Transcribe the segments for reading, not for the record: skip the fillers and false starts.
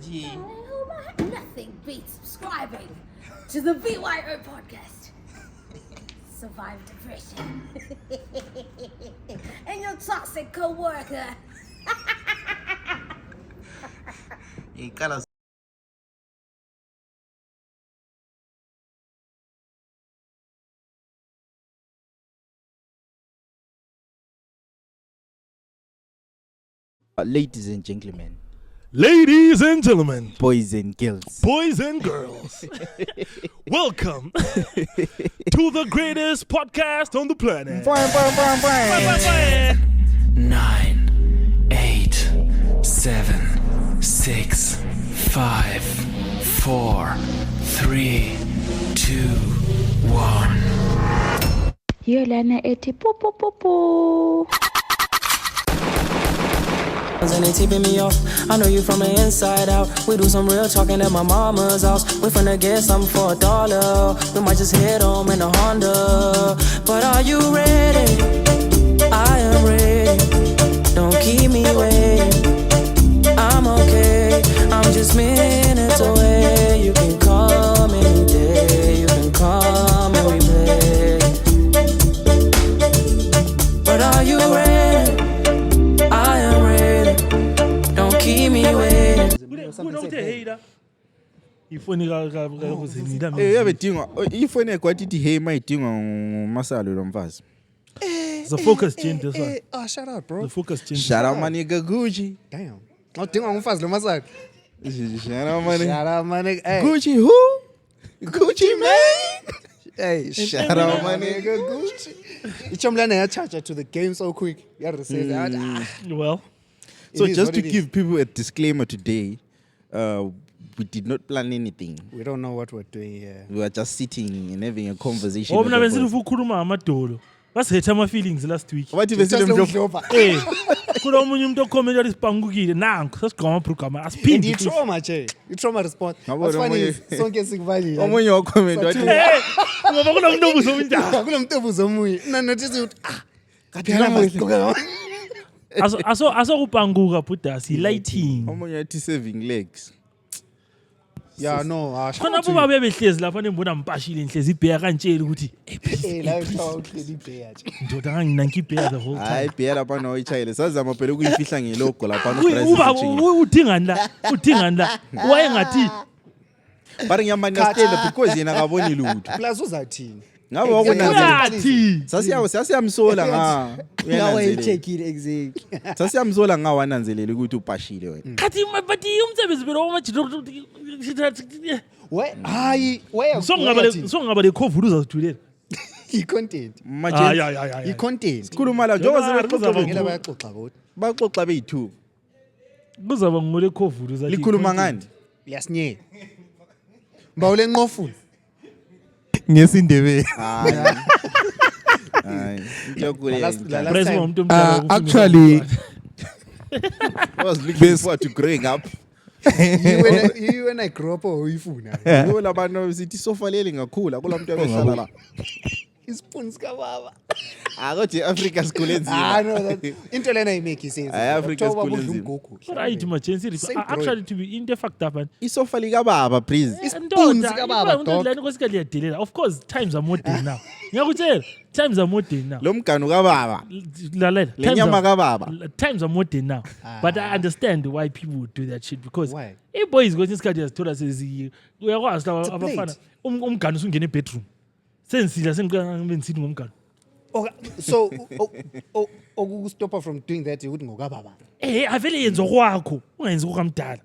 Nothing beats subscribing to the BYO podcast. Survive depression. And your toxic co-worker. Ladies and gentlemen, boys and girls, welcome to the greatest podcast on the planet. 9, 8, 7, 6, 5, 4, 3, 2, 1. Hiyo lana eti po po po po. And they tipping me off. I know you from the inside out. We do some real talking at my mama's house. We finna get something for $1. We might just head home in a Honda. But are you ready? I am ready. Don't keep me waiting. I'm okay. I'm just minutes away. You can come any day. You can come and we play. But are you ready? I am ready. Don't keep me waiting. Ifoni kakuzinila yabedingwa ifoni ekwathi hey mayidingwa ngumasalo lo mfazi. The focus change this one. Oh, shout out, bro. The focus change. Shout out my nigga Gucci. Damn. Awudingwa ngumfazi lo masakhe. Shout out my nigga. Shout out, my nigga. Hey. Gucci who? Gucci man. Hey, shout out, my nigga Gucci. Ichomlana yachacha to the game so quick. You had to say that. Well, So is just what to it give people a disclaimer today, we did not plan anything. We don't know what we're doing here. We were just sitting and having a conversation. mina benzile ukukhuluma amadolo. Basihetha ama feelings last week. Wathi besile mhlophe. Eh. Kulo omunye umuntu okhomenta isipangukile nanku sasigqoma program And asiphindi. you trauma, Che. You trauma response. Ngabo What's funny omunye- is sonke sikuvalile. Omunye wakhomenta wathi Ngoba kunomuntu obuzo unjani. Kunomtebuzo omunye. Notice ukuthi Aso kupanguka bhudasi lighting. omunye wathi saving legs. Yeah, no. Khona buba bebehlezi lapha nembona mpashile inhlezi ibheya kantshela ukuthi La uhlala uhleli ibheya nje. ndoda nganginanki ibheya the whole time. Hayi bhera lapha no ichayile sazama phela ukuyifihla ngelogo lapha no Uba price. udingani la wayengathi Bari ngiyamanastela because yena akaboni lutho. Plus uzathini? Ngabe wakuna uyathi sasiyamsola nga. Uyayicheckile exactly. Sasiyamsola nga wananzelela ukuthi upashile wena. khathi but umsebenzi belo wamajito songaba le cover uzazithulela. I-content. Manje I-content. sikhuluma la njengoba Ngela sebeqoqa bayaxoxa bodwa. baxoxa beyi2. Kuzaba ngole cover uzathi. Likhuluma ngani? Liyasinyela. Mbawule nqofula. ngesindebele Hayi. Ngiyakule. Press umuntu omdala. actually I was looking forward to growing up. You when I grew up uyifuna. Lo labantu sithi sofa leli ngakhula kulamuntu abehlala la. Ispoon sika baba. Akothi Africa school Ah enzima. no that into lena imake sense. Africa school enzima. Right emergency. Actually to be into fucked up and Isofa lika baba please. Ispoon sika baba dog. lana kwesikhathi yadelela. Of course times are modern now. Ngiyakutshela times are modern now. Lo mganu ka baba. Lalela. Lenyama ka baba. Times are modern now. But I understand why people would do that shit because Why? boys kwesinye isikhathi yazithola sezi uyakwazi la abafana umganu usungena ebedroom. Sensidla sengiqanga ngisithi ngomganu. Okay, so okukustopa from doing that ukuthi ngokababa. Avele yenza kwakho ungenzi kukamdala.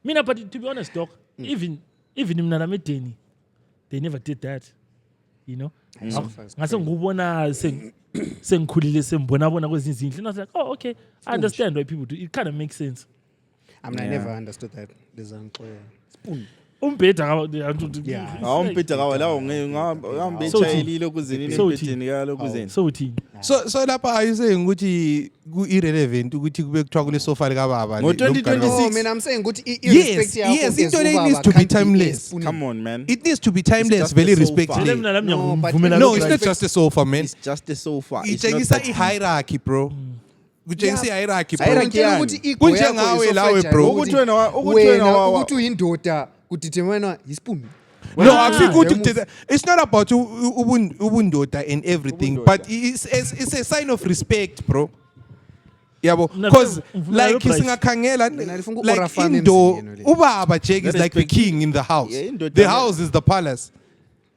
Mina but to be honest doc, even mina namedeni they never did that. You know? Ngase ngubona sengikhulile sembona kwezinye izindlu and I was like, "Oh, okay. I understand why people do. It kind of makes sense." I mean, I never understood that. There's spoon. Umbheda Awumphetha kawa la ngihambe echayelile okuzenini empetheni kalokuzeni. So uthini? so lapha are you saying ukuthi ku irrelevant ukuthi kube kuthiwa kule sofa lika baba Ngo 2026. No, man, I'm saying ukuthi yes into le needs to be timeless. Come on man. It needs to be timeless, just very a sofa. respectfully. Mina nami No, but ngiyavumela No, it's not just a sofa, man. It's just a sofa. It's not It's that a hierarchy, bro. kutshengisa i-hierarchy bro. Ayira ngitshela ukuthi ego Kunjengawe yakho lawe, isofragile bro. ukuthi Ukuthi wena wena ukuthi uyindoda kudetermine yispoon. No, I think Yeah, it's not about ubundoda and everything, but it's a sign of respect, bro. Yabo, because like singakhangela Mina ngifuna like uku-orafana indo emzini le. ubaba Jake is like the Respect. king in the house. Yeah, indoda The le- house is the palace.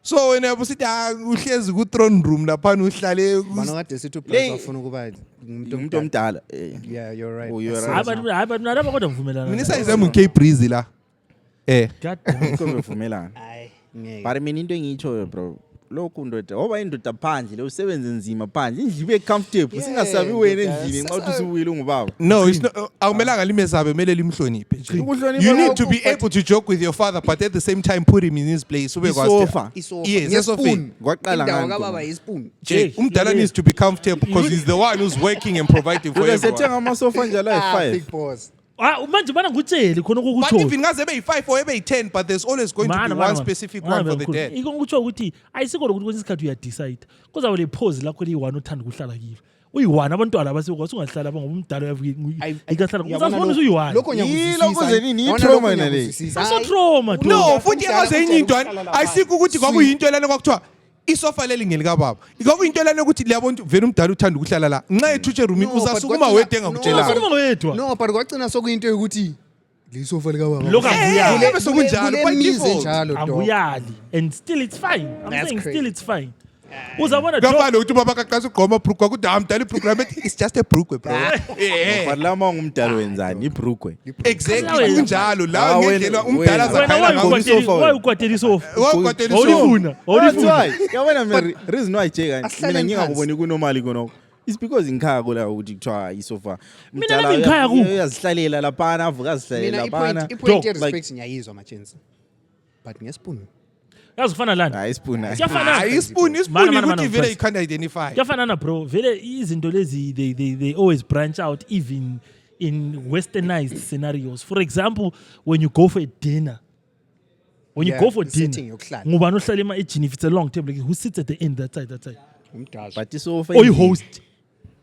So wena usithi uhlezi ku throne room lapha uhlale Bana kade sithi uBrass Le- wafuna ukuba umuntu umuntu omdala Yeah, you're right. Oh, you're That's right. it. hayi but nalapha kodwa ngivumelana mina sayizama K Breezy la. God damn. kobevumelana Hayi, ngeke. but mina into engiyitshoyo bro lokhu ndoda oba indoda phandle usebenze nzima phandle indlu ibe comfortable singasabi wena endlini xa uthi usubuyile ungubaba No, it's not. Akumelanga limesabe, kumele limhloniphe nje. Ukuhlonipha You need lokho, to be able to joke with your father, but at the same time put him in his place. Ube kwazi- Isofa. Isofa. Yes, Ngespoon. esofeni. Kwaqala Indawo ngani kababa khona? yispoon. Jake, Jake, umdala yeah, needs to be comfortable because he's the one who's working and providing for Ube everyone. sethenga amasofa njalo ayi-5 Big boss. Manje bana ngutsheli khona But kokutsho if ingaze be-5 or be-10, but there's always going to be one specific one for the dead. iko ngikutsho ukuthi ayisikho lokuthi kwesinye isikhathi uyadecide kuzabe le pause lakho liyi-1 othanda ukuhlala kilo uyi-1 abantwana abasekwazi ungahlala ngoba umdala ikahlala uzazibona usuyi-1 Lokho Yilo kuze nini? Yabona I-trauma lokho yena le. ngiyakuzwisisa. aso Hayi. trauma No, futhi Umdala engaze enye into kuhlala ayisikho ukuthi kwakuyinto lana kwakuthiwa isofa leli ngelikababa. Kwakuyinto lana ukuthi liyabona vele umdala uthanda ukuhlala la. Nxa ethushe roomini No, but uzasukuma kwagcina- wedwa no, engakutshelanga. Uzasukuma wedwa. No, but kwagcina sokuyinto yokuthi lisofa likababa. Lokhu angiyali. Kule- sokunjalo, by Kule mize default. njalo dog. anguyali and still it's fine I'm That's saying crazy. still it's fine uzabona Kafana ukuthi ubaba kaqasa ugqoma brugwa kuthi amdala iprogram it's just a brugwe bro. but lama ungumdala wenzani ibrugwe Exactly kunjalo la Ah, ngendlela wena- umdala wena- zakhayela wena- ngawo. isofa. ukwatela isofa Wawukwatela awulifuna That's awulifuna why. Yabona mina reason why Jake Asihlale mina phansi. ngingakuboni kunormally konoko. It's because ngikhaya kola ukuthi kuthiwa isofa. Mina nami ngikhaya kukho. Uyazihlalela laphana avuka azihlalela Mina laphana. ipoint Dog, ye-respect ngiyayizwa machensi. But ngespoon. yazi kufana lani Hayi isipuna. kuyafanana Hayi ispoon Mana, mana, ukuthi mana, vele first. you can't identify. kuyafanana bro vele izinto lezi they always branch out even in westernized scenarios for example when you go for a dinner when you Yeah, go for the setting dinner yokuhlala. ngubani ohlala ema-edgini if it's a long table like, who sits at the end that side Umdala. But isofa. or you host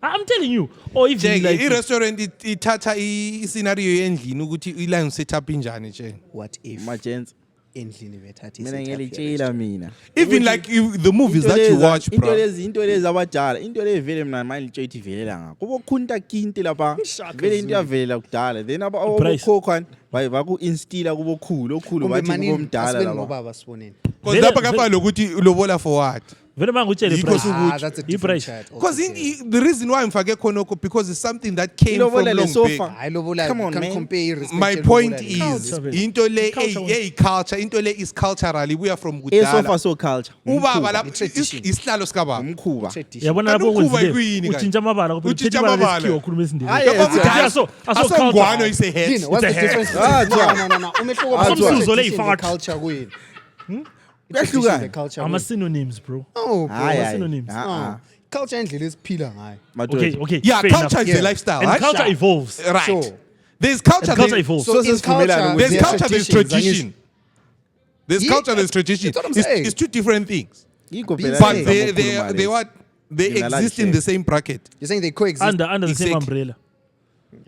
I'm telling you or even Jake, like i-restaurant ithatha i-scenario yendlini ukuthi iline setup injani nje. What if Magents. endlini bethatha Mina i-setup ngiyalitshela ye-restaurant? mina. Even like the movies that you watch, into bro. lezi abadala into le vele mina manje ngitsho ithi velela ngakho kubo khunta kinti lapha vele into yavelela kudala then Price. abokhokho baku instilla kubo khulu okhulu Kumbe bathi manini, kubo mdala asibe lapha ngobaba siboneni. Because Vele- lapha kafana lokuthi ulobola for what? vele ma ngutshele Yikho price. sukuthi- Ah, that's a i-price. different chat. Because Okay. the reason why ngifake khonokho because it's something that came from Ilobola le long sofa. back. Hayi lobola, Come you on, can't man. compare i-respect My yelobola point le- is Culture, vele. into le Culture, culture into le is culturally we are from esofa kudala. so culture Ubaba lapha i-tradition. isihlalo sikababa. umkhuba Tradition. yabona lapho Kanti ukhuba kwenzile kuyini kanje? utshintsha amabala kuphela Utshintsha uthetha ibala amabala. lesikhiwa ukhuluma isindebele Ah, yes, Uthi, yes. Asongwano is a Yini, head. what's the It's a hair. difference Ah, between- no. Umehluko Ah, phakathi Umsuzo le kwe-tradition yifaka. ne-culture kuyini? Kuyahlukana. Tradition ne-culture kuyini? ama-synonyms bro No, bro. Hayi, hayi. synonyms. Ah, Culture indlela esiphila ngayo. okay okay Yeah, fair culture enough. is a Yeah. lifestyle, and right? culture evolves Right. Sure. There's culture. and culture there- evolves So So in sesivumelana culture, ukuthi- There's there are culture, there's traditions, tradition. There's Yeah, culture, there's tradition. that's what I'm saying. It's two different things. Yikho But phela But lezi they abakhuluma they lezi. what they Mina exist in like the same bracket. You're saying they coexist? under the same Exactly. umbrella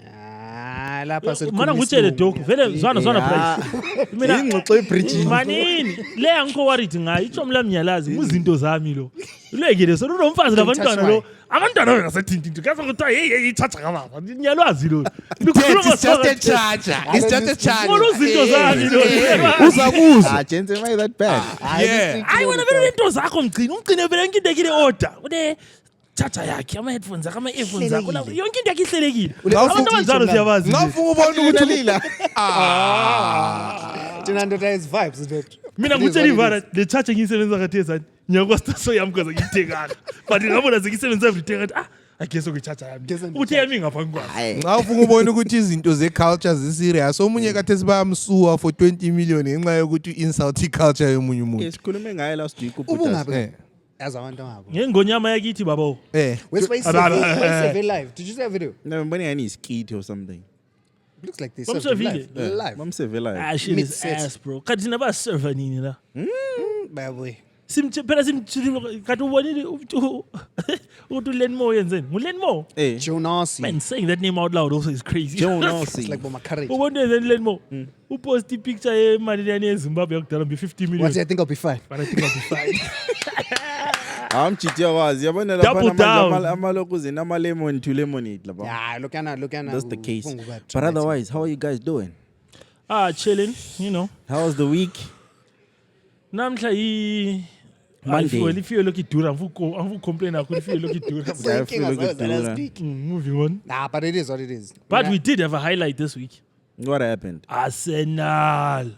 Ah, lapha selikhuluma mana ngutshele isilungu. dok vele zwana Ah. price mina ingxoxo ebridging manini le angikho worried ngayo itsho mla mnyalazi muzinto zami lo ulekile so unomfazi labantwana touch lo abantwana bengasethinti into kaze kuthiwa hey ithatha kababa nyalwazi lo It's just a charger. It's just a charger. Bona izinto zami lo ah gents am I that bad Yeah. hayi wena vele into zakho umgcine vele yonke into yakile order une charger yakhe ama-headphones akho ama-earphones akho la- yonke into yakhe ihlelekile abantu abanjalo siyabazi nje. Ngafuna ubona ukuthi lila Thina ndoda has vibes, ndoda. mina It is ngutshela what ivana it is. le charger ngiyisebenzisa kathi ezani ngiyakwastaso yami because ngiyithenganga but ngabona sengiyisebenzisa everyday ngathi ageso kwi-charger yami Guess ukuthi yami ngaphambi kwayo ngafuna ubona ukuthi izinto ze-culture ziserious omunye kathesi bayamsuwa for 20 million ngenxa yokuthi u-insult i-culture yomunye umuntu. sikhulume ngayo last week Ubungabi Eh. yazi abantu ngabo. ngengonyama yakithi babo Where's Faisal live? Did you see a video? no mbona ngani iskit or something Looks like they From served him Seville. live. Live. bamseve live ah shit is Mid-set. ass bro kanti thina baserva nini la Bayabuya. phela kanti ubonile ukuthi Lenmo yenzeni nguLenmo. Eh, Jonas. Man, saying that name out loud also is crazy. Jonas. It's like Boma Courage. Ubone yenzeni Lenmo. Upost ipicture yemali yani eZimbabwe yakudala mbi 50 million. What do you think I'll be fine? But I think I'll be fine. Amchithi yakwazi yabona Double lapha down. amalokhu zinama lemon to lemonade lapha. Yeah, look at That's the case. But otherwise, how are you guys doing? Chilling, you know. How was the week? Namhla Monday. if you look at Dura, I'm complain if you look at Dura. I feel like it's doing, Moving on. Nah, but it is what it is. But we did have a highlight this week. What happened? Arsenal.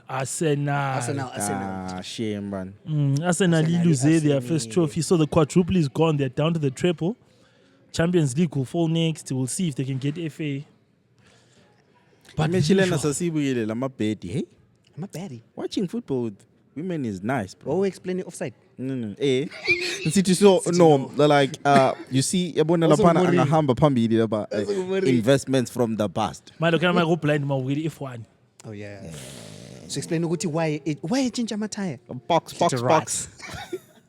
Shame, man. Arsenal lose their first trophy. So the quadruple is gone. They're down to the triple. Champions League will fall next. We'll see if they can get FA. But Mechilena sasibuyele lama bedi. Hey, I'm a baddie. watching football with women is nice, bro. Oh, explain it offside. No. Eh. So no, like you see yabona Also lapha Mourinho. angahamba phambili laba Also Mourinho. investments from the past. Malo kana go blind ma with F1. Oh yeah. So explain ukuthi why change amatire? Box.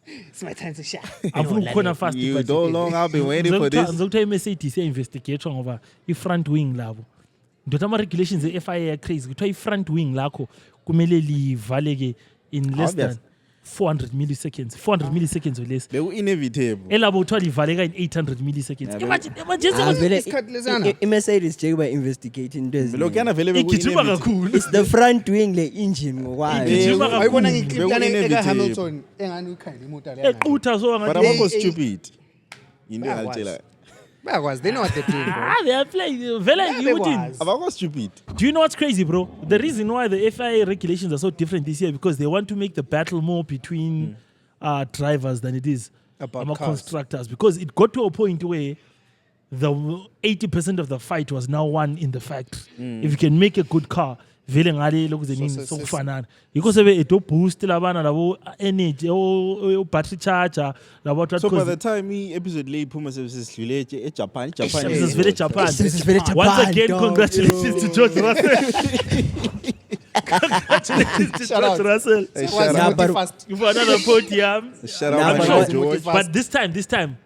It's my time to shine. Afuna ukukhona fast You but don't long I've been waiting for this. ngizokuthiwa iMercedes investigate ngoba i-front wing labo ndothi ama-regulations e-FIA crazy kuthiwa i-front wing lakho kumele livaleke in less Obvious. than 400 milliseconds or less Beku inevitable. elabo kuthiwa livaleka in 800 milliseconds. Yeah, Imagine Isikhathi lesana. i-Mercedes nje kuba investigating into Lokuyana vele beku igijima inevitable. kakhulu. it's the front wing le engine ngokwayo Igijima kakhulu. Ayibona ngiclip yana Beku-inevitable. Hamilton engani ukhayila imoto leyo. equtha so But ngathi abakho stupid. Into engalitshela. Bayakwazi, they know what they're doing, bro. they are playing vele ukuthi Bekwazi. Abakho stupid. do you know what's crazy, bro? The reason why the FIA regulations are so different this year because they want to make the battle more between drivers than it is About among cars. constructors. Because it got to a point where the 80% of the fight was now won in the factory. If you can make a good car, vele ngale lokhu zenini so- sokufanana. Yikho sebe eto boost labana labo energy o battery charger labo So by the time episode le iphuma sesidlule eJapan, this is very Japan. This is very Japan, Once again, dog. congratulations to George Russell. Congratulations to Shout George out. Russell. What's Yeah, the but- fast? For another podium. Shout Nah, out but my no, George. But this time,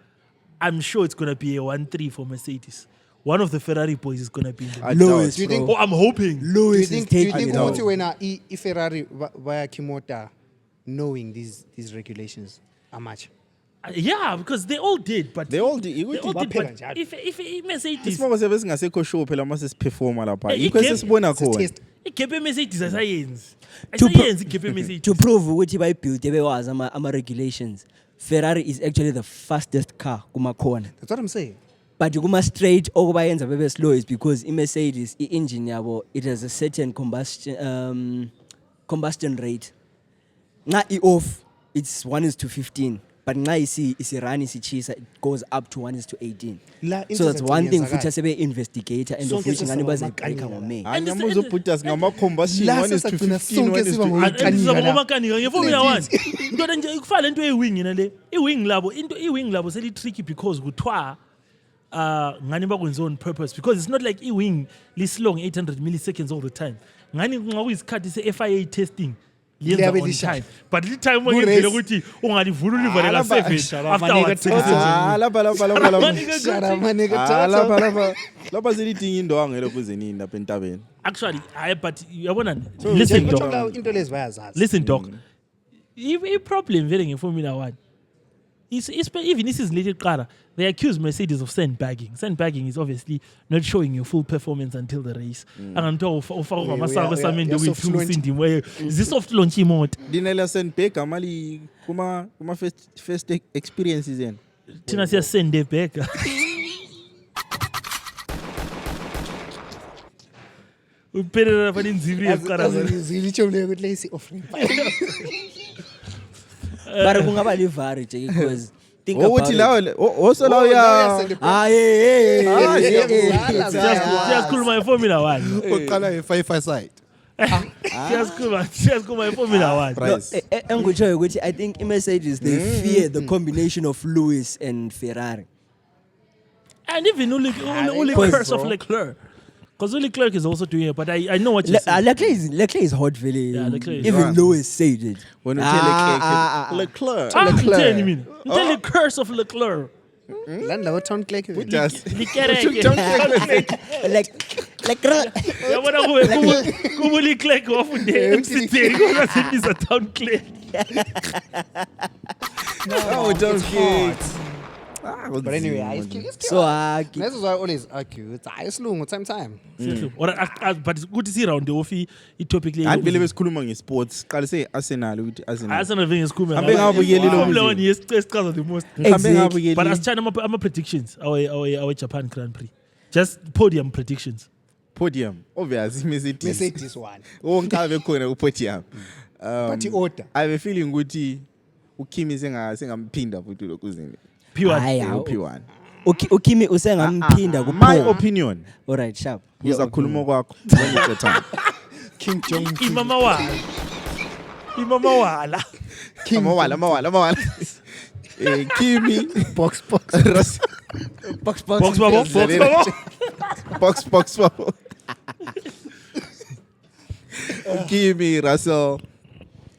I'm sure it's gonna be a 1-3 for Mercedes. One of the Ferrari boys is gonna be in the I Lewis, Do you doubt. think- Oh, I'm hoping. Do you Lewis is think taking it out ukuthi wena i-Ferrari via Kimota knowing these regulations how much? Yeah, because they all did, but They all did. they all did. Baphela But njalo. if Mercedes, Isimama sebe singasekho show phela mase siperforma lapha. Eh, Ikho igame- sesibona khona. Test. igap Mercedes asayenzi. To pro- Asayenzi igap Mercedes. to prove ukuthi bayibuild bewazi ama-regulations Ferrari is actually the fastest car kuma-corner That's what I'm saying. but kuma-straight okubayenza bebe slow is because i-Mercedes i-engine yabo it has a certain combustion rate nxa i-off it's 1:15 but nxa isi-run isichisa it goes up to 1:18 La so that's one thing internet futhi asebe-investigator and of Sonke which ngani sesaba bazayibreaka amakanika. ngomay Hayi nyamuzo putas ngama combustion La 1:15, sesagcina sonke 1:15. siba ngomakanika. Makanika ngeFormula 1. Legit. Into nje ikufana into ye-wing yena le. I-wing labo seli-tricky because kuthiwa ngani bakwenze on purpose because it's not like i-wing li-slow 800 milliseconds all the time. Ngani nxa kuyisikhathi se-FIA testing liyenza Liyabe on lishaya. time. But li-time Ku-race. ngiyivele ukuthi ungalivula ulivale Ah, ka-7 lapha- after Maneka what 6 Toto. Ah, lapha. Shut up, my nigga. Ah, Toto. lapha. Lapha selidinga indwangu lokhu zenini lapha entabeni. Actually, but yabona listen Ngisho dog. la into lezi bayazazi. Listen, Doc. I-problem vele ngeFormula 1 even isizilele qala they accuse Mercedes of sandbagging. Sandbagging is obviously not showing your full performance until the race. Anganthiwa ufaka ngamasaka esamende we are soft with launch. Cindy moye. Zisoft launch imoto. Dinela Sandberg amali kuma first experiences yena. Thina siya send back. Uphelele lapha inziviri yeqara. Zilitsho leyo ukuthi lesi offering. but kungaba livari nje because think about Othi it. lawo osolo ya. Ah, hey. Siyasikhuluma ngeFormula 1. Oqala e-five side. Siyasikhuluma ngeFormula 1. Price. Engikutshoyo ukuthi I think i-Mercedes they fear the combination of Lewis and Ferrari. And even Uli Because- curse of Leclerc. Because Leclerc is also doing it, but I know what you're saying. Leclerc is hot, really. Yeah, Leclerc is Even hot. Lois said it. When you tell Leclerc. Tell me. Tell the curse of Leclerc. Landa what town click? Who does? Leclerc. Yabona kuba Leclerc wafunde emsitheni kodwa sibiza town Clay. Oh, don't get. But anyway, it's So, this is why I always argue. It's isilungu time. But good to see around the office topic le. Andivele besikhuluma ngesports. Qale Arsenal ukuthi Arsenal. Arsenal venge sikhuluma. Hambe ngabukeli lo Formula 1 movie. yesichaza the most. Hambe ngabukeli. But asithanda ama predictions our Japan Grand Prix. Just podium predictions. Podium. Obviously Mercedes one. Wonke abe khona ku podium. But order. I have a feeling ukuthi uKimi sengamphinda futhi lokuzini. P1. P1. Ukimi usengamphinda My kupho. opinion. All right, sharp. Uzakhuluma kwakho when it's your time. King Jong. Imama wala. Amawala. Kimi Box. Box. Box babo. box. Kimi Russell.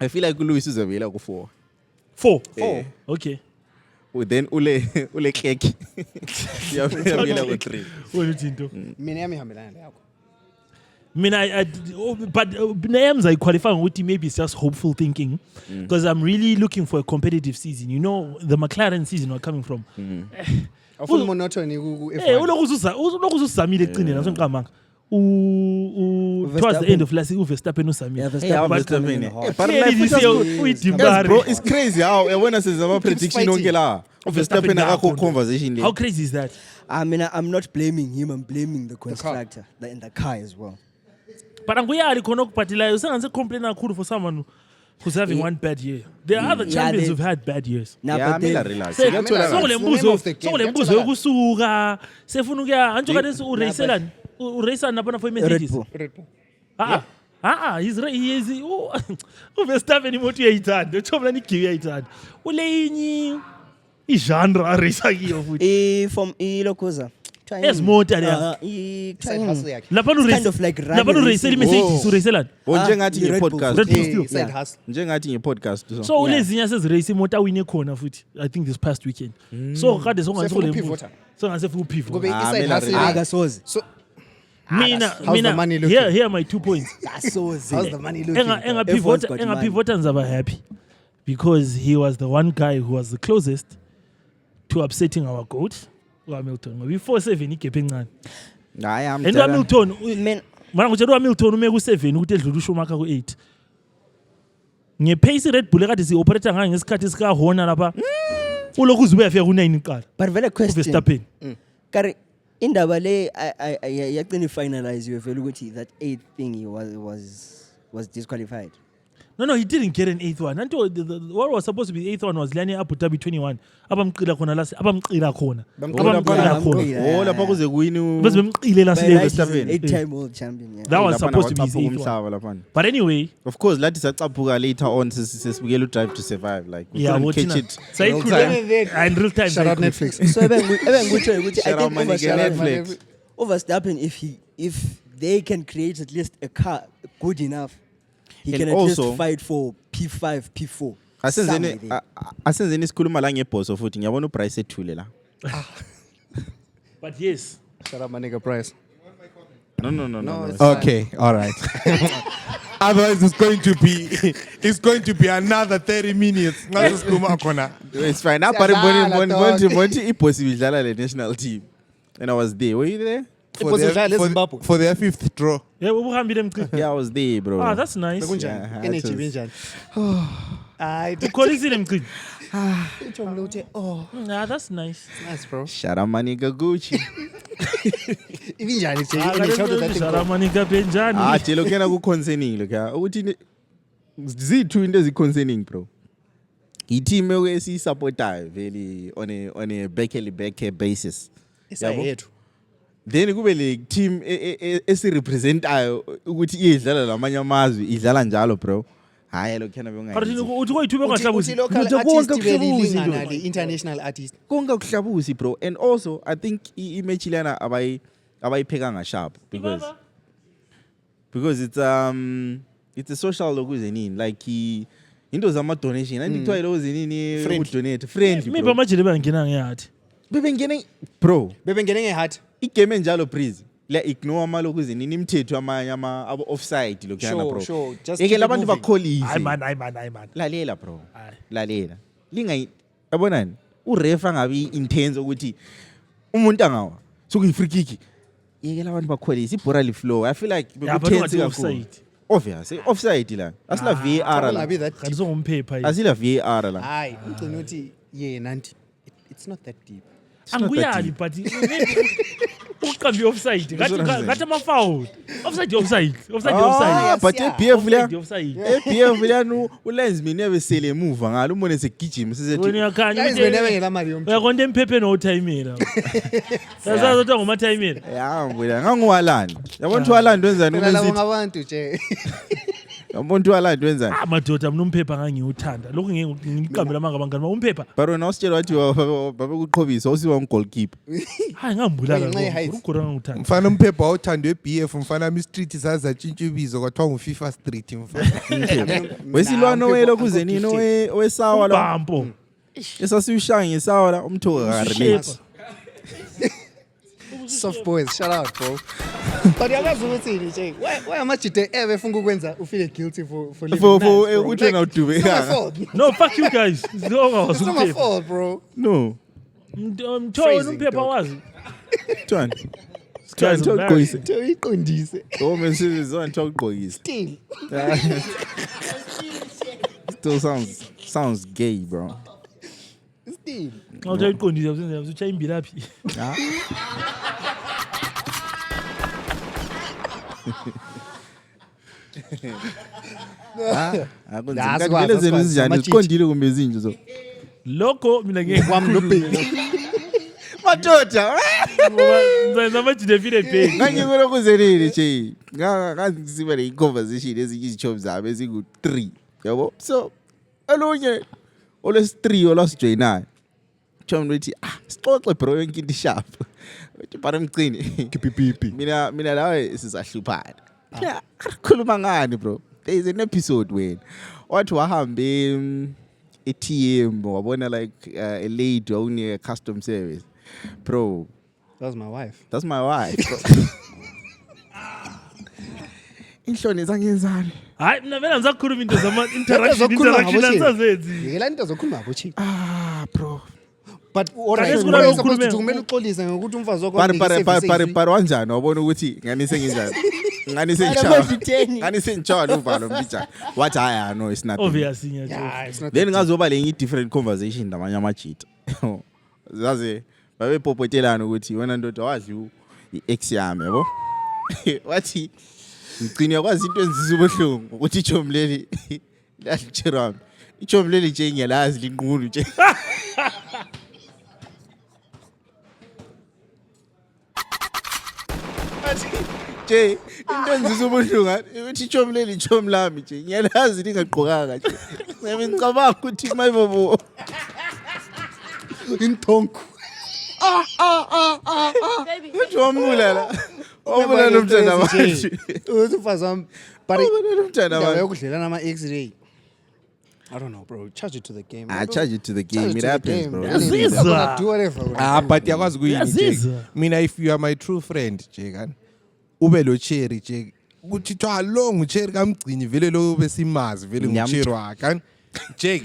I feel like Lewis is available for 4. Eh. Okay. Then ule keki. Yavela ku 3. Wena uthinto. Mina yami ihambelana yakho. Mina but Nayams I qualify ukuthi maybe it's just hopeful thinking because I'm really looking for a competitive season. You know the McLaren season we're coming from. Awufuna monotony ku Ulokhu uzamile eqineni nasenqamanga. Towards the end of last year uVerstappen usamile. Bro, it's crazy how when I say the prediction onke la. Verstappen akakho conversation there. How crazy is that? I mean, I'm not blaming him. I'm blaming the constructor and the car as well. But anguyali khona okuphathilayo sengaze complain kakhulu for someone who's having one bad year. There are other champions who've had bad years. Nah, Yeah, but then, Mila relax. Sokulembuzo yokusuka sefuna ukuya antsho kade uracelani napana for Red Mercedes. Bull. He is uVerstappen imoto uyayithanda uthobla nigiwe uyayithanda ule inyi genre racer kiyo futhi From Ilokuza. ezimota leya side hustle yakhe. lapha Kind of like lapha uracela Mercedes uracelani Njengathi Red Bull. nge-podcast. Red Bull still. Side hustle. Njengathi nge-podcast. so ulezinye sezirace imoto awine khona futhi I think this past weekend so kade Sefuna songasokulembuzo upivota. songasefuna upivota Kube iside Mina hustle. Akasoze. So mina the money looking? here are my 2 points how's the money looking? Everyone's got money. engapivota nzaba happy because he was the one guy who was the closest to upsetting our goat uHamilton ngoba i-4-7 igap encane Hayi and amtshela. uHamilton Man, mana ngitshela uHamilton ume ku7 ukuthi edlula uSchumacher ku8 ngepace Red Bull ekade si-operator ngayo ngesikhathi sikahona lapha ulokhu uze uyafika ku9 iqala but vele question. uVerstappen Kari, indaba le yaqina finalize you vele ukuthi that 8th thing was disqualified. No, he didn't get an 8th one. Until what was supposed to be the 8th one was Lani Abu Dhabi 21. Abamqila khona last abamqila khona. Oh lapha kuze kuwini Bese bemqile last But level. he's an 8-time world champion. Yeah. That was supposed to be his 8th one. umhlaba lapha. But anyway, Of course lathi sacaphuka later on sesibukela uDrive to Survive like we yeah, couldn't what catch it. So it could and real time. Shout out very Netflix. So ebengutsho ukuthi I Shout out think my nigga Netflix. Verstappen if they can create at least a car good enough, he And can at also- least fight for P5, P4. Asenzeni somewhere there. asenzeni isikhuluma la ngebhoso futhi ngiyabona uBryce ethule la. But yes. Shout out my nigga Price. No. it's Okay, all right. Otherwise, it's going to be another 30 minutes. Ngasikhuluma khona. It's fine. Apari mboni impossible idlala le national team. And I was there. Were you there? For their 5th draw. Yeah, ubuhambile mqi. Yeah, I was there, bro. Ah, that's nice. Kunjani? Yeah, Energy it was- binjani? Hayi, Ukholisile mqi. utsho mlo uthi oh, Nah, that's nice. nice bro. Shout out my nigga Gucci. Ibinjani Ah, nje? Shout out that thing. Sharamani kabenjani. Jelo kena ku concerning look ya. Ukuthi zithu into ezi-concerning bro. I-team esiyisupportayo vele on a back basis. Yabo? Yethu. Then kube le team esirepresentayo ukuthi iyedlala lamanye amazwe idlala njalo bro. Hayi lo khena But bengayenzi. uthi koyithuba Uthi ngahlabusi. local Ngithe artist konke kuhlabusi belilingana nje. le international artist. Konke kuhlabusi bro. And also I think i-match lana abayiphekanga sharp because it's a social ukuze nini like into zama donation and kuthiwa lokho zinini ukudonate friendly maybe amajele bangena ngeyathi bebengene bro bebengene ngeheart igame enjalo please la ignore amalokhu zinini imithetho ama offside lokhana bro sure just eke labantu hayi bakholise man lalela bro Hayi. lalela linga yabonani uref angabi intense ukuthi umuntu angawa sokuyi free kick yeke labantu bakholise ibhola flow I feel like Yeah, but bekutense not kakhulu offside. obvious offside la asila VAR la Labi that kanti songumpepha yini asila VAR la hayi ugcina uthi yena nti it's not that deep angiyali but uqambi offside ngathi ama foul offside offside but eBF la offside eBF la no uLensman ebesele emuva ngalo umbone segijima wena sisethi uyakhanya guys wena bengela mali yomthi uyakonta emphepheni othayimela yazazi ukuthi ngomathayimela yangibona nganguwalani yabona uwalani wenzani phela labo uManCity ngabantu nje yabona uwalani wenzani madoda mina umphepa ngangiwuthanda lokhu ngiqambela amanga bangani umphepa but wena usitshela wathi babekuqhobisa usiwa nggoalkeeper hayi ngambulala Ngenxa ye-height. ukugora ngangithanda mfana umphepha othandwe eBF mfana street zazatshintsha ibizo kwathiwa nguFIFA Street mfana wesilwana welo kuze nini owesawa la bampo esasiushaya ngesawa la umthoka ka relate soft boys shout out bro but yakazi ukuthi nje why amajide ebe funga ukwenza ufeel guilty for living for nice, bro. ukuthi wena udubeka It's not my fault. no fuck you guys zonga It's not my wasumphepa fault bro no mthoni Phrasing, umphepa dog. wazi Twana Guys, Twana qoyise to iqondise oh message zona qoyise still still sounds gay bro still xa uyiqondile usenza usutsha imbilaphi That's why, akunzima that's why. ezinjani ziqondile kumbe ezinje zo lokho mina ngeke kwami nobheki madoda ngenza amajide file bheki ngangikho kuzenini nje ngasiba le conversation ezinye izichob zabo ezingu3 yabo so alonye olwesi3 olwasijoinayo chomlo lithi sixoxe bro yonke into sharp uthi para mcini pipipi mina lawe sizahluphana phela khuluma ngani bro there is an episode when wathi wahambe eTM wabona like a lady owning a custom service bro that's my wife that's my wife bro inhloni zangenzani hayi mina vele ngizakhuluma into zama interaction ansazenzi yela into zokhuluma ngabochi bro but Kanti esikoleni alright supposed ukhulume- to kumele uxolise ngokuthi umfazi wakho pare wanjani wabona ukuthi ngani sengenjani ngani sengichawa uvalo mbijana wathi hayi no it's nothing obvious nyathi yeah it's not then ngazoba lenye different conversation namanye amajita zaze babepopotelana ukuthi wena ndoda wadli i-ex yami yabo wathi ngicini yakwazi into enzisa ubuhlungu ukuthi ichomleli lalitsherami ichomleli nje ngiyalazi linqulu nje nje into enzisa ubuhlungu ukuthi ichomleli ichomlami nje ngiyalazi lingaqhokanga nje ngebe ngicabanga ukuthi mayibobo intonku uthi wambulala wambulala umntana wakhe uthi umfazi wami but wambulala umntana indawo wakhe yokudlelana ama X-ray I don't know bro charge it to the game I charge it to the game. Charge It to the happens, game, bro. man. Yazizwa. Gonna do whatever but yakwazi kuyini Yazizwa. nje mina if you are my true friend nje kan ube lo cherry nje ukuthi thwa lo ngucherry kamgcini vele lo besimazi vele ngucherry wakhe nje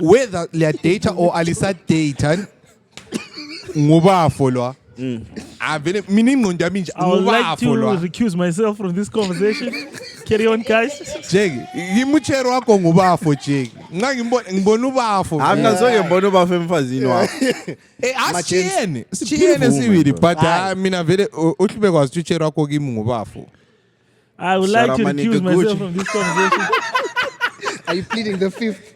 whether le data or alisa data ngubafo lo vele mina ingqondo yami nje I would like ngubafo to lo recuse myself from this conversation. Carry on, guys. nje imucherry wakho ngubafo nje ngibona ubafo Hamna sonke mbona ubafa emfazini wakho. asiyene Siphinde sibili bro. but mina vele uhlube kwazi ukuthi ucherry wakho kimi ngubafo I would Shout like out to my recuse nigga myself Gucci. from this conversation. are you pleading the fifth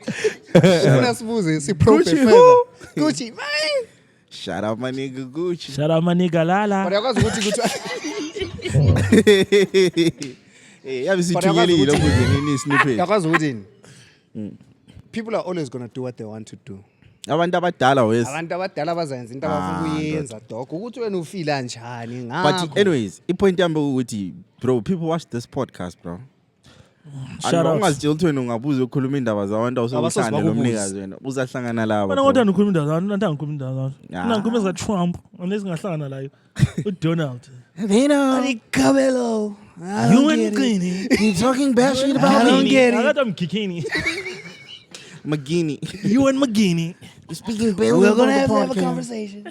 ufuna sibuze siprobe Gucci further who? Gucci man Shout out my nigga Gucci. Shout out my nigga but Lala. yakwazi ukuthi Yabe sithunyelile ukuze nini snippet. yakwazi ukuthi people are always going to do what they want to do abantu abadala wes. abantu abadala bazayenza into abafuna ukuyenza dog ukuthi wena ufila njani But ngakho anyways, ipoint yami ukuthi bro, people watch this podcast, bro. Shout out. Ungazitshela ukuthi wena ungabuza ukukhuluma indaba zabantu Abasoze awusokuthanda bakubuze. nomnikazi wena. Uzahlangana labo. Mina bro. kodwa ngikhuluma indaba zabantu, nathi angikhuluma indaba zabantu. Ah. Mina ngikhuluma za Trump, anesingahlangana layo. uDonald. Cabello You and Guinea. You talking bad shit I about don't me? get it. I got them Kikini. McGinney. You and McGinney. Speaking Bill. we're gonna have to have a conversation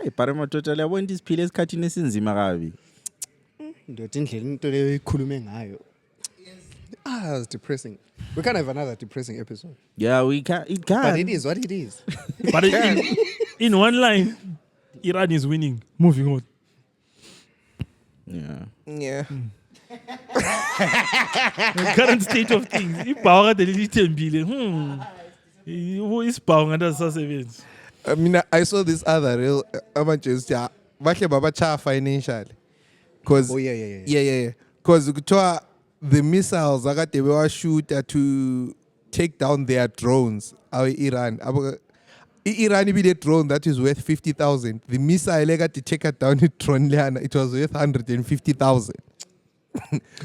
Hey, para matotally yabona isiphile esikhathini esinzima kabi. ndoda indlela into leyo ikhulume ngayo it's depressing. We can't have another depressing episode. Yeah, we can. It can. But it is what it is. But in one line, Iran is winning. Moving on. Yeah. Yeah. The current state of things. Ibhawa kade lilithembile. Isibhawa ngadasasebenzi. I mean, I saw this other real just bahle babacha financially. Cause Oh, yeah. Cause the missiles akade bewashoot to take down their drones. Our Iran. Iran ibile drone that is worth 50,000. The missile ekade take down the drone lana, it was worth 150,000.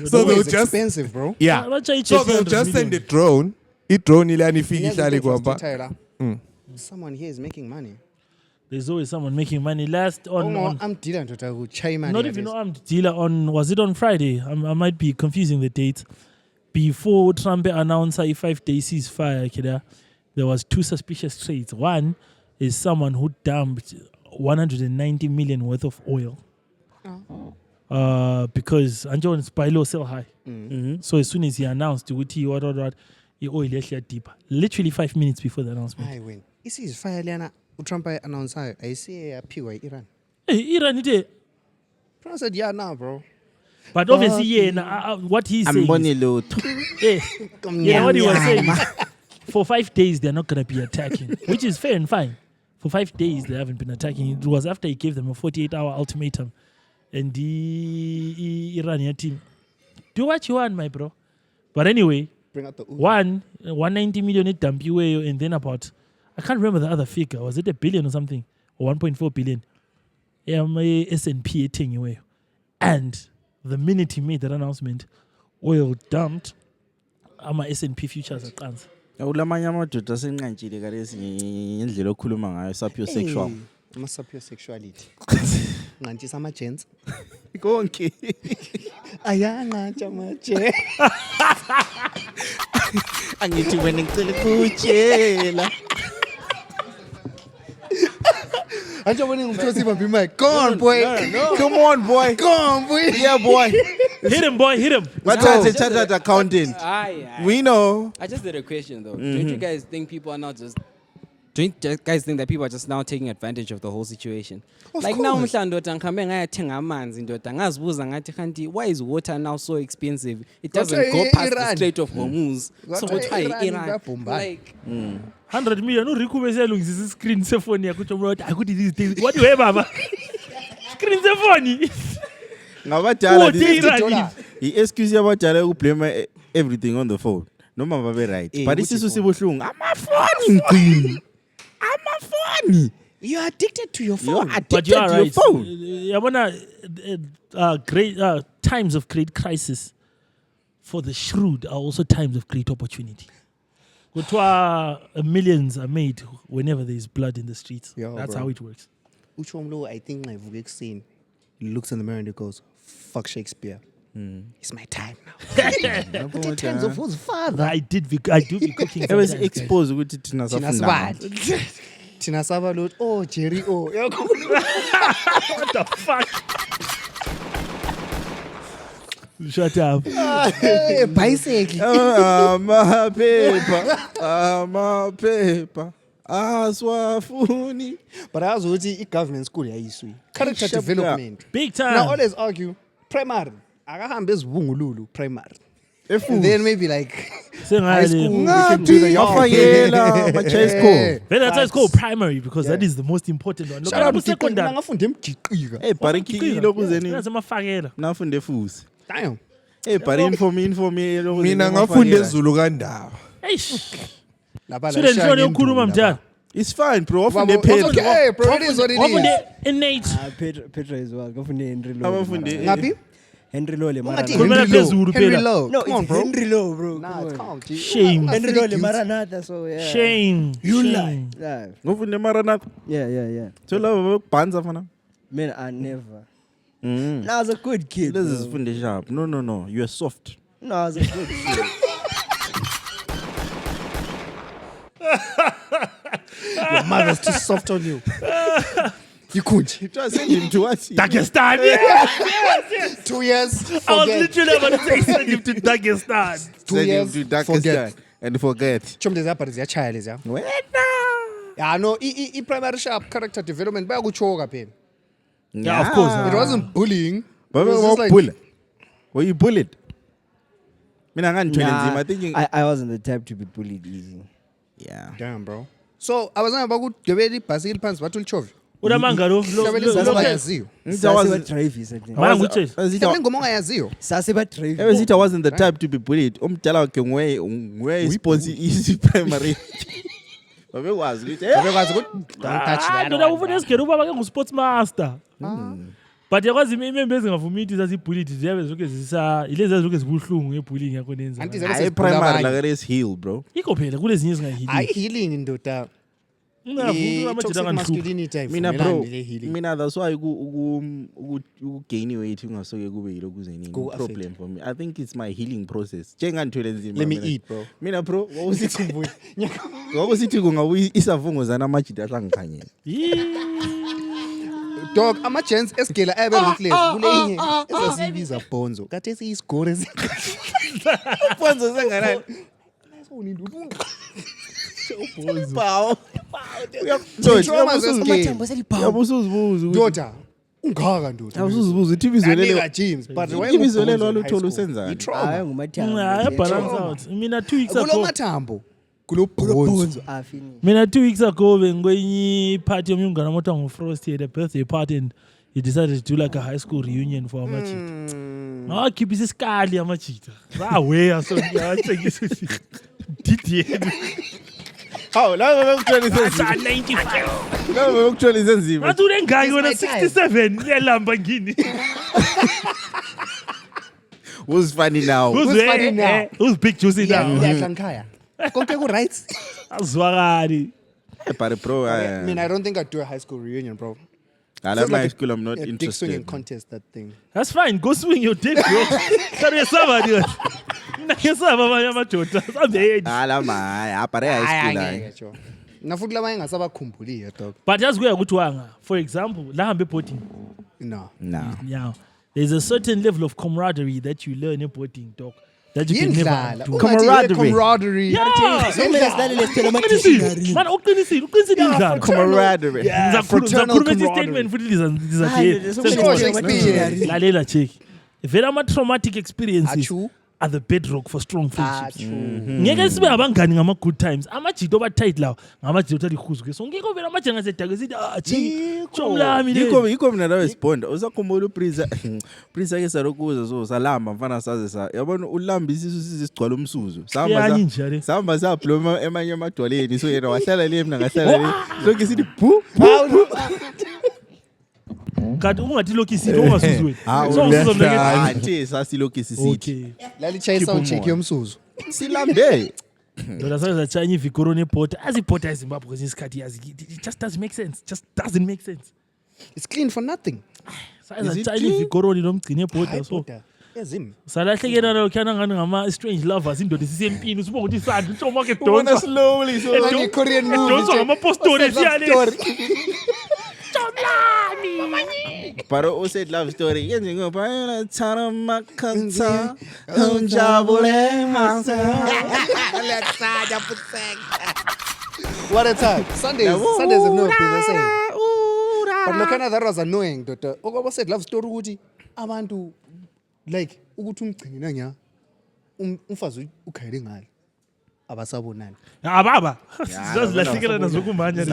So they It's just expensive, bro. yeah. So they'll just send the drone. Drone ilani ifike ihlale kwamba. Someone here is making money. There's always someone making money. Last on I'm dealing with a chai money. not even armed dealer on, was it on Friday? I might be confusing the dates. Before Trump announced a 5-day ceasefire, kida, there was 2 suspicious trades. One is someone who dumped 190 million worth of oil. Because Anjon by low sell high. So as soon as he announced what, the oil left deeper. Literally 5 minutes before the announcement. I win. This is fire Liana. Trump announced I see a PY Iran. Hey, Iran ite. Trump said, yeah, now, bro. But obviously, yeah, what he's saying. Yeah, what he was saying is, for 5 days they're not gonna be attacking, which is fair and fine. For 5 days they haven't been attacking. It was after he gave them a 48-hour ultimatum, and the Iranian team do what you want, my bro. But anyway, Bring out the 190 million it dump you, and then about, I can't remember the other figure. Was it $1 billion or something, or 1.4 billion? Yeah, my S&P thing away, and the minute he made that announcement, oil dumped. Ama S&P futures aqansa. Ulamanye amadoda asenqantshile kalesi indlela okhuluma ngayo sapiosexual. Sapiosexuality. Ngantshisa ama-gents. Konke. Ayanqantsha ama-gents. Angithi wena ngicela ukutshela. Antsho bona ngumthosi bambi mic. Go on, boy. Come on, boy. Go on, boy. Yeah, boy. Hit him, boy, hit him. Bathathe chartered accountant. We know. I just did a question though. Don't you guys think people are not just? Don't you guys think that people are just now taking advantage of the whole situation? Like now, ndoda ngikhambe ngayathenga amanzi ndoda ngazibuza ngathi kanti why is water now so expensive? It doesn't go past the Strait of Hormuz. So what Iran? Like 100 million. Uriku besiyalungisa screen sefoni yakho uthi umuntu akuthi these days. What do you have, baba? Screen sefoni. Ngabadala Iran. i-excuse yabadala ukublame everything on the phone. Noma babe right. But isisu sibuhlungu. Amafoni ngcini. Amafoni. You are addicted to your phone. You're But addicted you are to your right. phone. Yabona, great times of great crisis for the shrewd are also times of great opportunity. Kuthiwa millions are made whenever there is blood in the streets. Yeah, That's bro. how it works. Uchomlo, I think I've seen. He looks in the mirror and he goes, "Fuck Shakespeare. It's my time now." But the times of whose father? I do be cooking. It was sometimes, guys. exposed ukuthi thina Tina safunda. Sibali. Tina Sabalot. Oh, Jerry. Oh, What the fuck? Shut up. bicycle. Amaphepha aswafuni. But I was watching government school. Character Shut development. Big Now, time. always argue primary. Akahambe ezibungululu primary. And then maybe like high school. We can do the Ngafakela ama-chase Then that's why it's called primary, because that is the most important one. Look Shout out at to secondary. ngafunde emjiqika. Hey, bari ngikile okuzeni. That's amafakela. Nafunde fusi. Damn. Hey, bari inform Mina ngafunda ezulu kandaba. Eish. Student hloni yokukhuluma mdala. It's fine bro. Wafunde It's Pedro. okay, bro. It is what it Wafunde is. innate. Pedro as well. Go for Henry Lowe. Abafunde. Ngapi? Henry Lowe le Ungathi Khulumela Henry Lowe. phezulu Henry phela. Lowe. No, Come on, it's bro. Henry Lowe, bro. Nah, Come it's on. calm, G. Shame. Henry Lowe le Maranatha, so yeah. Shame. You Shame. lie. Yeah, Wafunde Maranatha. yeah. So lava bakubhanza fana. Man, I never. Mm. No, I was a good kid. Lezi bro. zifunde sharp. No. You are soft. No, I was a good kid. Your mother's too soft on you. You couldn't. It was send him to what? Dagestan. 2 years. I was Forget. literally about to say send him to Dagestan. 2 Send him years. to Dagestan Forget. and forget. Chom lezi apha ziyachaya lezi ya. Wena. Yeah, no, I primary sharp character development bayakuchoka phela. Yeah, of course. It wasn't bullying. It But was just like, were you bullied? Mina ngangithwele Nah, nzima thinking. I wasn't the type to be bullied easy. Yeah. damn, bro. So I was about to debate ibhasikili phansi bathi ulichove. Ulamanga lo. Hlabele Sasa ongayaziyo. Sase ba drive isati. Mara ngutshela. Hlabele ngoma ongayaziyo. Sase ba drive. Ever since I wasn't the type to be bullied. Umdala wakhe nguye sponsor easy primary. Babekwazi ukuthi Babekwazi ukuthi don't touch that. Ndoda ufuna esigere ubaba ke ngu-sports master. But yakwazi imembe ezingavumi ukuthi zazibullied ziyabe zonke zisa ilezi zonke zibuhlungu ngebullying yakho nenza. Anti hayi primary la kare is heal bro. Ikho phela kulezinye ezingahili. Hayi healing ndoda. Ungavumi Masculinity Mina bro, healing. mina that's why gain weight ungasoke kube yilo kuze nini problem for me. I think it's my healing process. Njengangithwele nzima. Let me eat, bro. Mina bro, wawusithi kungabuyi isavungo zana amajidi ahlangikhanyela. Dog, ama-gents esigela abe ruthless kulenye ezasibiza bonzo kade esiyisigore Bonzo senganani? Pawo. Yabusuzibuza. ndoda ungaka ndoda Yabusuzibuza ukuthi ibizo lelo. Anika James but Ibizo lelo waluthola usenzani? Hayi ngumathamba. Hayi balance out. Mina 2 weeks kulo ago. mathambo kulo bonzo Afini. Mina 2 weeks ago bengikwenye party yomngane wami othiwa nguFrost, he had a birthday party and he decided to do like a high school reunion for amajita. Ngakhiphisa isikali amajita. Baweya so ngiyatshengisa ukuthi DDN. Hawu la bekuthola isenzima. 95. La bekuthola isenzima. Ngathi unengaki wena It's my time. 67 uyalamba ngini. Who's funny now? funny now? Who's big juicy now? uyadla ngikhaya konke ku-right Azwakali. But bro, I mean, I don't think I'd do a high school reunion, bro. I Feels love my like school. I'm not a dick swinging interested. contest, that thing. That's fine. Go swing your dick, bro. Kari yesaba dude. Nakesaba abanye amadoda. Sambe. Ala my, apare high school Ngeke la. tsho. Nafuthi labanye ngasabakhumbulile dog. But yazi kuya ukuthi wanga. For example, la hambe boating. No. Nah. Yeah. There's a certain level of camaraderie that you learn in boating, dog. That you can Yindlala. never do. Ungathi camaraderie. Yeah. Somele silalele siphela Uqinisile. ama-dictionary. Man uqinisile indlala. Camaraderie. Ngizakhuluma i-statement futhi Shakespeare. lalela check. Vele ama-traumatic experiences Achu. are the bedrock for strong friendships. Achu. Ngeke sibe abangani ngama-good times. Amajito aba-tight lawo ngamajito othatha ihuzu ke. So ngeke vele amajanga asedake sithi chomlami le. Yikho mina nawe sibonda. Usakhumbula uPrince. Prince ake sarokuza so salamba mfana saze sa. Yabona ulamba isisu sisigcwala umsuzu. Yeah, ninja le. Sahamba sabloma emanye amadwaleni so yena wahlala le mina ngahlala le. Sonke sithi phu. Kanti ungathi lokhu isithi ungasuzi wena. Ah, So usuzwa mnake. Athi sasilokhu sisithi. Okay. Lalitshaya i-sound check yomsuzu. Silambe. Ndoda sabe zachanya ivikoro nebhota. Azibhota eZimbabwe kwesinye isikhathi yazi. It just doesn't make sense. Just doesn't make sense. It's clean for nothing. Sabe zachanya ivikoro nomgcini ebhota so. Ezim. Salahlekena lokhana ngani ngama strange lovers indoda isisempini usibonga ukuthi isandla uthoma ke Ubona donsa. slowly so. Like a Korean movie. Donsa ngamapostori siyale. But who said love story? Yenze ngoba thana makhatha unjabule masa. What a time. Sundays have never been the same. But lokhana that was annoying, Doctor. Okwabo said love story ukuthi abantu like ukuthi umgcini nanya umfazi ukhayele ngale. abasabonani. Ababa. Zazilahlekela nazo kumanya.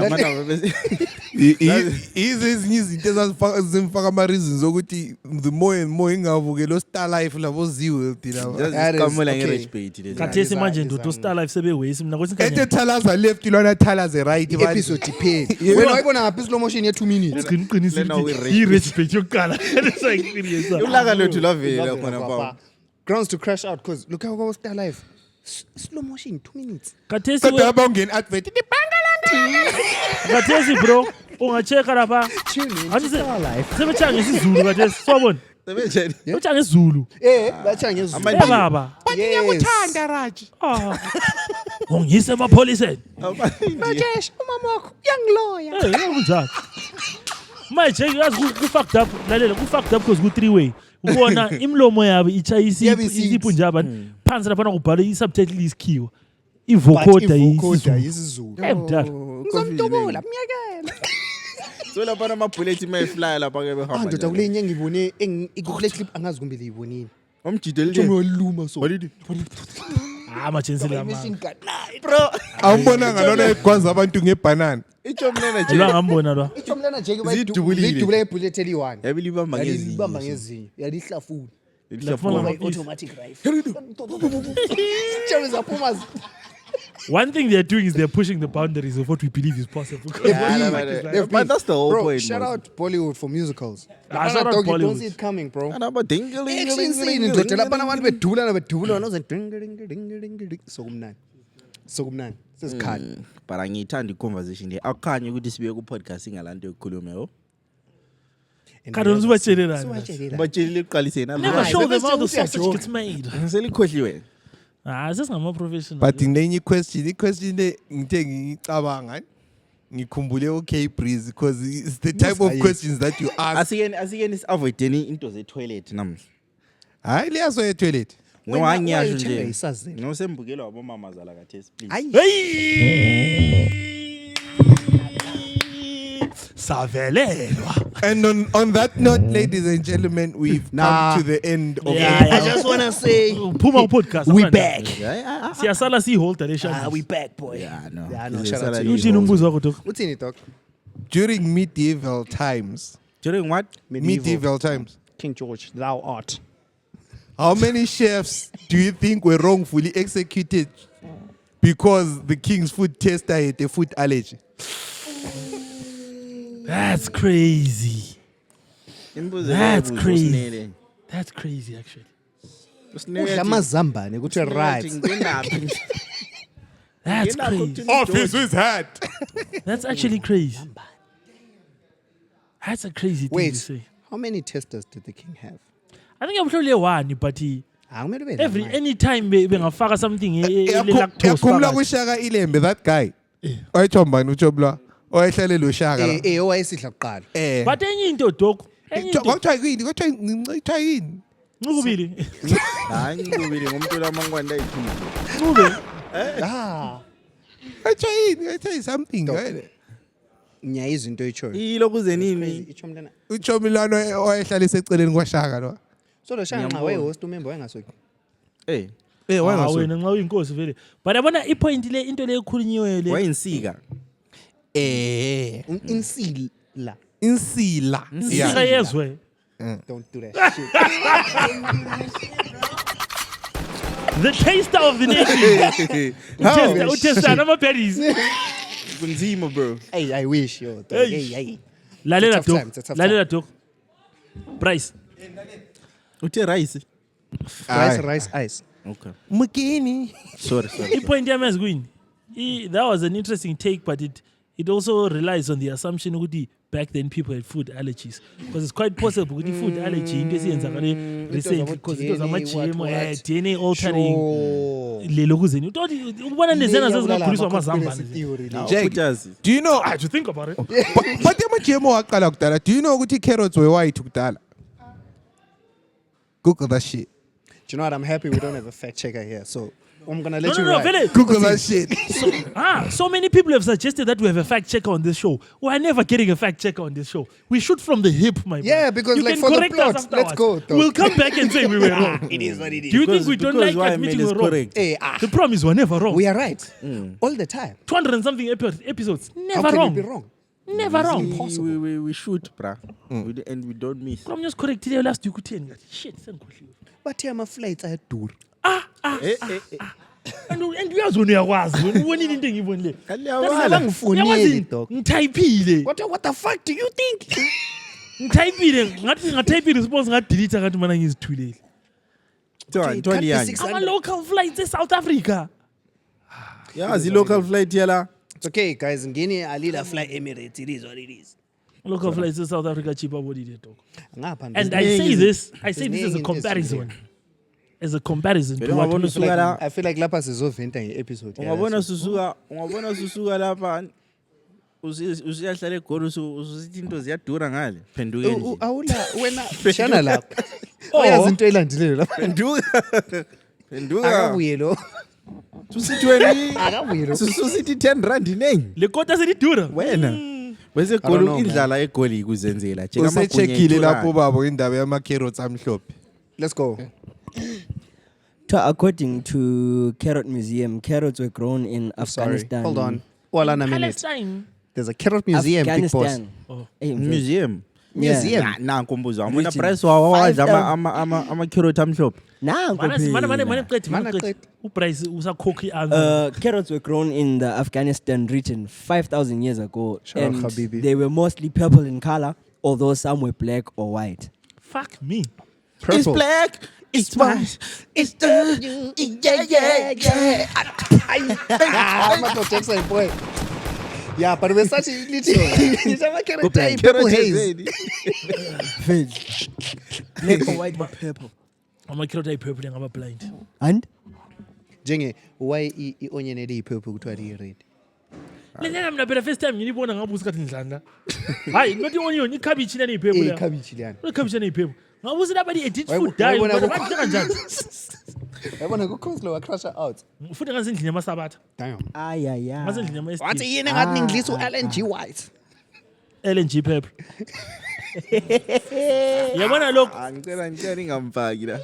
Yizo ezinye izinto ezimfaka ama-reasons ukuthi the more and more ingavuke lo Star Life labo ziwe thina. Zikamela nge-rage bait lezi. Kathesi manje ndodo Star Life sebewesi mina kwesikhathi. Ethe Thalaza left lona Thalaza right. I-episode ipheli. Wena wayibona ngaphi slow motion ye 2 minutes? Qiniqinisa i-rage bait yokuqala. Lesa experience. Ulaka lwethu lavela khona pha. Grounds to crash out because look how Star Life. Slow motion 2 minutes. Kathesi Kodwa bawungena advert. Kathesi bro ungacheka lapha. Sebechanga isiZulu kathesi swabona. Sebechanga isiZulu. Bathanga ngezulu. Baba. Ngiyakuthanda Raj. Ungise emapholiseni. Rajesh umama wakho uyangiloya. Kunjani? Manje yazi ku fucked up lalela ku fucked up because ku 3-way. Ubona imlomo yabo ichayisi ipunjaba phansi lapha kubhalwe i-subtitle isikhiwa. Ivocoder yisiZulu. Emdala. Ngizomdubula myekela. So lapha ama-bullet mayfly lapha ke behamba. Ndoda kule nye ngibone kule clip angazi kumbe liyibonile. Umjide Nje oluma so. Emergency lama. Bro, awumbonanga lona egwaza abantu ngebhanana. ichomlena nje. Lwangambona lwa. Ichomlana nje ke Zidubulile. bayidubula ibullet eli1. Yabilibamba ngezinye. Yalibamba ngezinye. Yalihlafuna. Lafuna Automatic rifle. Chaweza phuma. One thing they're doing is they're pushing the boundaries of what we believe is possible. But that's the whole Bro, point. shout out Bollywood for musicals. Shout out Dog, you don't Bollywood. see it coming, bro. And about Action scene ndoda lapha abantu bedula wanoze ding sokumnandi. Sokumnandi. Sesikhala. But angiyithanda i-conversation le. Akukhanye ukuthi sibe ku-podcast ingalanto yokukhuluma yo. Kadonzo batshelelana. Batshelile ekuqaliseni. Never show them how the sausage gets made. Selikhohliwe. Sesingama professional. But ngenye i-question le ngithe ngicabanga ngikhumbule okay Breeze because it's the type of questions that you ask. Asikeni avoideni into ze-toilet namhla. Hayi liyaso e-toilet. No angiyasho Wayithenga nje. isazela. No sembukelo wabomama zala kathesi please. Savelelwa. And on that note, ladies and gentlemen, we've come to the end of I just want to say Phuma podcast. we back. Siyasala siholder lesha. We back, boy. Yeah, no. Yeah, no, shout out to you. Uthini umbuzo wakho Dok? Uthini dog? during medieval times. During what? Medieval times. King George, thou art. How many chefs do you think were wrongfully executed because the king's food taster had a food allergy? That's crazy. That's crazy. That's crazy actually. Udla amazambane kuthi right. That's crazy. Office with hat. That's actually crazy. That's a crazy thing to say. How many testers did the king have? I think I'm probably one, but he, Akumele anytime bengafaka something lactose. Yakhumla kushaka ilembe that guy. Oyichombani uchobla. Oyehlele lo shaka la. owayesidla kuqala. But enye into Dok. Kodwa yini? Kodwa ngicitha yini? Ngubili. Hayi ngubili ngomuntu lamangwane ayithule. Ngube. Kodwa yini? I tell you something. Nya izinto echoyo. Ilokuze nini? Ichomlana. Uchomilano oyehlala eseceleni kwashaka lo. So lo shaka nxa wayehost umember wangasoki. Wena nxa uyinkosi vele. But yabona ipoint le into le ekhulunyiwe le. Wayinsika. Insila. Insila. Insika yezwe. Don't do that shit. The taster of the nation. Utesta namaphilisi. Kunzima bro. Hey, I wish yo. Hey. Lalela It's a tough time, Dok. it's a tough Lalela Dok. Price. Uthe rice. Rice ice. Okay. Mukini. Sorry. Ipoint yami yazkwini. That was an interesting take, but it also relies on the assumption ukuthi back then people had food allergies, because it's quite possible ukuthi food allergy into esiyenzakale recently because it was ama-GMO DNA altering lelo kuzeni ukubona lezena zazingakhuliswa amazambane. Do you know? I had to think about it. But ama-GMO aqala kudala. Do you know ukuthi carrots were white kudala? Google that shit. you know what? I'm happy we don't have a fact checker here. So I'm gonna No, let you no, no, ride. vele. Google that shit. So many people have suggested that we have a fact checker on this show. We're never getting a fact checker on this show. We shoot from the hip, my Yeah, man. because You like can for the correct us plot, let's afterwards. go, dog. We'll come back and say we were wrong. It is what it is. Do you think we don't like why I admitting made we're is wrong? correct. Hey, The problem is we're never wrong. we are right all the time. 200 and something episodes. Never How can wrong. we be wrong? Never wrong. We shoot, bruh. And we don't miss. Problem just corrected last week. Shit, sengikhohliwe. But here my flights are due. And uyazi wena uyakwazi wena ubonile into engiyibonile. Kaliyabala. Bangifonele, dog. Ngitayipile. What the fuck do you think? Ngitayipile ngathi ngatayipile response ngadelete ngathi mana ngizithulele. Ntwali yanyi. Ama local flights eSouth Africa. Yazi local flight yala. It's okay, guys. Ngini alila fly Emirates. It is what it is. Local flights in South Africa cheaper what it is dog. Ngapha And I nje- say this as a Ziningi comparison. As a comparison to Vele what ungabona we usuka la. I feel like lapha sizoventa nge-episode. Ungabona susuka lapha. Usiyahlala eGoli usithi into ziyadura ngale. Phendukeni. Awula wena shana lapha. Oyazi into elandileyo lapha. Phenduka. Akabuye lo. Susithi wena. Akabuye lo. Susithi 10 rand inengi. le kota sedidura. Wena. Bese I don't know, eGoli indlala eGoli kuzenzela. Njeka Usechekile lapho babo indaba yama-carrots amhlophe. Let's go. According to Carrot Museum, carrots were grown in Sorry. Afghanistan. Hold on. Wala na minute. Palestine. There's a carrot museum, big boss. Afghanistan. Oh. Hey, Museum. Museum. Na nkombuzo. Amona Region. price wawadla 5,000. ama-carrot amhlophe. Nangu Mana phela. qethi Mana mana qethi. qethi. Uprice usakhokhi answer. Carrots were grown in the Afghanistan region 5,000 years ago, Shout out and Habibi. they were mostly purple in color, although some were black or white. Fuck me. It's black. It's white. It's the yeah. Michael Jackson, boy. Yeah, but we're such a little carrot day, purple haze. Black or white but purple. Amakhirot ayipurple ngaba blind. And Jenge, why i-onion eli-purple kuthiwa liyi-red? Lenyanga mina phela first time ngilibona ngabe usikhathi ngidlanda. Hayi, not onion, ikhabitshi lena ipurple ya. Ikhabitshi liyana. Ikhabitshi lena ipurple. Ngabe usina edit Why- food why dye. wona Kodwa ku- bathi kanjani? Yabona ku-coleslaw wa-crusher out. Futhi ngasendlini yamasabatha. Damn. Ngasendlini yama Wathi yini ngathi ningilisa u-Alan G. White? LNG purple. Yabona lokho Angicela ngingamfaki la.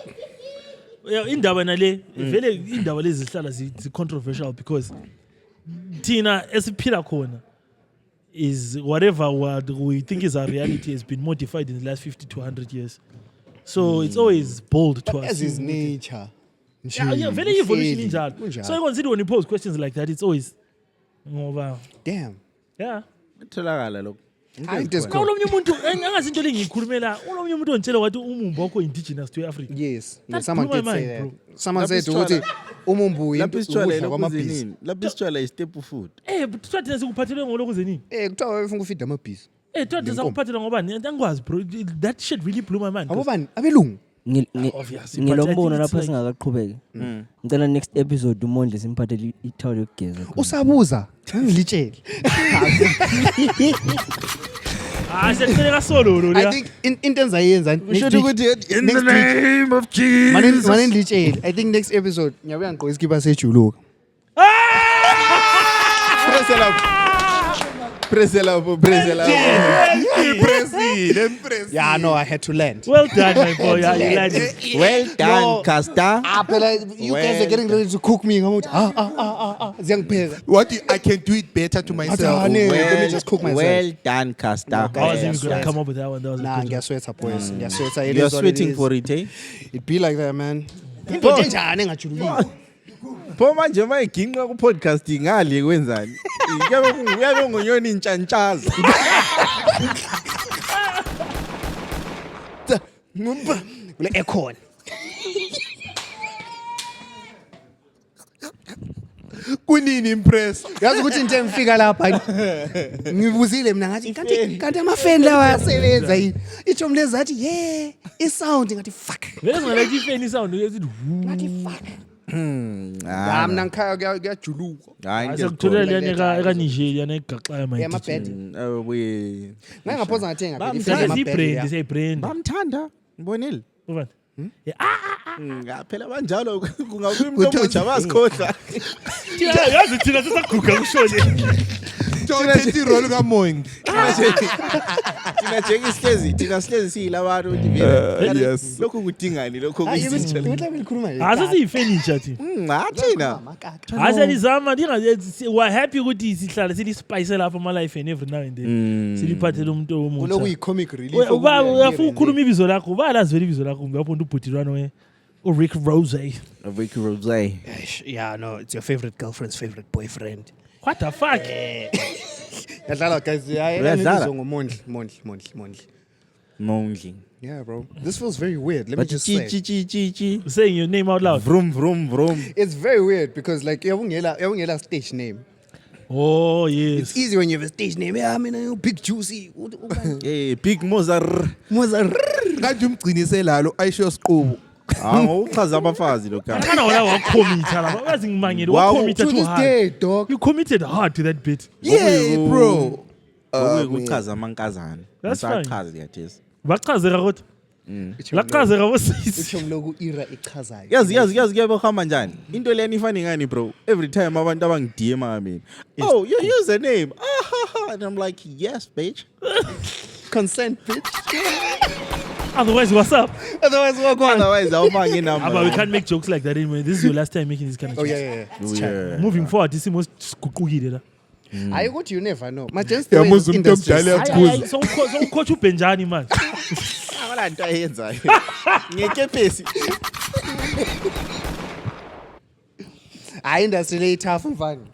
indaba nale vele indaba lezi zihlala zi controversial because thina esiphila khona is whatever what we think is our reality has been modified in the last 50 to 100 years. So it's always bold to As is assume. nature. Yeah, very evolution Nje, injalo. kunjalo. So I consider when you pose questions like that, it's always ngoba Damn. yeah. Tholakala lokho. Hayi into Xa ezikhona. ulomnye umuntu angazi into lengiyikhulumela, ulomnye umuntu ontshela wathi umumbu wakho indigenous to Africa. Yes. No, That someone blew did my say mind, that. Someone Lapho said ukuthi umumbu Lapho isitshwala ukudla lokho kwamabhizi. nini? Lapho isitshwala is staple food. But twa thina sikuphathelwe ngolokuze nini? Kuthiwa wayefuna ukufida amabhizi. Twa thina sakuphathela ngobani? Angikwazi bro. That shit really blew my mind. 'cause- Abobani? Abelungu? Obviously, but I ngilombono think it's lapho like- singakaqhubeki ngicela next episode umondle simphathele ithawula yokugeza khona. Usabuza. Ngilitshele. Siyacela kasolo lo I ya. think into enzayenza next Usho week. ukuthi in the Next week. name of Jesus. Mane ngilitshele. I think next episode ngiyabuya ngigqoka iskipa sejuluka. Press lapho. Yeah, no, I had to land. Well done my boy. Yeah, you landed. Well done, Caster. Phela you guys are getting ready to cook me ngamuthi ziyangipheka. What I can do it better to myself. Athane, let me just cook myself. Well done, Caster. I wasn't even sweat. gonna come up with that one. That was a Nah, good one. ngiyaswetha boys. Ngiyaswetha. It You're is what it sweating is. for it, eh? It be like that, man. Into enjani engajulukiwe? Pho manje mayiginqa ku-podcast ngale kwenzani? Kuyabe ngonyoni intshantshaza. Kule aircon. Kunini impress? Yazi ukuthi into engifika lapha ngibuzile mina ngathi kanti amafeni lawa ayasebenza yini? Itsho mlezi athi yeah, isound ngathi fuck. Vele ngalathi ifeni sound uyazithi Ngathi fuck. Ah, Mina ngikhaya kuyajuluka. hayi asakutholela ngiyakholwa. liyana eka Nigeria negaxaya my. Yeah, my bad. We Ngangaphoza ngathenga Bamthanda phela Siyazi brand, siya brand. bamthanda. Ngibonile. Ubani? Yeah. Ngaphela banjalo kungabuya umuntu omutsha basikhohlwa. yazi thina sisaguga kushone Thethe irole kaMongi. Thina thina sihlezi siyilabantu ukuthi vele Yes. lokhu kudingani lokho kuyisitsha. asesiyifurniture thina Thina. aselizama we're happy ukuthi sihlala silispice lapha ama-life and every now and then siliphathele umuntu omutsha kulokuyi-comic relief uyafuna ukhuluma ibizo lakho bayalazi vele ibizo lakho ngiyabona ubhutilwana uRick Rose. Vicky Rose. Yeah, no, it's your favorite girlfriend's favorite boyfriend. What the fuck? yadlala guys Uyadlala? Mondli. Mondli. Yeah, bro. This feels very weird. Let me But just say. chi. Saying your name out loud. Vroom. It's very weird because like yawungela stage name. Oh, yes. It's easy when you have a stage name. Yeah, I mean, big juicy. Hey, Big Mozart. Kanti umgcinise lalo ayisho siqubu. Uchaza abafazi lo kama. Kana wala wacommita lapha. Wazi ngimangele Wow. wacommita To too this hard. day, dog. You committed hard to that bit. Yeah, bro. Ukuchaza amankazana. That's fine. Asachaza liyathesa. Baqhazeka kodwa. Laqhazeka bosisi. Uchomloku ira ichazayo. Yazi kuyabahamba njani? Into leni ifani ngani bro? Every time abantu abangidm mina. Oh, your username. And I'm like, "Yes, bitch." Consent, bitch. Otherwise, what's up? Otherwise, walk on. Otherwise, awufake number. But we can't make jokes like that anymore. This is your last time making this kind of Oh, jokes. yeah. Oh, yeah. Moving forward, this is most skuqukile la. I go to you never know. My just Yamuzi umuntu omdala yakuza. So coach ubenjani manje? Akala nto ayenzayo. Ngekepesi. industry lay tough and fun.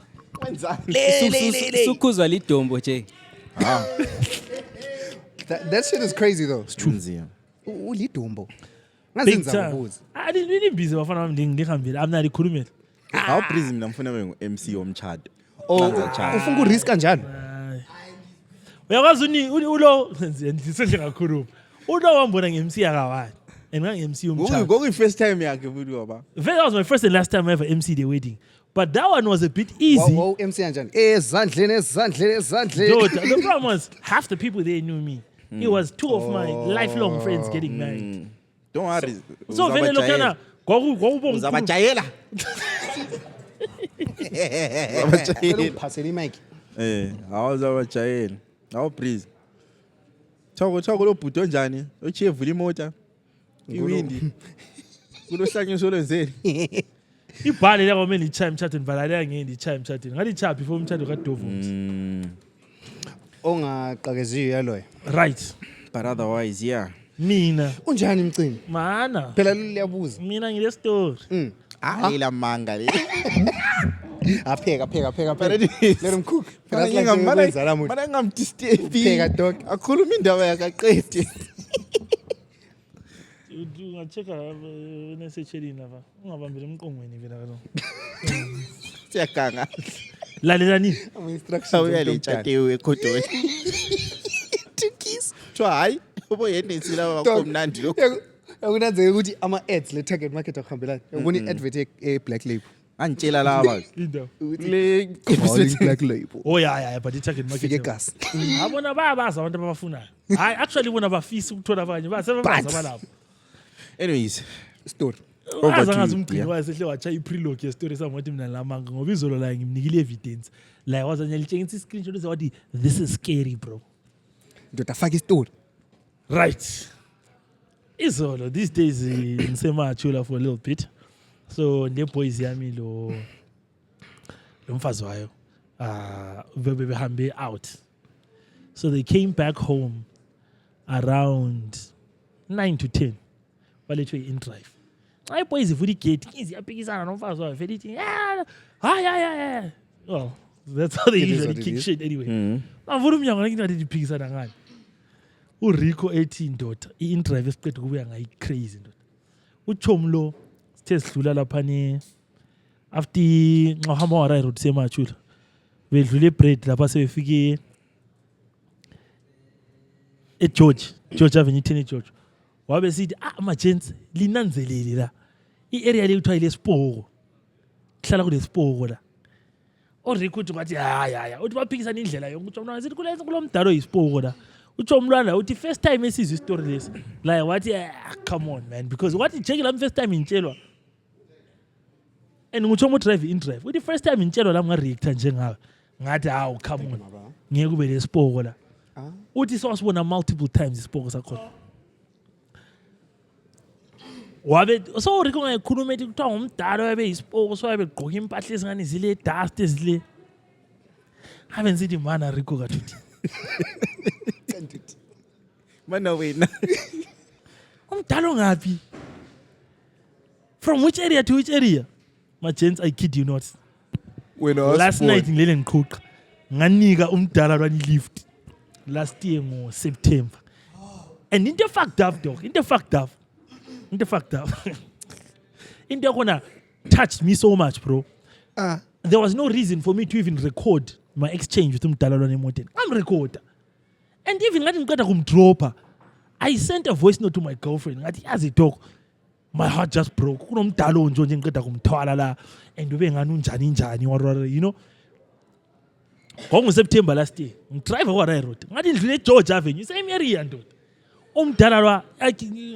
Sukuzwa lidombo nje. That shit is crazy though. Nzima. Ulidumbo. Big Ngazenza time. ukuze. I didn't really busy bafana bami ngihambile. I'm not ikhulumela. Awuprism namfuna ngu-MC womchado. Ufuna ukurisk kanjani? Uyakwazi ulo senze ngakhuluma. Ulo wambona nge-MC yakawani. And ngange-MC yomchado. Ngoku first time yakhe futhi baba. That was my first and last time I ever MC the wedding. But that one was a bit easy. Wow, MC kanjani? Ezandleni. The problem was half the people there knew me. It was two of my lifelong friends getting married. Don't worry. So vele lokana kwakubonga uzabajayela. Phasela imic. Awuzabajayela. Awuprism. Thoko lo bhuto njani? Ochiye vula imoto. Iwindi. Kulohlanyo solwenzeni. ibhale la kwamele ichime emthathweni valale ngeke ndichime emthathweni ngathi cha before umthatho kaDovu. Ongaqakeziyo yaloyo. Right. But otherwise, yeah. Mina. Unjani Mcini? Mana. Phela liyabuza. Mina ngile story. Ila manga le. Pheka. Let him cook. Mana ngamdisturb. Pheka dog. Akhuluma indaba yakaqedi. Ungacheka nesechelini lapha. Ungabambela emqongweni vela kalo. Siyaganga. Lalela nini? Ama instructions. Awuyale chatewe ekhodweni. Tikis. Try. Ubo yendensi la bakomnandi lo. Yakunanzeka ukuthi ama ads le target market akuhambelana. Ubona iadvert Black Label. Angitshela laba. Indaba. Le Black Label. Oh yeah, but i-target market. Fike gas. Abona bayabaza abantu abafunayo. Hayi actually bona bafisa ukuthola abanye. Basebenza balapho. Anyways, story. Angazi umgcini wayesehle watshaya i-prelogue ye-story sami wathi mina lamanga ngoba izolo la ngimnikile evidence. La wazanya litshengisa i-screenshot wathi this is scary bro. Ndoda faka i-story. Right. Izolo these days ngisemachula for a little bit. So ne boys yami lo mfazi wayo behambe out. So they came back home around 9 to 10. Balethwe in drive. Ay boys ivula igate izi yapikisana nomfazi wayo vele ithi yeah. Well, that's how they usually kick shit anyway. Bavula umnyango ngithi ndiphikisana ngani. uRico ethi indoda i-drive esiqedwe kubuya ngayi crazy ndoda. Uchomlo sithe sidlula lapha ni after ngahamba wa road semachula. Bedlule bread lapha sebefike eGeorge Avenue 10 George. Wabe sithi ama-gents linanzelele la i-area le kuthiwa ilesipoko kuhlala kulesipoko la uRico uthi kwathi haya uthi baphikisana indlela yonke uthi mna sithi kulo mdalo yisipoko la utsho umlwana uthi first time esizwe story lesi like wathi come on man because wathi Jake lami first time intshelwa and ngitsho drive in drive uthi first time intshelwa lami ngareact njengawe ngathi hawu come on ngeke kube lesipoko la uthi sawasibona multiple times isipoko sakhona wabe so riko ngayikhuluma ethi kuthiwa ngumdala wabe isipoko so wabe gqoka impahla ezingane zile dust ezile habe ngithi mana riko kathuthi mana wena umdala ongaphi from which area to which area my gents I kid you not last night ngilele ngiqhuqa nganika umdala lwani lift last year ngo September and into fucked up dog into fucked up into khona touched me so much bro there was no reason for me to even record my exchange with umdala lwani emoteni I'm recorder and even ngathi ngiqeda kumdropa I sent a voice note to my girlfriend ngathi yazi dog my heart just broke kunomdala onje nje ngiqeda kumthwala la and ube ngani unjani you know September last year ngidrive kwa road ngathi ndlule George Avenue same area ndoda umdala lwa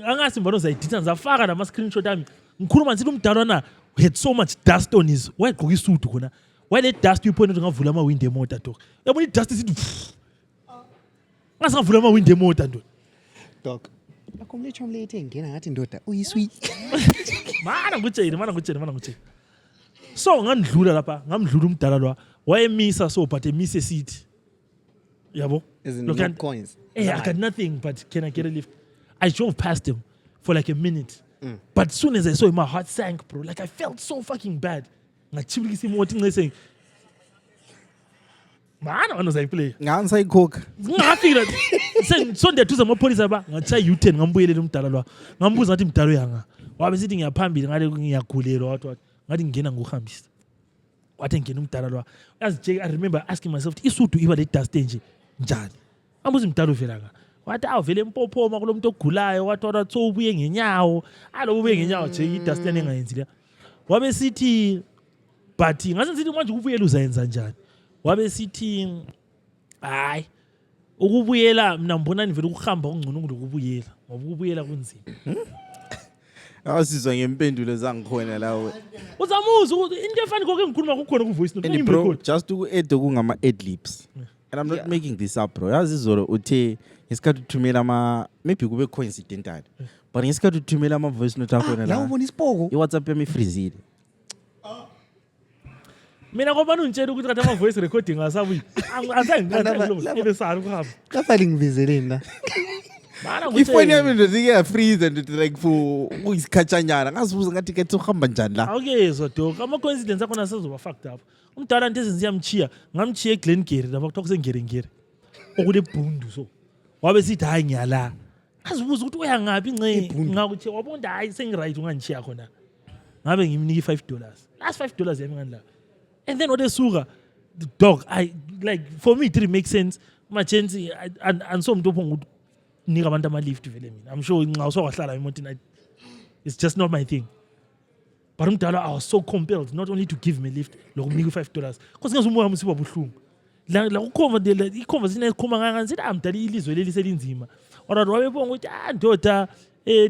angasi mbona uzayiditha ngizafaka nama screenshot ami ngikhuluma ngithi umdala na had so much dust on his wayegqoka isudu khona wale dust uyiphone ukuthi ngavula ama window emotor dog yabona I dust isithi ngasavula ama window emotor ndoda dog lakho mletho mlethe ngena ngathi ndoda uyisweet mana ngutshela so ngandlula lapha ngamdlula umdala lwa wayemisa so but emise seat yabo look at coins hey I got nothing but can I get a lift I drove past him for like a minute but as soon as I saw him my heart sank bro like I felt so fucking bad ngachibulikisa imoto ngicese mana wanozayiplay ngangisayikhokha ngafika sengisonde thuza amapolice ba ngathi U10 ngambuyelela umdala lwa ngambuza ngathi mdalo yanga wabe sithi ngiyaphambili ngale ngiyagulelwa wathi ngathi ngena ngokuhambisa wathi ngena umdala lwa as Jake I remember asking myself isudu iba le dust nje njani ambuza umdala uvela nga wathi awuvele empophoma kulomuntu ogulayo wathi so ubuye ngenyawo alo ubuye ngenyawo nje I dust engayenzi la wabe sithi but ngase ngithi manje ukubuyela uzayenza njani wabe sithi hayi ukubuyela mina mbona nivele ukuhamba ongcono kulokubuyela ngoba ukubuyela kunzima awusizwa ngempendulo zangikhona lawo uzamuza into efani konke ngikhuluma kukhona ku voice note bro just uku-add kungama adlibs and I'm not making this up bro yazi izolo uthe ngesikhathi uthumela maybe kube coincidental but ngesikhathi uthumela ama voice note akhona la ubona isipoko iWhatsApp yami ifreezile mina ngoba unitshela ukuthi kathi ama voice recording asabuyi azangiqhathela ebesala ukuhamba kafali ngibizeleni la ifoni yami ndothi iyafreeze and like for isikhatshanyana ngasibuza ngathi ke uhamba njani la awukezwa dog ama coincidence akhona asezoba fucked up umdala into ezenzi yamchiya ngamchiya eGlengere lapha kuthiwa kusengere okule bhundu so wabe sithi hayi ngiyala azibuza ukuthi uyangapi nce ngakuthi wabonda hayi sengiright unganchiya khona ngabe ngimnika $5 last $5 yami ngani la and then what esuka the dog I like for me it didn't make sense my chance and so umuntu ophonga nika abantu ama lift vele mina I'm sure nxa usokwahlala emotini it's just not my thing but umdala I was so compelled not only to give me a lift lokumnika $5 because ngizumuya musiba buhlungu la iconversation ekhoma ngangani sithi amdala ilizwe leli selinzima orange wabebonga ukuthi ndoda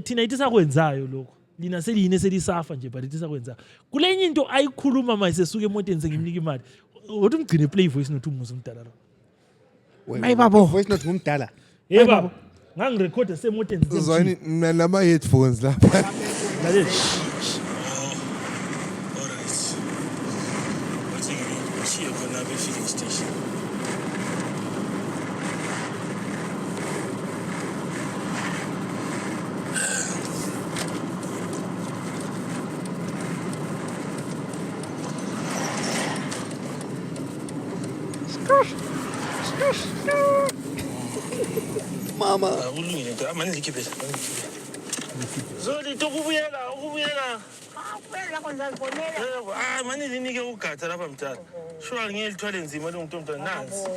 thina ithi sakwenzayo lokho lina seline selisafa nje but ithi sakwenzayo kulenye into ayikhuluma mayisesuka emoteni sengimnika imali uthi umgcine play voice note umuza umdala lo mayibabo voice note ngumdala baba ngangirecorda semoteni uzwani nama headphones lapha lalela mama ulungile nto amani likhiphe zoli ukubuyela mani linike ugatha lapha mthatha shuwa ngiyelithwale nzima lo muntu mntwana nansi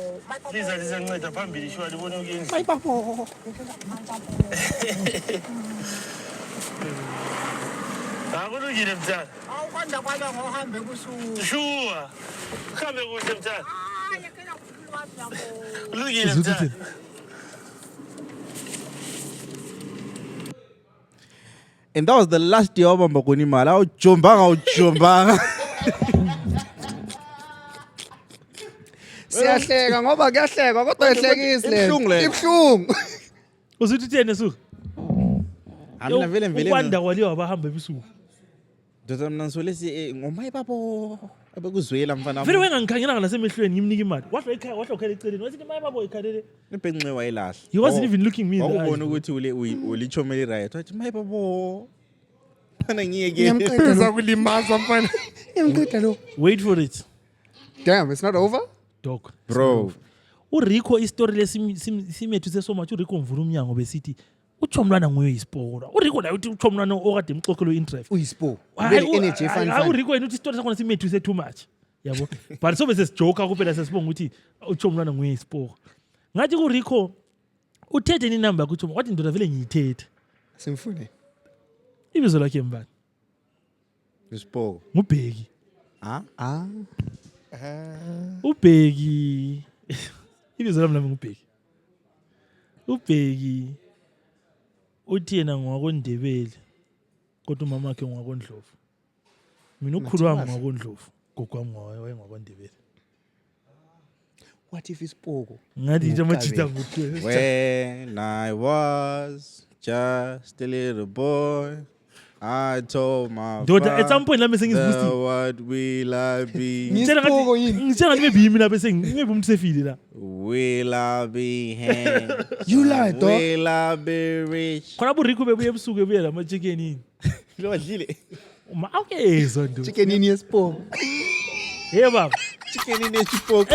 liza nceda phambili shuwa libone ukuyendla mayibabo akulungile mthatha awukwanda kwala ngohambe kusuku shuwa uhambe kuhle mthatha ngiyakela ukukhuluma nabo ulungile mthatha And that was the last year wabamba khona imali. Awujombanga. Siyahleka ngoba kuyahleka kodwa ehlekisi le. Ibhlungu. Usuthi uthene suku? Mina vele ukwanda kwaliwa abahamba ebusuku. Doza mina ngisolesi ngomaye babo abekuzwela mfana. Vele wengangikhangela nasemehlweni ngimnika imali. Wahla ekhaya wahla ukhala eceleni. Wathi maye babo ikhalele. Ibhenxe wayilahla. He wasn't even looking me in the eyes. Awubona ukuthi ulichomeli right. Wathi maye babo. Mana ngiyeke. Ngiyamqeda kulimaza mfana. Ngiyamqeda lo. Wait for it. Damn, it's not over? Dog. Bro. uRico istory lesimethu so much uRico mvula umnyango besithi uchomlwana nguye isiporo. uRico naye uthi uchomlwana okade imxoxelo interest. Uyispo. Very energy fun. uRico yena uthi istory sakhona simethu too much. Yabo. But so bese sijoke kuphela sesibonga ukuthi uchomlwana nguye isiporo. Ngathi uRico uthethe ni number yakho uchoma. Wathi ndoda vele ngiyithethe. Simfune. Ibizo lakhe mbani? Isiporo. Ngubheki. Ah. Ubheki. Ibizo lami ngubheki. Ubheki uthi yena ngwakondebele kodwa umama wakhe ngwakondlovu. Mina ukhulu wami ngwakondlovu, gogo wami ngwakondebele. What if isipoko? Ngathi nje amachita ngutwe. When I was just a little boy, I told my Daughter, at some point let me sing father, what will I be? Ngitshela ngathi maybe yimi lapha maybe umuntu sefile la. Will I be hand? You lie, dog. Will I be rich? Khona buRico bebuye ebusuku ebuye la chicken ini. Lo wadlile. Okay, zondo. Chicken ini yesipoko. Hey baba. Chicken ini yesipoko.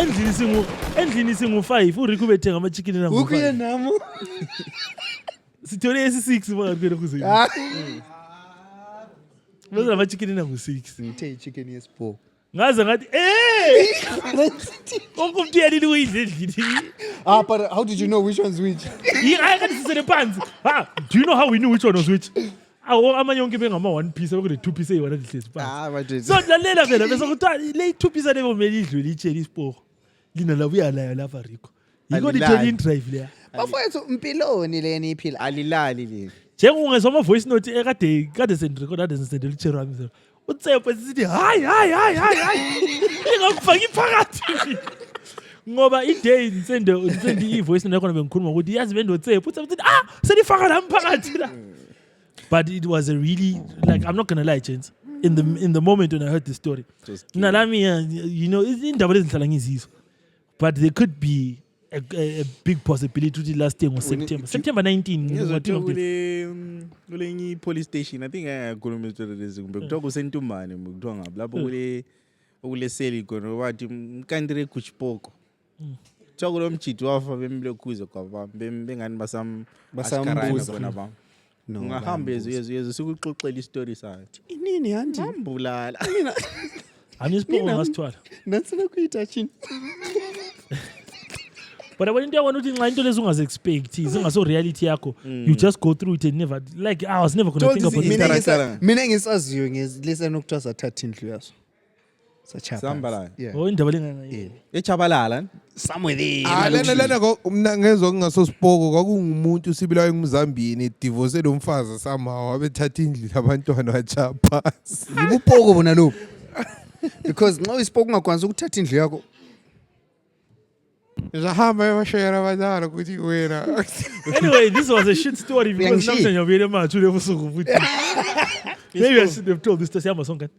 Endlini singu 5 uRico bethenga ama chicken na ngo 5. Ukuye namo. Sithole esi6 bakaphela kuze. Bese lama chicken na ngo6. Ngithe chicken yesipoko. Ngaze ngathi konke yalini uyidle endlini. But how did you know which one's which? I can't see the pants. Do you know how we knew which one was which? Amanye yonke bengama one piece bekule two piece eyiwana lihlezi phansi. So lalela phela bese kuthiwa le two piece leyo kumele idlule itshela isiporo. Lina la buyalayo lapha Rico. Yiko lithola in drive leya. Bafowethu impiloni leni iphila. Alilali le. Njengungezwa ama voice note ekade sendrecord ade sendele ichero wami. Utsepho sithi hayi. Ingakufaki phakathi. Ngoba iday nisende ivoice note yakho bengikhuluma ukuthi yazi bendotsepho utsepho uthi selifaka la phakathi la. But it was a really, like, I'm not gonna lie, gents. In the moment when I heard the story, Nalami, you know, but there could be a big possibility to last year was September 19. Police station. I think I go Sentumane, Mugdonga, Blabole, Ule Seli, Gonowati, Kandre Kuchpoko. Chogolom Chitwa for Bemblokuzo, Bembing and Basam Basam. No, ungahambe yezo sikuxoxela istory sakhe. Inini anti? Ambulala. Mina. Anisipho ngasithwala. Nansina kuyitouchini. But when you want to think into lezi ungaze expect, izingaso reality yakho, you just go through it and never like I was never going to think about it. Mina ngisaziyo ngizilisa nokuthiwa sathatha indlu yaso. Sambala. Oh indaba lenga. Echabalala. Somewhere there. Lena mina ngezwe ngingasosipoko kwakungumuntu sibilayo eMzambini divorce lomfazi somehow abethatha indlu labantwana wachapha. Ngibupoko bona lo. Because nxa isipoko ungakwanza ukuthatha indlu yakho. Ngihamba yashera abadala ukuthi wena. Anyway, this was a shit story because something you're very much ubusuku futhi. Maybe I should have told this to Siyama Sonke.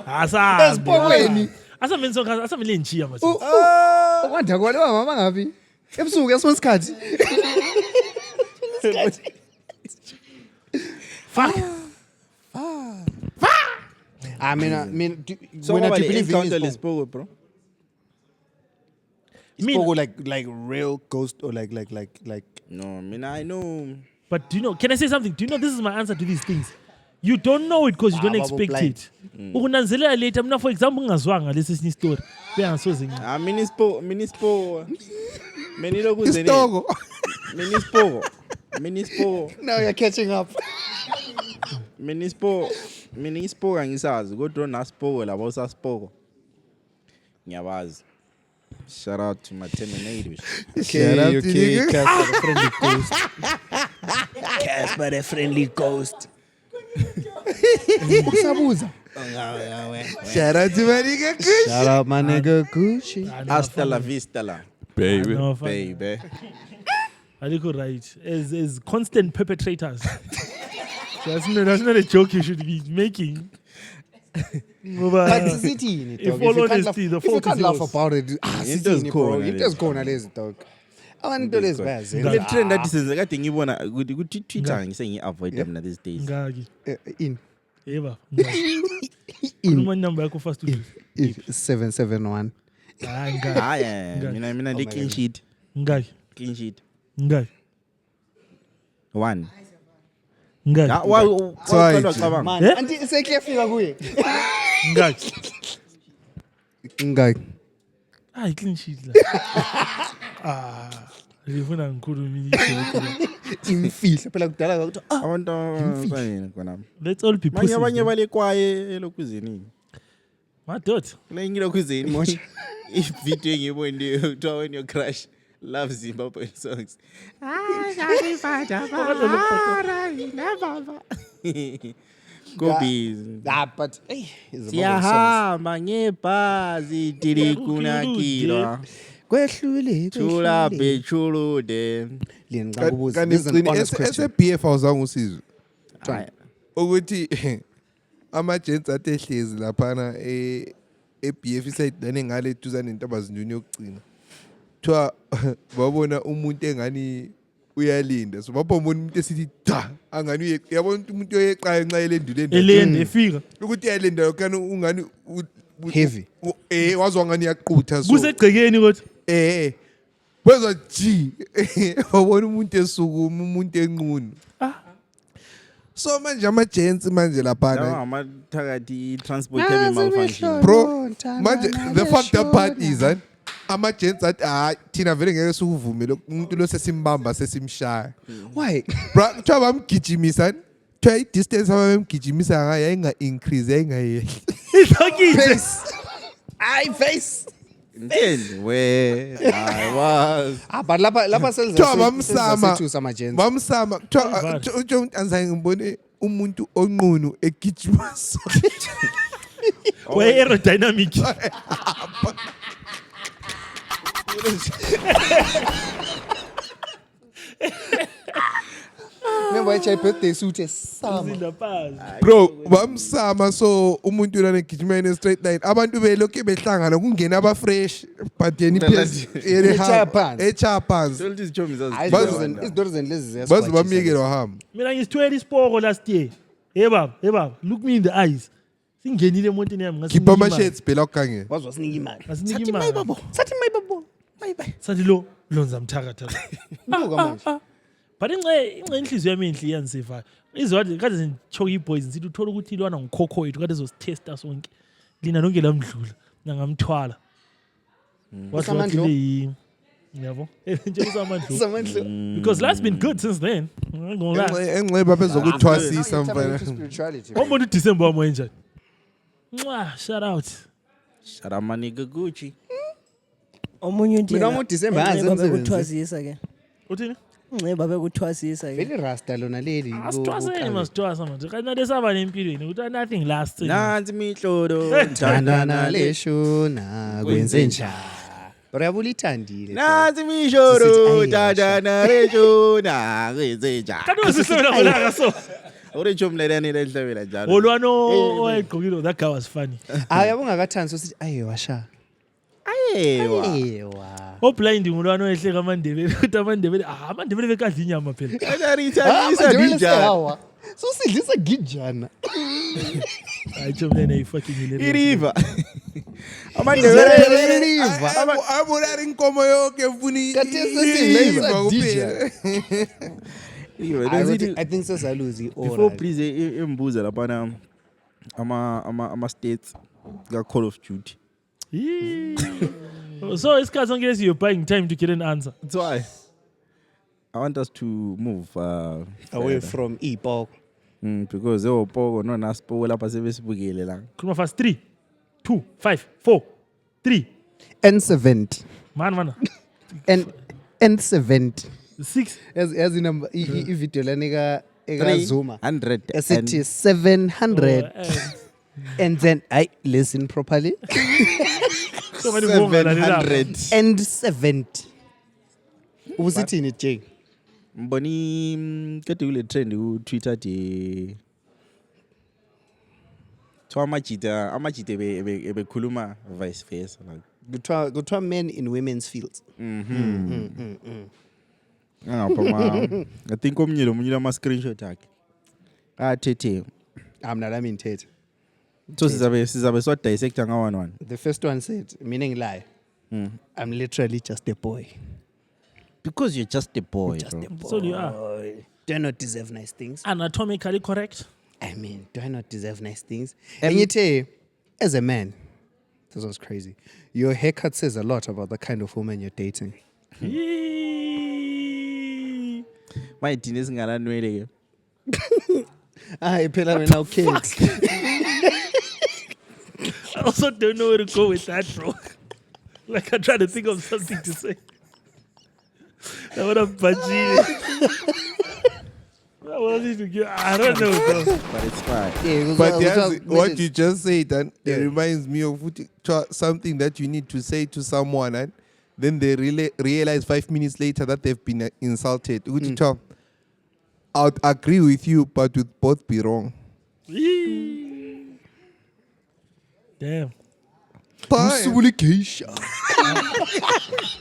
Asa. Esipokweni. Asa mensonka, asa milenchiya manje. Okwanda kwalewa mama ngapi? Ebusuku yasosikhathi. Fuck. I mean, So when I do you believe encounter in Lespogo, bro? Spogo like real ghost or like No, I mean I know. But do you know, can I say something? Do you know this is my answer to these things? You don't know it because you don't expect it. Ukunanzelela later, mina for example ngazwanga lesi sinye story. Beyangasoze ngithi. Minispo. Menilo kuzene. Minispo. Now you're catching up. Minispo angisazi kodwa naspogo labo usaspogo. Ngiyabazi. Shout out to my Terminators. Okay, cast a friendly ghost. Casper the friendly ghost. Ukusabuza. Shout out to my nigga Kush. Shout out my nigga Gucci. Hasta la vista la. Baby. No, Baby. Aliko right. As constant perpetrators. That's not a joke you should be making. But sithini dog? If all honesty, the if you fault can't is laugh yours. about it, Into sithini bro? zikhona Into lezi. ezikhona lezi dog. Abantu lezi bayazi. Le trend that senze kade ngibona ukuthi Twitter ngise ngi-avoid mina these days. Ngaki. In Yeba. Khuluma number yakho first uthi. 771. Hayi ngaki. Hayi mina ndi clean sheet. Ngaki. Clean sheet. Ngaki. 1. Ngaki. Waqalwa cabanga. Man, anti sekuyafika kuye. Ngaki. Ngaki. Hayi clean sheet la. Ngifuna ngikhuluma Imfihlo phela kudala ukuthi Abantu abanye khona. Let's all be pussies. Abanye balekwaye elokhuzeni. Madoda. Le ngilokhuzeni. Mosha. Ivideo engiyibonile kuthiwa when your crush loves Zimbabwe songs. Go busy. but hey, Siyahamba ngebhasi tilikuna kilo. kwehlule Chula bechulude. Leni ngakubuza. Kanti This is an honest sigcine question. ese-BF awuzange usizwe. Hayi. Ukuthi ama-gents athi ehlezi laphana e-BF isayidane ngale duzane nentabazinjuni yokugcina. Kuthiwa babona umuntu engani uyalinda. So babona umuntu esithi da angani uyabona umuntu oyeqayo nxa elenduleni. Elende efika. Ukuthi uyalinda lokana ungani Heavy. wazwa ngani yaqutha so. Kusegcekeni kodwa. Wezwa G. Wabona umuntu esukuma umuntu enqunu. So manje ama-gents manje laphana. Lawa amathakathi transport heavy malfunction. Bro, manje the fucked up part is ama-gents athi thina vele ngeke sikuvumele umuntu lo sesimbamba sesimshaya. Why? Bro, kuthiwa bamgijimisa kuthiwa i-distance ababemgijimisa ngayo yayinga-increase yayingayehli. Ithokile. Ay face. Ngendi we I was. But lapha selza. Kuthiwa bamsama. Sama gents. Bamsama. Kuthiwa anzange ngibone umuntu onqunu egijima so. We aerodynamic. Remember I birthday suit esama. Zilaphazi. Bro, bamsama so umuntu lana egijima in a straight line. Abantu belokhu behlangana kungena aba-fresh but yena Echaya phansi. echaya phansi. Solthi izichomi Hayi zazi. isidori zenilezi ziyasiphatha. Bazi bamyekela wahamba. Mina ngisithwele isipoko last year. Hey baba, look me in the eyes. Singenile emontini yami Khipha ama-shades phela ukukangela. Wazwa sinika imali. Ngasinika imali. Sathi mayibabo. Bye. Sathi lo lonza mthakatha. Buka manje. But inhliziyo yami enhle iyansiva. Izwathi kade zinchoke iboys ngithi uthola ukuthi ilwana ngokhokho yethu kade zositesta sonke. Lina lonke lamdlula. Nangamthwala. Wathi le yabo. Nje usamandlu. Samandla. Because life's been good since then. Ngona. Enxeba bezokuthwasisa mfana. Spirituality. Wambona uDecember wami wenjani? Mwah, shout out. Shout out my nigga Gucci. Omunye uthi Mina yena, uDecember yazi Nceba emsebenzi. bekuthwasisa ke. Uthini? Nceba bekuthwasisa ke. Vele rasta lona leli. Asithwaseni masithwasa manje. Kanti lesaba nempilweni ukuthi nothing lasts. Nansi mihlolo. Thandana leshona kwenze njani? Uyabula ithandile. Nansi mihlolo. Thandana leshona kwenze njani? Kanti usisebela ngolaka so. Urecho mlelani lehlabela njalo. Olwano oyegqokile that guy was funny. Yabonga kaThansi usithi aye washa. Ayewa. Ayewa. Oblind ngolwano ehleka amandebele ukuthi amandebele amandebele bekadla inyama phela. Ayarithisa dijana. So sidlisa gijana. Hayi chomlene ifucking hilarious. Iriva. Amandebele. Abulala inkomo yonke ufuni. I think sesaluzi before please imbuza lapha ama-states ka-Call of Duty. So isikhathi sonke lesi you're buying time to get an answer. That's why I want us to move away from Ipoko. Because Poko no nasipoko lapha sebesibukele la. Khuluma fast 3 2 5 4 3 N70. Man. N70. 6. As in number i-video lana eka-Zuma 300 esithi 700 and then listen properly 770 ubusithini Jake mboni kade kule trend ku Twitter de to amajita bekhuluma vice versa like kuthiwa men in women's fields ngapha I think omunye ama screenshot akhe athethe amna lami ngithethe so sizabe so dissect nga one. the first one said meaning lie I'm literally just a boy because you're just a boy, bro. So you are. Do I not deserve nice things? Anatomically correct. I mean, do I not deserve nice things? And you tell, as a man, this was crazy. Your haircut says a lot about the kind of woman you're dating. My teen is ngala nwele. I pela me now kids. I also don't know where to go with that, bro. Like I'm trying to think of something to say. I want to budgie. I don't know, bro. But it's fine. Yeah, But what you just said, and it reminds me of something that you need to say to someone, and then they realize 5 minutes later that they've been insulted. I would agree with you, but would both be wrong. Damn. Msubuli geisha.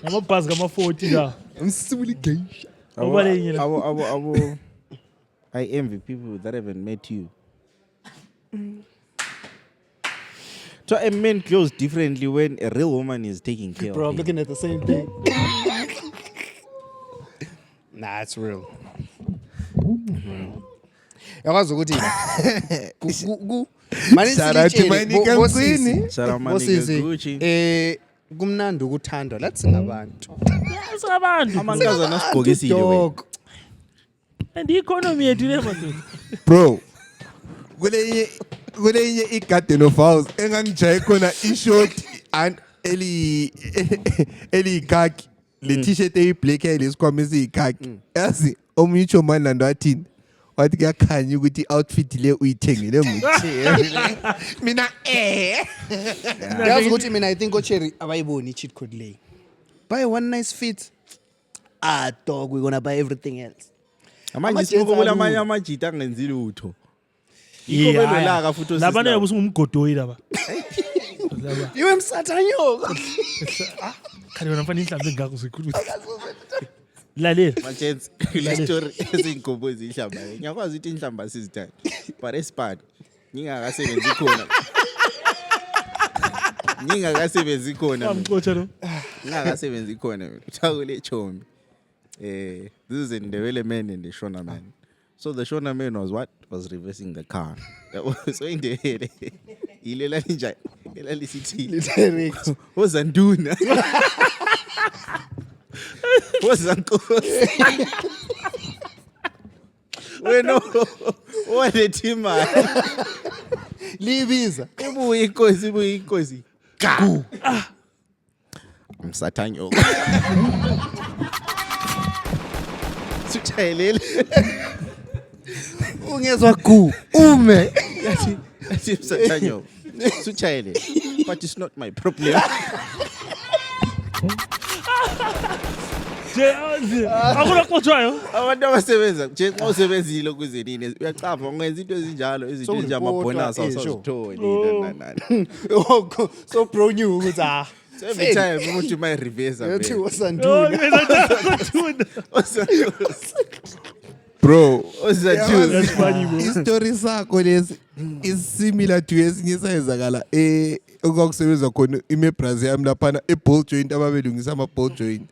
I'm a pass, I'm a 40 now. Msubuli geisha. I envy people that haven't met you. So a man goes differently when a real woman is taking care Bro, of I'm him. looking at the same thing. Nah, it's real. Yakwazi ukuthi Shout out to my nigga Mkwini. Shout out my nigga Gucci. kumnandi ukuthandwa lathi singabantu. Yes, abantu. Amankaza nasigqokisile wena. And the economy yethu le madoda. Bro, kulenye i-garden of house engangijaye khona i-short and eliyikhaki le t-shirt eyi-black yayilesikhwama esiyikhaki yazi omunye uThomani lando wathini wathi kuyakhanya ukuthi i-outfit le uyithengele mina Yazi ukuthi mina I think oCherry abayiboni i-cheat code le. Buy one nice fit. Dog, we're gonna buy everything else. Amanje sikubona amanye amajita angenzi lutho. Yeah. Labana yabusa ngumgodoyi laba. Iwe msathanyoka. Khani wena mfana inhlamvu engakho sikhuluma. Lalela. Machance le story ezingombo ezihlamba. Ngiyakwazi ukuthi inhlamba sizithanda. But esipani ngingakasebenzi khona. Ngingakasebenzi khona. Amcocha lo. Ngingakasebenzi khona mina. Uthakule Chombi. This is a Ndebele man and the Shona man. So the Shona man was what? Was reversing the car. So in the head. Ilela ninja. Ilela lisithi. Wozanduna. Wozankosi. Wena wadetima. Libiza. Ibuye inkosi. Ga. Umsathanyo. Suchayelele. Ungezwa gu. Ume. Yathi msathanyo. Suchayelele. But it's not my problem. Akula qotshayo. Abantu abasebenza nje xa usebenzile kuze nini uyacapha ungenza into ezinjalo izinto nje amabonus awusazitholi nani. So bro knew ukuthi Every time umuntu my reverse yathi abe. wasanduna. bro That's funny, bro. istory sakho lesi is similar to esinye sayenzakala okwakusebenza khona imeBrazil yami laphana eball joint ababelungisa ama-ball joint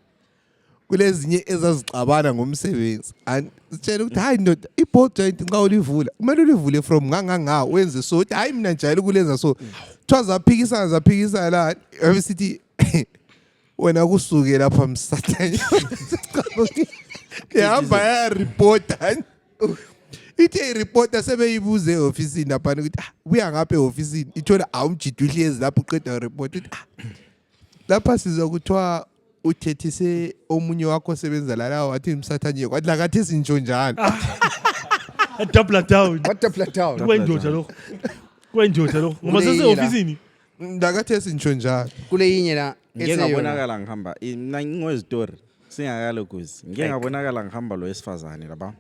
kulezinye ezazixabana ngomsebenzi and sitshela ukuthi hayi ndoda i-ball joint nxa ulivula kumele ulivule from nganga wenze so ukuthi hayi mina njayele ukulenza so kuthiwa zaphikisana la ebesithi wena kusuke lapha msathanyo yahamba yayaripota ithi iripota sebeyibuze e-ofisini laphana ukuthi buya ngapha e-ofisini ithola awumjida uhlezi lapho uqeda uripota ukuthi lapha sizwa kuthiwa uthethise omunye wakho osebenza la wathi msathanye kwathi lakathi sintsho njalo. Double down. What double down? Kwendoda lokho. Kwendoda lokho. Ngoba sese-ofisini. Lakathi sintsho njalo. Kule yinye la. Ngeke ngabonakala ngihamba mina ngingwezitori singakalokuzi. Ngeke ngabonakala ngihamba lo esifazane lapha.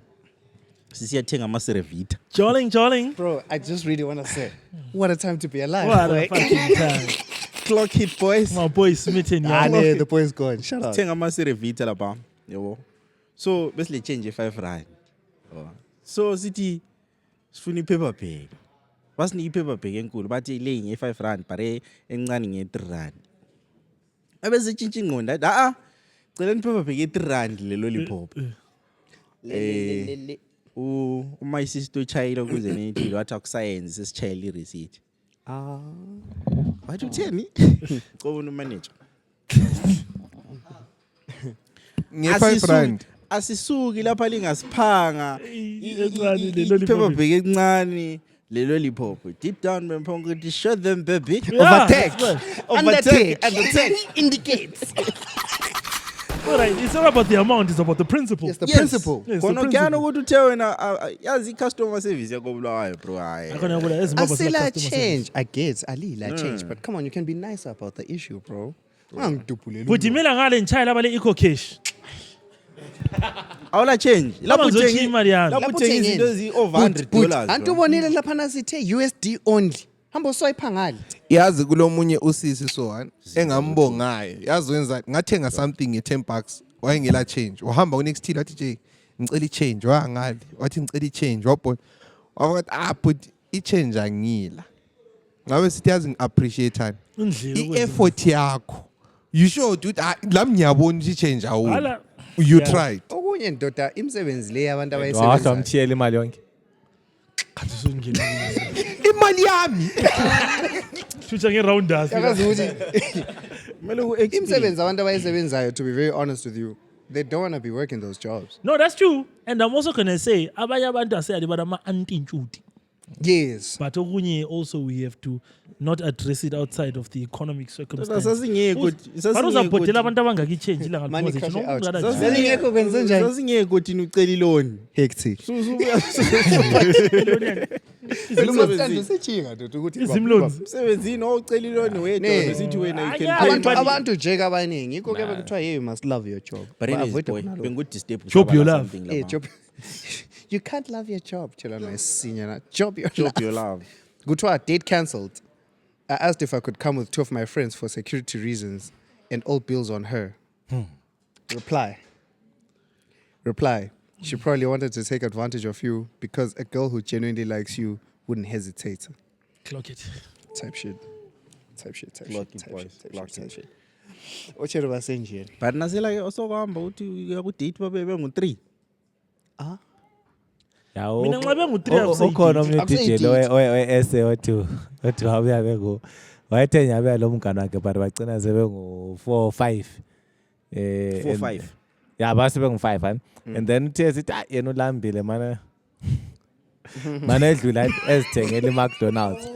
Sisiyathenga ama-Cerevita. Jolling. Bro, I just really want to say, what a time to be alive. What a boy. fucking time. Clock hit boys. My boy smitten Ah, yeah. nee, the boy's gone. Shut up. Thenga ama-Cerevita lapha. Yabo. So bese le change 5 rand. So sithi sifuna ipaper bag. Basinika ipaper bag enkulu bathi le nge 5 rand bare encane nge 3 rand. Abese tshintsha ingqondo athi cela ipaper bag e 3 rand le lollipop. Uma isisto chayile kuze nithi wathi akuscience sesichayile ireceipt. Wathi utheni? Qobona umanager. Nge-5 rand. Asisuki lapha lingasiphanga. Encane le Ipaper lollipop. bag encane le lollipop. Deep down memphongo ukuthi show them baby. Overtake. Undertake. Indicates. Alright, it's not about the amount, it's about the principle. It's the principle. Yes, the Khona kuyana principle. ukuthi uthe wena yazi i-customer service yakobulawayo bro hayi. Akhona yabona eZimbabwe sina Asila customer change. service. I get. Alila change. But come on, you can be nicer about the issue, bro. Buthi mina ngale ngichayela abale eco cash. Awula change. Lapho Abazothi uthenga imali yami. lapho uthenga izinto ezi over $100. Antubonile lapha nasithe USD only. Hamba uswipe ngale. Yazi kulomunye usisi so engambongayo. Yazi wenza ngathenga something nge$10. Wayengela change. Wahamba ku next till wathi nje ngicela i-change wangale. Wathi ngicela i-change wabona. Wathi but i-change angila. Ngabe sithi yazi ngi-appreciate i-effort yakho. You sure dude lami ngiyabona i-change awulo. Hala. You Yeah. tried. Okunye ndoda imisebenzi le yabantu Wathi abayisebenza. wamthiyela imali yonke. Khathi usungena. Imali yami. Future nge-rounders. Yakazi ukuthi Kumele u-explain. imisebenzi abantu abayisebenzayo, to be very honest with you, they don't want to be working those jobs. No, that's true. And I'm also going to say, abanye abantu aseyali bana anti-nchuti. Yes. But okunye also we have to not address it outside of the economic circumstances. Sasingekho But uzabhodela abantu abangaki change ilanga Money liphuma cash zethu. out. Nokuqala nje. Sasingekho kwenze njani? Sasingekho thina ucela iloni. Hectic. Lumastando sechinga ndoda ukuthi Izimlonzi. Msebenzini owucela iloni wedwa sithi wena you can Anya, pay. abantu nje abaningi yikho ke bekuthiwa you must love your job. But anyways, Avoid boy, ukunalo. bengu-disturb Job your usabala love. something Eh, lapha. job. You can't love your job. Tshela no esinya na. Job your Job love. your love. Kuthiwa date cancelled. I asked if I could come with 2 of my friends for security reasons and all bills on her. Reply. She probably wanted to take advantage of you because a girl who genuinely likes you wouldn't hesitate. Clock it. Type shit. Type shit. Type Clock shit. it, Type boys. shit. Type Clock shit. it. Type shit. Otshela basenjini. But nasela-ke osokuhamba uthi uya ku-date babe bengu-3. Yawo. Mina nxa bengu-3 akusayi ukhona date. omnye Akusayi DJ date. we-essay othi wabuya bengu wayethe nyabuya lo mngane wakhe but bagcina sebengu-4 5 4 5. ya base bengu-5 hani and then uthe sithi yena ulambile mana edlula ezithengela i-McDonald's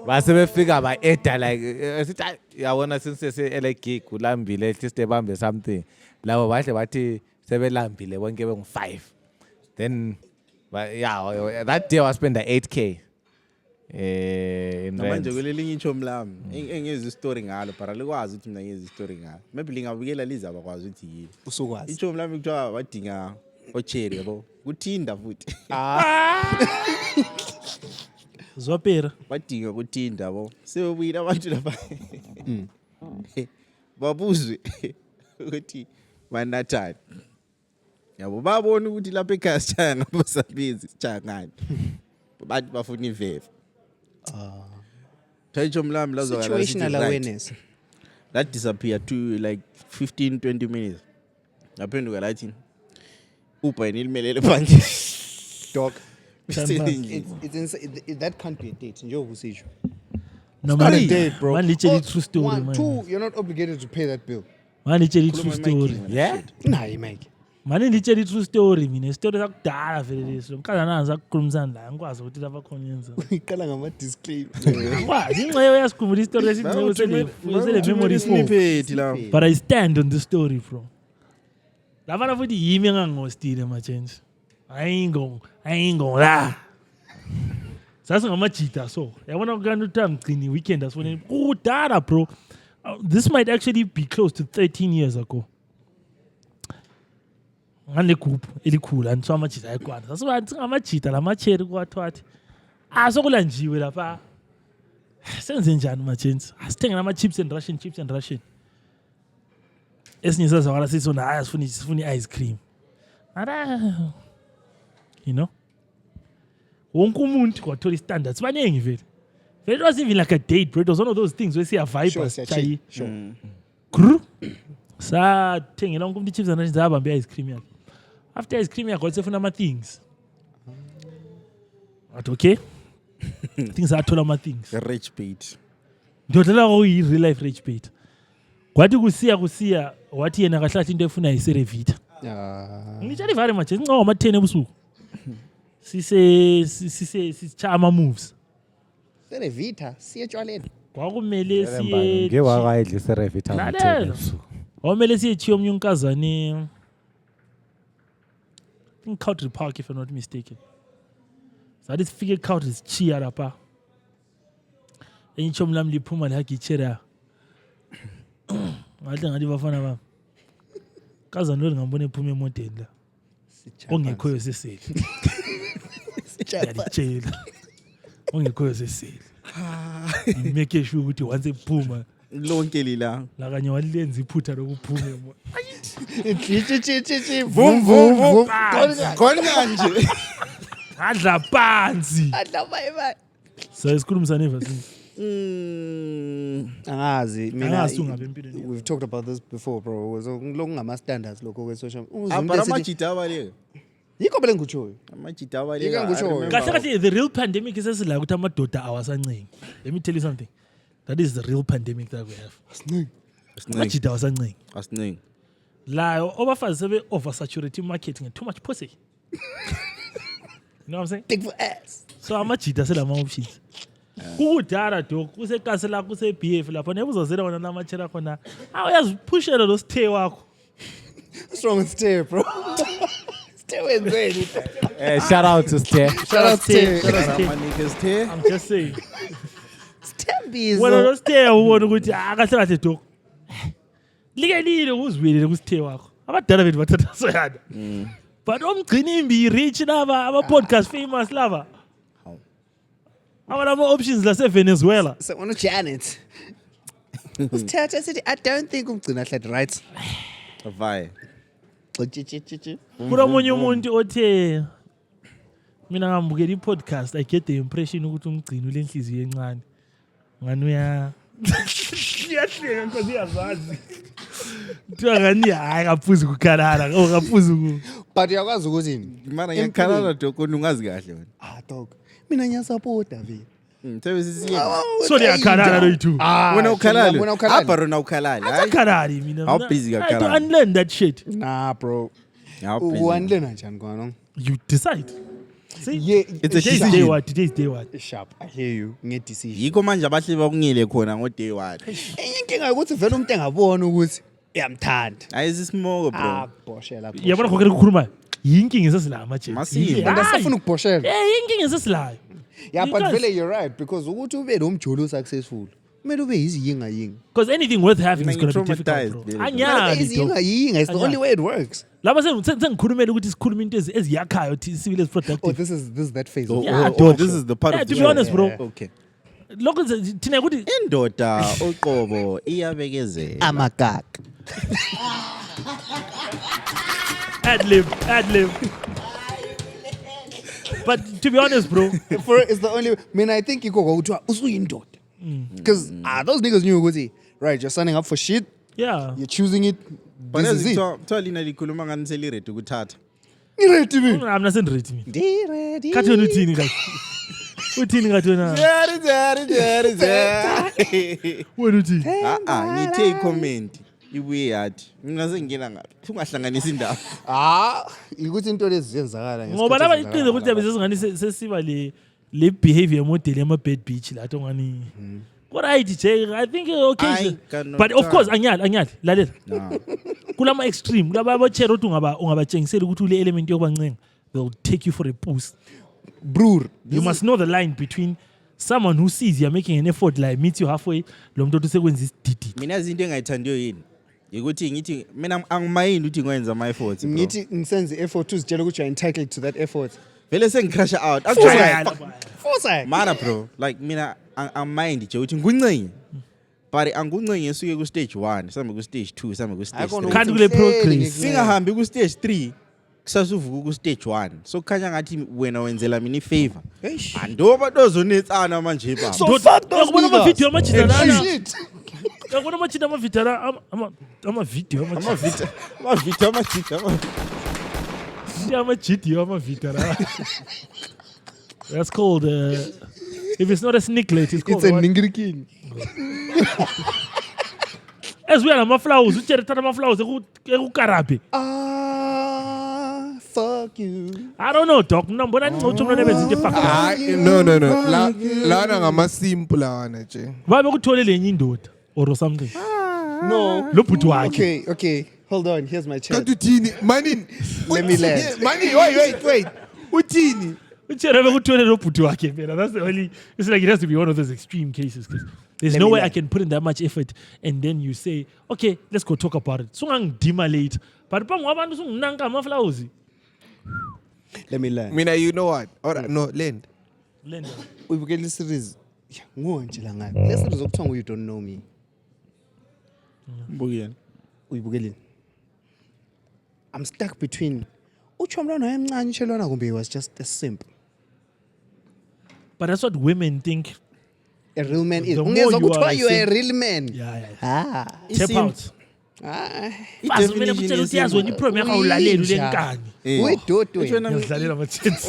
base befika ba-eda like sithi yabona sinsese-ele gig ulambile at least ebambe something labo bahle bathi sebelambile bonke bengu-5 then yeah that day waspenda 8K in Manje rent. kulelinye ichomi lami engezi story ngalo but alikwazi ukuthi mina ngezi story ngalo. Maybe lingabukela liza bakwazi ukuthi yini. Usukwazi. Ichomi lami kuthiwa wadinga ocherry yabo. Kuthinda futhi. Zwapera. Wadinga kuthinda yabo. Sebuyile abantu lapha. Babuzwe ukuthi banathani. Yabo babona ukuthi lapha ekhaya sichaya ngabasebenzi sichaya ngani. Bathi bafuna iveve. Ichomi lami lazwa Situational awareness. That disappeared to like 15-20 minutes. Ngaphenduka lathi Uber inimelele phandle. Dog. Selling. That can't be a date. Njengoba usisho. No, Not man, a date, bro. Man, literally true story, One, man. 2, you're not obligated to pay that bill. Man, literally true Khuluma story. emaking. Yeah? Nah, you make. manje nditshela i-true story mina isitori sakudala vele leso umkazana zakukhulumisana la ngikwazi ukuthi lapha khona yenza iqala ngama-disclaimer kwazi ingxeyo yasikhumbula isitori lesingxeyo sele memory Snippet la. but I stand on the story bro lavana futhi yimi engangingostile machenji ayingo la sasingamajita so yabona kanti uthi angigcini weekend asifone kudala bro. This might actually be close to 13 years ago. Ngale group elikhulu and so amajita ayekwana. Sasibathi ngamajita lamacheri kwathwathi. Sokulanjiwe lapha. Senze njani machenzi? Asithenge nama chips and Russian. Esinye sazawala sisona haya sifuni ice cream. Ara you know. Wonke umuntu kwathola istandards baningi vele. It wasn't even like a date, bro. It was one of those things where you see a vibe. Sure. Sa thing, long come the chips and Russians have ice cream. After ice cream, I got some things. But okay. Things are told my things. Rich bait. Don't tell you real life rich bait. What you see, what you never shot in the phone is a revita. Literally very much. No, I'm 10 ebusuku. Si chama moves. Serevita siyetshwaleni kwakumele siye ngewakayidla serevita lalela omele siye chiyo omnye unkazane I think Country Park if I'm not mistaken sathi sifike Country sichiya lapha enyichomi lami liphuma lahagitshera ngahle ngathi bafana bami kazana lo ngambona ephuma emoteni la ongekhoyo seseli siyalitshela ongekhoyo seseli make sure ukuthi once ephuma lonke lila la kanye walenza iphutha lokuphuma vum vum khona nje adla phansi bye so isikhulumisa neva since angazi angazi ungabe empilweni we've talked about this before bro so ngama standards lokho kwe social abara amajita abaleke yikho phela ngikutshoyo amajita abaleke kahle the real pandemic is la ukuthi amadoda awasancengi. Let me tell you something, that is the real pandemic that we have. Amajita awasancengi asiningi la obafazi sebe oversaturate marketing and too much pussy. You know what I'm saying? Big for ass. So amajita selama options kudala dog kusekase la kuse BF lapha nebuzazela wona namachera khona awuyazipushela lo stay wakho. What's wrong with stay bro? Stay wenzeni? Shout out to Stay. Shout out stay. I'm just saying. Stembizo. Wena lo stay ubona ukuthi akahle kahle dog. Likelile uzwelele ku stay wakho. Abadala bethu bathatha soyana. But omgcini imbi rich lava aba podcast famous lava. Our options lase Venezuela. So one Janet. Usithatha sithi I don't think umgcina hled right. vai Kula omunye umuntu othe mina ngambukela i-podcast I get the impression ukuthi umgcini ulenhliziyo encane. Ngani uya siyahleka nkosi yazazi. Thiwa ngani hayi kaphuzi ukukhalala kaphuzi ku. But uyakwazi ukuthi mara ngiyakhalala doko ungazi kahle wena. Dog. Mina ngiyasupporta vele. So liyakhalala lo yithu. Wena ukhalala. Apha rona ukhalala. Akhalali mina. How busy I kakhalala? don't unlearn that shit. Nah bro. How busy? Uwanlena njani kwana? You decide. See? Yeah, It's a Today's decision. day what? Today's day what? Sharp. I hear you. Nge-decision. Yikho manje abahle bakungile khona ngo day 1. Enye inkinga ukuthi vele umuntu engabona ukuthi uyamthanda. Ayizismoko bro. Boshela. Yabona khokela ukukhuluma. Yinkinga esesila amaje. Masiye. Kanti asafuna ukuboshela. Yinkinga esesilayo. Yeah, but vele you're right because ukuthi ube lo mjolo successful. Kumele ube yiziyinga yinga. Because anything worth having is Mina going to be difficult, traumatized, bro. baby. Anyali. Yiziyinga yinga. It's the only way it works. Laba sengikhulumela ukuthi sikhuluma into eziyakhayo thi civil as Oh, productive. this is that phase. Yeah, Oh, this is the part Yeah, of to the be honest, bro. Okay. Lokho thina ukuthi Indoda oqobo iyabekezela. Amagag. ad lib. But to be honest, bro, For it's the only. I mean, I think you go to usuyindoda. Because those niggas knew ukuthi right, you're signing up for shit. yeah. You're choosing it. But This is it. kuthiwa lina likhuluma ngani seliredi ukuthatha. Ready me. I'm not saying ready me. Ready. Kathi wena uthini kathi? Uthini kathi wena? Jari. Wena uthini? Ngithe icomment. ibuye yathi mina sengingena ngaphi ungahlanganisa indaba Ukuthi into lezi ziyenzakala ngoba laba iqiniso ukuthi yabe sesingani sesiba le behavior model yama bad bitch lato ngani right Jay I think okay but of course anyali lalela kulama extreme kulaba abochera ukuthi ungabatshengisela ukuthi ule element yokubancenga they'll take you for a puss brur you must know the line between someone who sees you're making an effort like meets you halfway lo muntu osekwenza isididi mina izinto engayithandiyo yini ukuthi ngithi mina angimayini ukuthi ngwenza ama efforts bro ngithi ngisenze effort uzitshela ukuthi you are entitled to that effort vele sengicrash out Fusa mara bro like mina angimind nje ukuthi nguncenye but anguncenye esuke ku stage 1 sambe ku stage 2 sambe ku stage 3 kanti kule progress singahambi ku stage 3 kusasuvuka ku stage 1 so kukhanya ngathi wena wenzela mina ifavor andoba dozonetsana manje baba so fuck those kubona ama video amajidalana shit yakubona amajida ama video that's called if it's not a sneaklet it's called it's a ningirikin as we are ama flowers uchere tata ama flowers ekukarabe fuck you I don't know doc mina mbona nincothi umntwana ebenza into fuck no lana ngama simple lawana nje babe kuthole lenye indoda or something no lo bhuti wakhe okay hold on here's my chat kanti uthini mani let me land mani wait uthini uchere bekuthole lo bhuti wakhe phela that's the only it's like it has to be one of those extreme cases because there's no way I can put in that much effort and then you say okay let's go talk about it sungangidima late but pangu abantu sunginanka ama flowers let me land mina you know what alright no land uyibukela iseries ngonje la ngayo le series okuthiwa you don't know me mbukeni uyibukeleni I'm stuck between uchomlwana wayemncane ishelwana kumbe he was just a simp but that's what women think a real man is The more ungezwa you kuthiwa are you are a simp- real man yeah Step out basi mina kutshela ukuthi yazi wena iprogram yakho awulaleli ulenkani uyidodwe ngiyadlalela ama-chance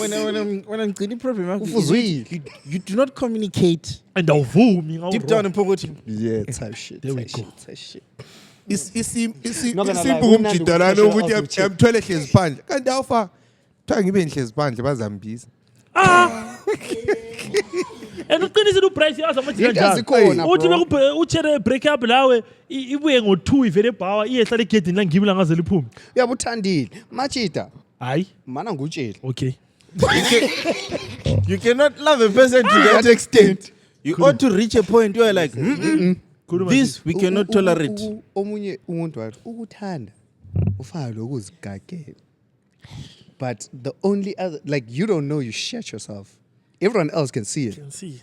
wena ngicina iproblem yakho ufuzwile you do not communicate and awuvumi deep down mphakathi yeah type shit There we type go. shit, type shit isimpu Not gonna lie, kumjidalana kumnandi ukuthi ukushesha amthole hlezi phandle kanti awufa kuthiwa ngibe ngihlezi phandle bazambisa and uqinisile uprice yazo Iinto zikhona, uthi bro. uchere break up lawe ibuye ngo-2 ivele ebhawa iyehlala egedini la ngimi la ngaze liphume uyabe uthandile machita hayi mana ngutshela okay you cannot love a person to that extent you ought to reach a point where like this we cannot tolerate omunye umuntu wathi ukuthanda ufana lokuzigagela but the only other like you don't know you shit yourself everyone else can see it see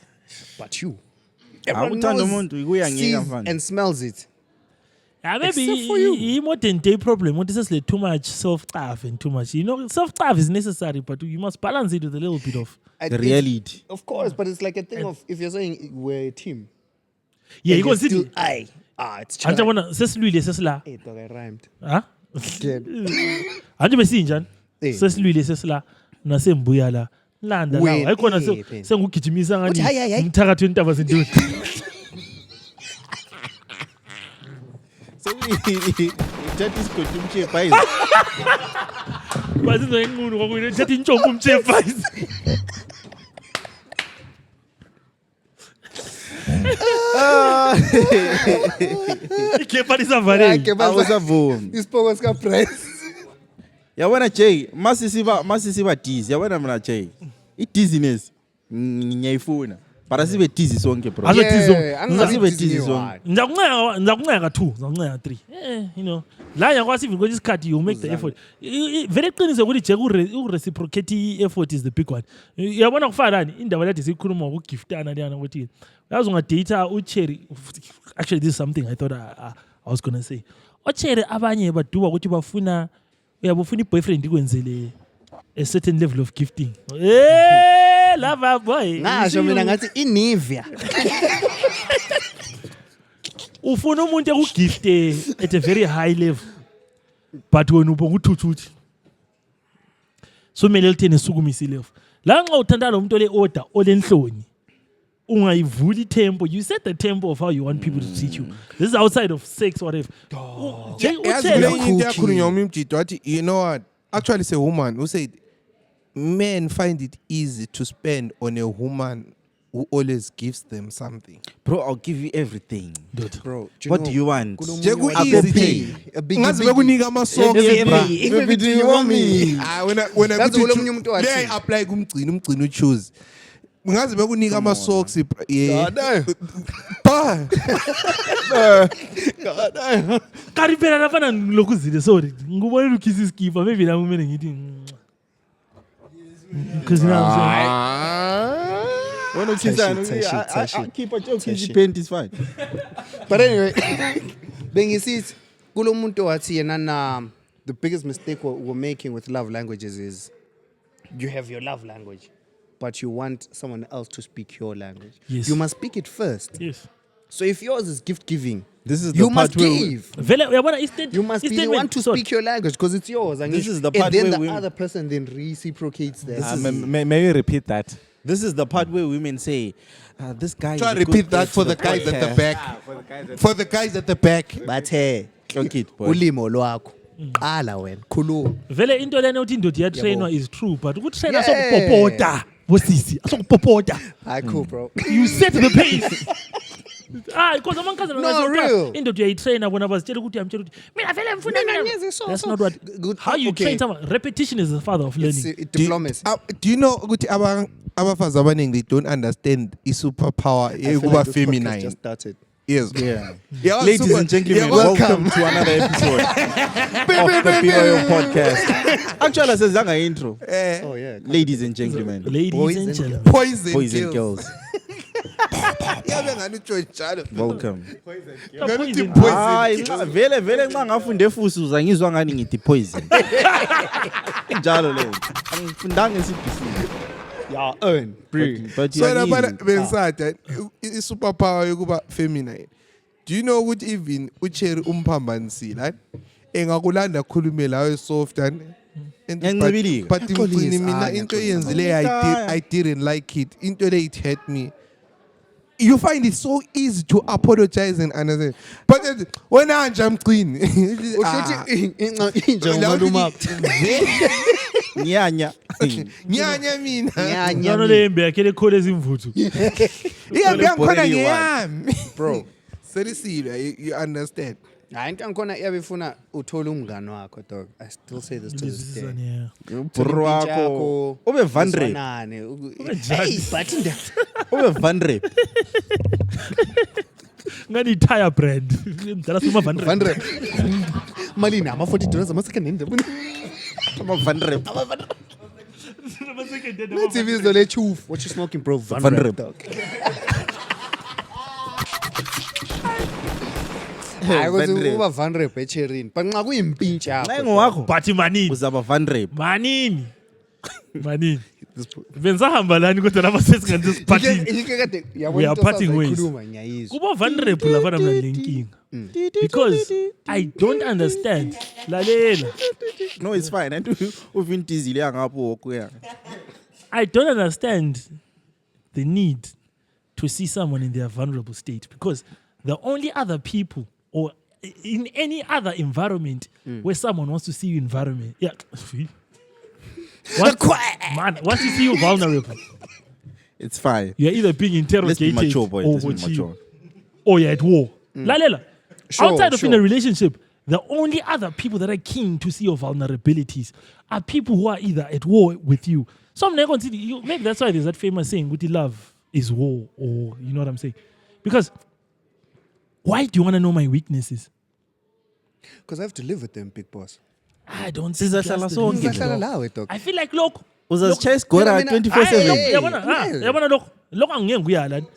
but you Awuthanda knows, umuntu kuyangeka sees mfana and smells it yeah, maybe Except for you. i-modern day problem what is too much self-stuff and too much self-stuff is necessary but you must balance it with a little bit of I the think- reality of course but it's like a thing of if you're saying we're a team yeah and you you're can still see it's anje bona sesilwile sesila hey dog I rhymed ha Good. anje besinjani Eh. sesilwile sesila nasembuya la landa la Wena, hayikhona phela. sengugijimisa Uthi, hayi, hayi, hayi. ngani umthakathi wentaba zentuli so uthatha isigodi umchefa bazinzo enqunu kwakuyini thatha intshombo umchefayisi ikhepa lisavaleki awusavumi isipoko sika price yabona Jay masisiba dizzy yabona mina Jay i-dizziness ngiyayifuna para sibe dizzy sonke bro Abe dizzy sonke. Asibe dizzy sonke ngizakunceka ka 2 ngizakunceka 3 you know la yakwasi even kwesinye isikhathi you make the effort vele qinise ukuthi Jack ureciprocate i-effort is the big one uyabona kufanani indaba lade siyikhuluma ngokugiftana leyana ukuthi yazi ungadata ucherry actually this is something I thought I was going to say ucherry abanye baduba ukuthi bafuna uyabufuna i-boyfriend ikwenzele a certain level of gifting lava boy ngasho mina ngathi inivia ufuna umuntu ekugifte at a very high level but wena ubonga uthuthuthi so mele lithene sukumisi level la nxa uthanda lo muntu ole order olenhloni ungayivuli tempo. You set the tempo of how you want people to treat you. This is outside of sex or whatever. Yazi kule into yakhulunywa umjito wathi you know what? Actually it's a woman who said men find it easy to spend on a woman who always gives them something. Bro, I'll give you everything. Bro, What do you want? Jeku A easy big- nje. a big- Ngazi big- bekunika ama socks. Every do you want me? When That's all omunye umuntu wathi. le apply kumgcini uchoose. Ngazi bekunika ama socks yeah. Pa. Kari phela nafana lokuzile sorry. Ngubona ukhisa iskipa maybe la kumele ngithi because now When you kiss I keep a joke, his paint is fine. But anyway, bengisithi kulo muntu wathi yena the biggest mistake we're making with love languages is you have your love language, but you want someone else to speak your language. Yes. You must speak it first. yes. So if yours is gift giving, This is the you part must where give. Vele uyabona istate. You must really want to speak your language because it's yours. And This is the and part then where the we- other person then reciprocates that. May you repeat that? This is the part where women say, this guy Try is a repeat good that guest for to the guys at the podcast." back. For the guys at the back. But hey, Clock it, boy. ulimo lwakho. Qala wena, khuluma. Vele into lena uthi indoda iyatrainwa is true but ukutraina Yeah. sokupopota bosisi asokupopota. Hayi cool bro. You set the pace. Because amankazana No, real. indoda uyayitraina bona bazitshela ukuthi uyamtshela ukuthi mina vele ngifuna Mina mina. ngiyenze so, That's so. not what Good. how you Okay. train someone. Repetition is the father of It's learning. diplomacy. Do you know ukuthi abafazi abaningi they don't understand i-superpower I feel yokuba like this podcast feminine. just started. Yes. Yeah. Ladies and gentlemen, welcome to another episode of the POO podcast. Actually, I saysanga intro. Oh yeah. Ladies and gentlemen, Ladies Boys and and gentlemen. Poison boys and girls. girls, Yabe ngani utsho njalo. welcome. Ngani uthi Poison. Hayi, poison. vele nxa ngafunde futhi uzangizwa ngani ngithi poison. Njalo le. Angifundanga esiBC. Yeah, earn. But So you lapha bensada i-superpower yokuba feminine. Do you know ukuthi even uCherry umphambanisile hayi engakulanda khulume lawe soft and Ngiyancibilika. but ngicini mina Ngiyaqolisa, into ngiyaqolisa. yenzile I didn't like it. Into le it hurt me. You find it so easy to apologize and understand. But wena nje amcini. Ushuthi inja umaluma. Nyanya. Nyanya mina. Ngiyona le mbe yakhe lekhole ezimvuthu. Iyambi yangikhona Already ngeyami. Bro. Seriously, you understand. Hayi into angikhona iyabefuna uthole umngane wakho dog. I still say this to this day. Bro wako. Ube Vandre. Hey, but Ube Vandre. Ngani tire brand. Mdala sima Van Ryn. Van Ryn. Malina ama $40 ama second hand. Ube Vandre. Let's see the le choof. What you smoking bro? Van Van Ryn Ryn. dog. Hayi ukuthi uba Van Ryn eCherini. But nxa kuyimpintshi yakho. Ncengo wakho. But manini. Uzaba Vandre. Manini. Manini. Benzahamba lani kodwa lapha sesingani sesiphathini. We are parting ways. Kuba Van Ryn lapha mina nginkinga. Because I don't understand. Lalela. No, it's fine. And uvintizile ngapho okuya. I don't understand the need to see someone in their vulnerable state because the only other people or in any other environment where someone wants to see you environment, yeah. Once you see you vulnerable, It's fine. you're either being Let's be interrogated mature, boy. or Let's be what mature. or you're at war. Lalela. Sure, Outside of in sure. a relationship, the only other people that are keen to see your vulnerabilities are people who are either at war with you. Some consider you. Maybe that's why there's that famous saying, "With love is war," or you know what I'm saying? Because why do you want to know my weaknesses? Because I have to live with them, big boss. I don't. Siza think that's hlala the sonke, reason, Ngihlala bro. lawe dog. I feel like look. Uzasitshaya isigora Mina- 24/7. Hey, Yabona look angeke ngiyala.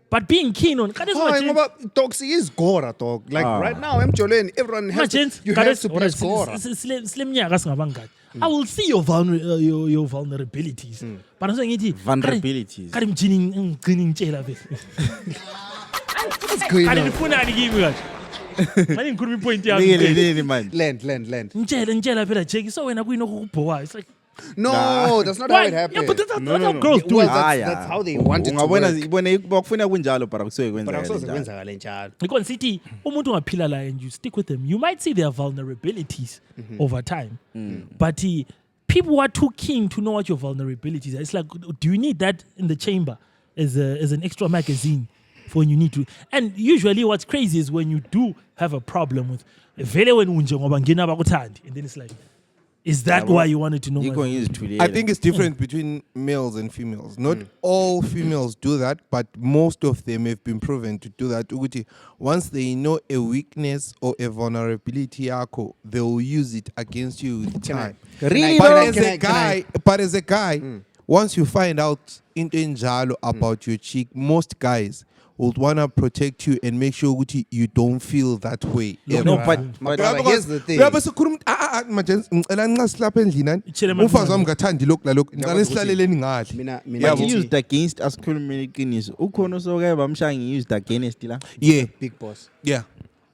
But being keen on Hayi ngoba dog is Gora dog. Like right now emjolweni everyone has to, you have to be Gora. Slimnyaka singabangani. I will see your your vulnerabilities. But I'm saying it Vulnerabilities. Kari mjini ngicini ngitshela bese. What's going Kari on? nifunani kimi kahle. Manje ngikhuluma ipoint Ningele yami. nini man. Land. Ngitshela phela Jackie so wena kuyini okukubhokayo. It's like No, that's not how Why? it happened. Yeah, but that's how girls do Well, it. that's how they want it to ungabona work. ibone bakufuna kunjalo but akusuke But kwenzakala akusoze njalo. kwenzakale njalo. Because city, umuntu ungaphila la and you stick with them, you might see their vulnerabilities over time. But people who are too keen to know what your vulnerabilities are. It's like, do you need that in the chamber as an extra magazine for when you need to? And usually what's crazy is when you do have a problem with vele wena unje ngoba ngina bakuthandi, and then it's like, is that why you wanted to know? Yikho my- ngizithulela. I think it's different between males and females. Not all females do that, but most of them have been proven to do that. Ukuthi, once they know a weakness or a vulnerability yakho, they will use it against you with time. Really, But bro? as a guy, once you find out into enjalo about your chick, most guys would wanna protect you and make sure ukuthi you don't feel that way. No, ever. but My brother, here's the thing. Uyabe sikhuluma majensi ngicela nxa silapha endlini Itshele ani umfazi manje. wami ngathandi lokhu lalokhu ngicela sihlaleleni ngahle. Mina But ngithi, used against asikhulumeni iqiniso. Ukhona osoke bamshaya used against la. Yeah, big boss. yeah,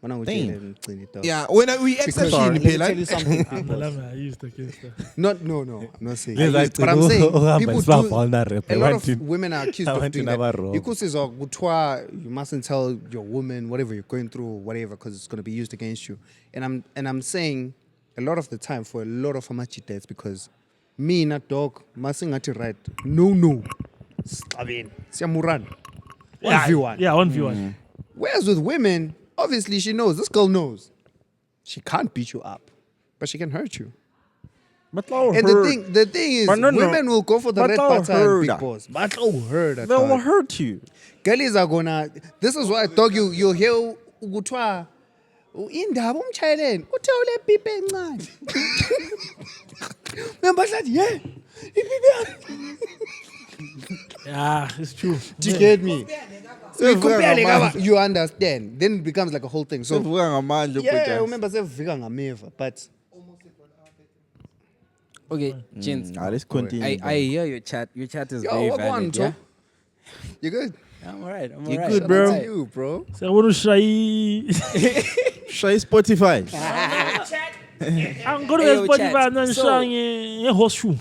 Wena ngitshele ngicini dog. yeah. When we Because exception let me phela. tell you something. I'm the lover I used against her. No, I'm not saying. Yes, I But I'm saying think people it's not do. vulnerable. A lot I of want to- women are accused I of want to doing never that. roll. Because you mustn't tell your woman whatever you're going through, whatever, because it's going to be used against you. And I'm saying a lot of the time for a lot of amachi dates because me not dog mustn't right. No. I mean, Siamuran. Yeah, 1v1. Yeah, 1v1. Whereas with women, obviously she knows. This girl knows. She can't beat you up, but she can hurt you. But And the thing is, But no, women will go for the But red they'll button, hurt big her. boss. But they'll hurt her, they will dog. hurt you. Girlies are gonna. This is why I thought you'll hear ukuthiwa indaba umchayeleni uthe ule pipe encane. Remember that? Yeah. Yeah, it's true. Do you get me? So you Sevuka compare ngamandla. you understand. Then it becomes like a whole thing. So Sevuka ngamandla yeah, ubhuti. remember sevika ngameva, but Okay, gents. Let's continue. I hear your chat. Your chat is yo, very what valid. on, Yeah? you good? I'm alright. I'm You alright. good, Shout bro? out to you, bro. Siyabona ushayi. Shy Spotify. Angikho Hey, yo, Spotify chat. nanishaya ngehorseshoe.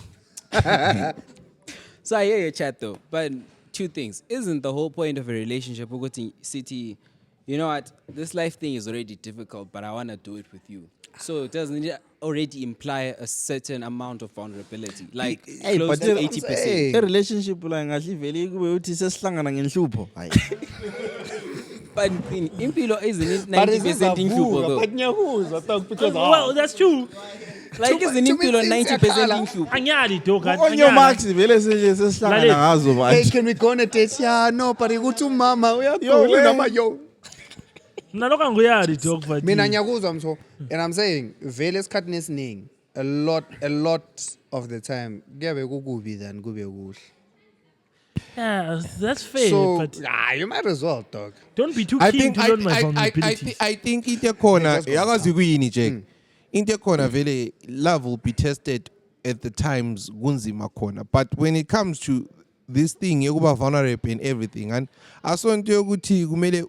So I hear your chat though, but two things. Isn't the whole point of a relationship ukuthi city, you know what, this life thing is already difficult, but I want to do it with you. So doesn't it already imply a certain amount of vulnerability? Like Hey, close but to the- 80%. A relationship la ngahle ivele kube uthi sesihlangana ngenhlupho. Hayi. But in impilo isn't it But 90% inhlupho though? ngiyakuzwa dog because Well, that's true. Like isn't too many impilo things 90% yakhala. inhlupho? Anyali dog. On your marks vele sesihlangana Lalela. ngazo Hey, manje. can we go on a date? Yeah, no, but ukuthi umama Yo, uyagula man. nama yo. Nalokho angiyali dog but Mina ngiyakuzwa mtho. And I'm saying vele esikhathini esiningi a lot of the time kuyabe kukubi than kube kuhle. yeah, that's fair. So But you might as well, dog. don't be too I keen think to learn my vulnerabilities. I think into khona Let's go. yakazi kuyini Jack. Into khona vele love will be tested at the times kunzima khona. But when it comes to this thing yokuba vulnerable and everything and asonto yokuthi kumele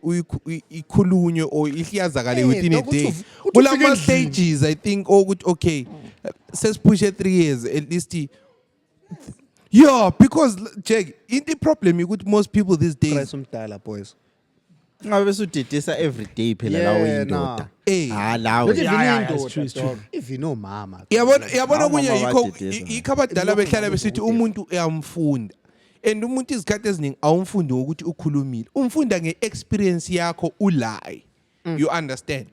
ikhulunywe or ihliyazakale within a dog, day. uthi Kulama ufike endlini. stages I think ukuthi okay let's push it 3 years at least. Yeah, because Jack, in the problem ukuthi most people these days Price umdala boys. Ngabe sudedesa every day phela la Yeah, uyindoda. eh Lawe. Not even yeah, indoda, it's true, it's dog. If you know mama. yabona Hawu, kunye mama yikho badedesa. yikho abadala behlala besithi umuntu uyamfunda and umuntu izikhathi eziningi awumfundi ngokuthi ukhulumile umfunda ngeexperience yakho ulayi you understand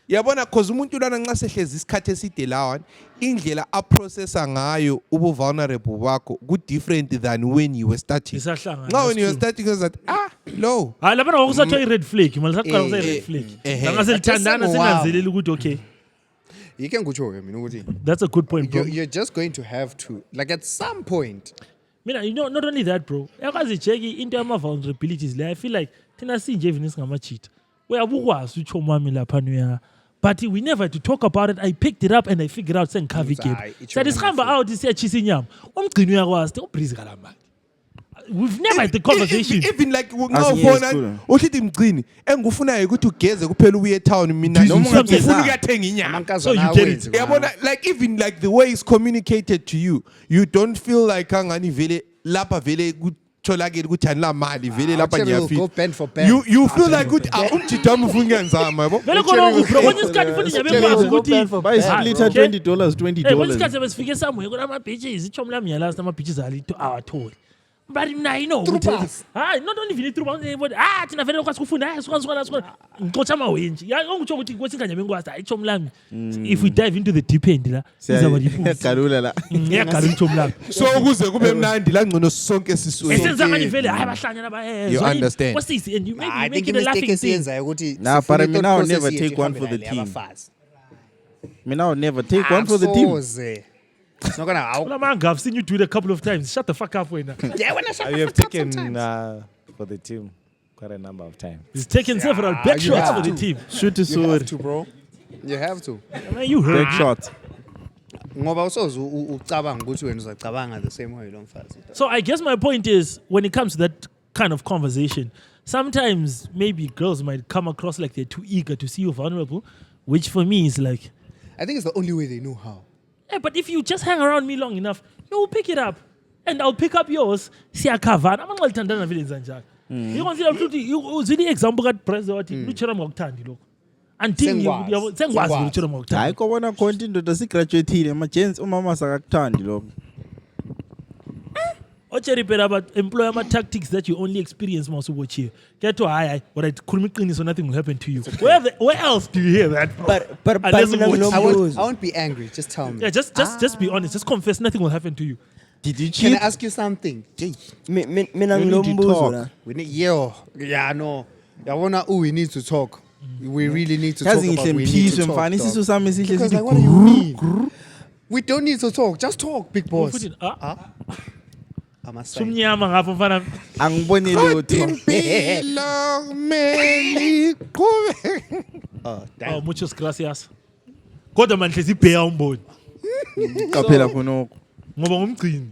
yabona cause umuntu lana nxa sehlezi isikhathi eside lawan indlela aprocessa ngayo ubu vulnerable bakho ku different than when you were starting Isahlangana, nxa when that's you were true. starting was that lo hayi lapha ngokusathiwa i-red flag manje saqala Eh, kusa i-red flag eh, langaselithandana Wow. singanzeleli ukuthi okay You can go to mina ukuthi that's a good point bro. you're just going to have to like at some point. Mina you know not only that bro yakwazi jeki into yama-vulnerabilities le I feel like thina sinje even singama-cheat uyabukwazi utshomi wami laphana uya but we never had to talk about it. I picked it up and I figured out sengikhava Hayi, igame itsho sathi sihamba out siyatshisa inyama umgcini uyakwazi ubreeze kalamali We've never had the conversation. Even like As nxa in yes, ufona cool. uthi mgcini engufunayo ukuthi ugeze kuphela uye town mina Noma ufuna ungagezanga. ukuyathenga inyama. So you get it. Yabona like even like the way it's communicated to you, you don't feel like angani vele lapha vele kutholakala ukuthi anila mali vele lapha Go pen for pen. you feel like ukuthi umjida wami ufuna ukuyenzama yabo. Vele khona bro kwenye isikhathi futhi nje bekwazi ukuthi bayisplitha $20 kwenye isikhathi $20. besifike somewhere kuna beaches ichomo lami yalast ama beaches ali awatholi. But mina you know Troopers. not only vile troopers thina vele kwasi kufunda sukona ngixotsha amawenji ya ngikutsho ukuthi kwesinkanya bengikwazi ichomo lami if we dive into the deep end la izaba dipusi Kalula la. ngiyagala ichomo lami So ukuze kube mnandi la ngcono sonke siswe. esenza kanje vele hayi bahlanya laba You understand. what's this and you I make think it a laughing thing esiyenzayo ukuthi Nah, sifuna but mina, I'll i-thought never process take yethu one for the ihambelane team. abafazi. Mina I would never take one for the team. Asoze. It's not gonna out. Ulamanga, I've seen you do it a couple of times. Shut the fuck up when Yeah, when I shut We the have fuck up taken sometimes. for the team quite a number of times. he's taken several back you shots have for the to. team. Shoot You sword. have to, bro. You have to. Man, you heard. Back shot. Ngoba usoze ucabanga ukuthi wena uzacabanga the same way lo mfazi. So I guess my point is, when it comes to that kind of conversation, sometimes maybe girls might come across like they're too eager to see you vulnerable, which for me is like, I think it's the only way they know how. hey, but if you just hang around me long enough, you will pick it up. And I'll pick up yours. Siyakhavana. Amangalithandana vile njalo. You can see ukuthi uzini example ka president wathi luchera ngokuthandi lokho. Until Sengikwazi. sengwazi luchera Hayi ngokuthandi. kobona konke indoda sigraduateile ama-gents umama sakakuthandi lokho. Ocheri phela but employ ama-tactics that you only experience uma usubotshiwe. Kuyathiwa hayi alright khuluma iqiniso nothing will happen to you. Where else do you hear that from? But Unless mina ubotshiwe. I nginombuzo. won't be angry. Just tell me. Yeah, just be honest. Just confess nothing will happen to you. Did you Can I cheat? ask you something? Mina We need to nginombuzo talk. la. We need yeah, no. We need to talk. We really need to talk Yazi about ngihle we need mphishwe to talk. mfana dog. isisu sami sihle Because sithi like, what do you mean? We don't need to talk. Just talk, big boss. Futhi, I'm a sign. sumnyama ngapho mfana. angiboni lutho. Impilo kumele iqhubeke. Oh, Oh, damn. muchas gracias. Kodwa manje sibheya umboni. Qaphela khonokho. Ngoba ngumgcini.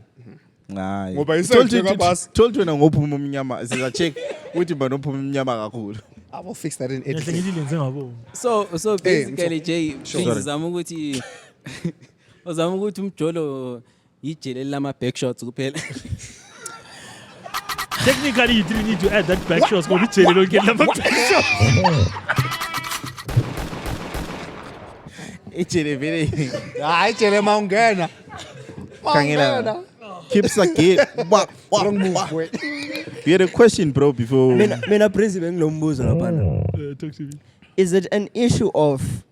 Hayi. Ngoba Told isenje you- kabasi. told wena ngophuma umnyama siza check ukuthi bani ophuma umnyama kakhulu. I will fix that in Ngihle editing. ngithi lenze ngabo. So basically Jay Sorry. uzama ukuthi uzama ukuthi umjolo yijele lama back shots kuphela. Technically, you didn't need to add that back shots. Ngoba ijele lonke lama back shots. Ejele vele. Hayi tshele mawungena. Khangela. Keeps again. Wrong move, boy. You had a question bro before. Mina president ngilombuzo lapha. Talk to me. Is it an issue of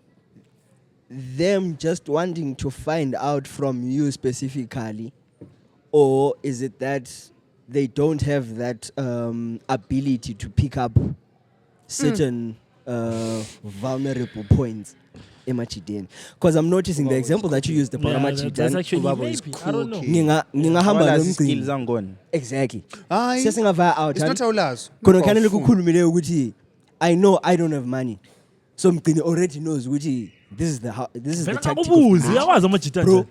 them just wanting to find out from you specifically, or is it that they don't have that ability to pick up certain vulnerable points? Because I'm noticing the example that you used, the Yeah, that's Paramachidane. actually Ubaba maybe. is I don't know. cool, Ngingahamba Abalazi skills nomgcini. angone. Exactly. Hayi. Sesingavaya out. It's not awulazi. Khona kufanele kukhulumile ukuthi I know I don't have money. So mgcini already knows ukuthi this is the Vele tactic. ngakubuzi, uyawazi amajita Bro, njani.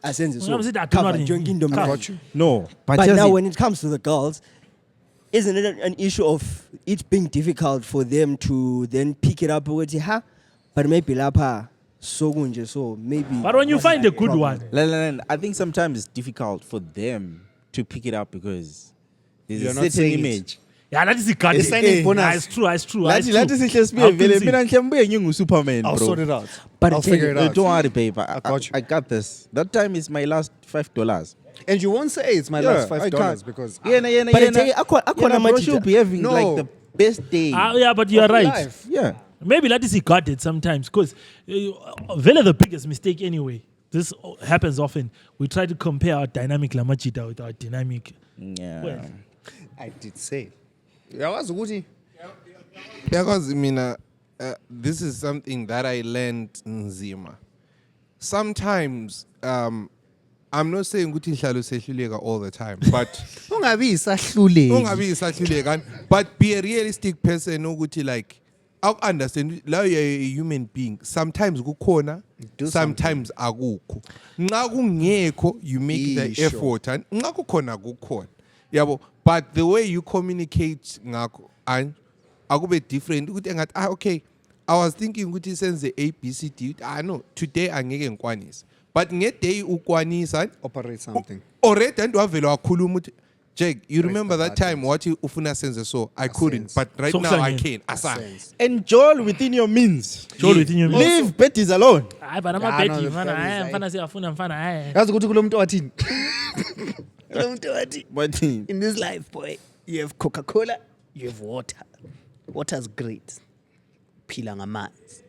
asenze so. Ngiyabona sithi Cover athunari. yonke into I manje. got you. No, But just now it- when it comes to the girls, isn't it an issue of it being difficult for them to then pick it up ukuthi ha? But maybe lapha so kunje so maybe. But when you find a good problem. one, I think sometimes it's difficult for them to pick it up because there's You're a not certain saying it. image. yeah, that is the card. It's signing bonus. Yeah, it's true. It's true. Lathi sihle sibuye vele mina ngihle ngibuye ngingu-Superman I'll bro. sort it out. But I'll Jay, figure it out. Don't worry babe, I got you. I got this. That time is my last $5. And you won't say it's my last $5 because But Jay, akona bro machita. should be having No. like the best day. Yeah, but you're of right. life. Yeah. Maybe that is he got it sometimes because very the biggest mistake anyway. This happens often. We try to compare our dynamic lamachita with our dynamic. Yeah. Well, I did say. Yawazi ukuthi Because mina this is something that I learned nzima. Sometimes I'm not saying ukuthi ihlalo sehluleka all the time, but ungabi isahluleki. ungabi isahluleka, but be a realistic person ukuthi like I understand la you're a human being. Sometimes kukhona, Do sometimes akukho. Nxa kungekho you make the Sure. effort and nxa kukhona kukhona. Yabo, but the way you communicate ngakho akube different ukuthi engathi okay, I was thinking ukuthi senze ABCD. No, today angeke ngikwanise. But ngeday ukwanisa Operate something. already and wavela wakhuluma uthi Jake, you remember that time what you ufuna senze so I couldn't, but right now I can. Asana. Enjoy within your means. Joel within your means. Leave betties alone. Hayi bana amabhedi mfana siyafuna mfana hayi. Yazi ukuthi kulo muntu wathini? Kulo muntu wathi Wathini? in this life, boy, you have Coca-Cola, you have water. Water's great. Phila ngamanzi.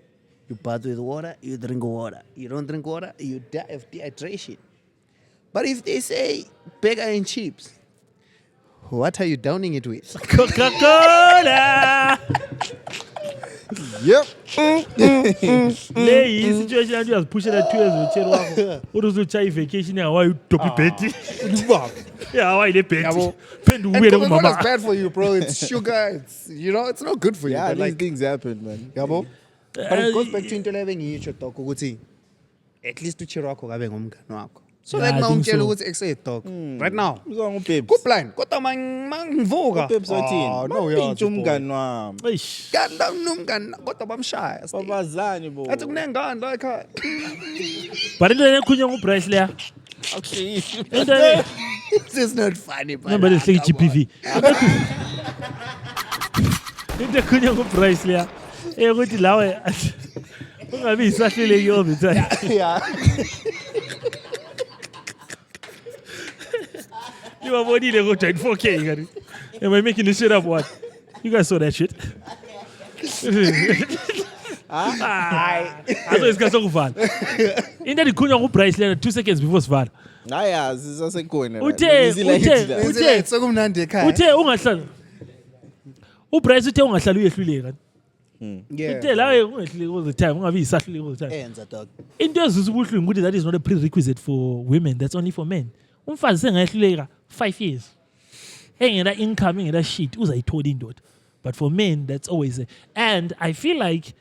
You bath with water, you drink water. You don't drink water, you die of dehydration. But if they say burger and chips, what are you downing it with? Coca-Cola. Yep. Le situation yantu yaziphushela 2 years wechero wakho. Uruzucha vacation yawa utopi beti. Yeah, why le beti? Phendu And ubuyele Coca-Cola kumama. is bad for you, bro. It's sugar. It's it's not good for you. Yeah, but these like, things happen, man. yabo. But it goes back to into level ngiyisho dog ukuthi at least uchiro wakho kabe ngomngane wakho. So Yeah, that I now think umtshela so. ukuthi exay dog right now. Uzongubebs. Ku blind kodwa mangivuka. Ubebs wathini? No, Bapintsha umngani wami. Eish. Kanti nomngane kodwa bamshaya. Babazani bo. Athi kunengane la ekhaya. But into enkhunywa nguBryce leya. Actually, Into This is not funny, but nobody is like GPV. Into enkhunywa nguBryce leya. Ukuthi lawe ungabi isahluleki all the time. yeah. You are body go 24K, gari. Am I making this shit up? What? You guys saw that shit? I thought it's going to fall. In that, you price 2 seconds before Sval. nayazi sasekhona. Uthe sokumnandi ekhaya. Uthe ungahlala. UBryce uthe ungahlala uyehluleka. Yeah. Uthe lawe ungehluleki all the time, ungabi isahluleki all the time. Enza dog. Into ezisa ubuhlungu ukuthi that is not a prerequisite for women, that's only for men. Umfazi sengayehluleka 5 years. Engena income, engena shit, uzayithola indoda. But for men, that's always and I feel like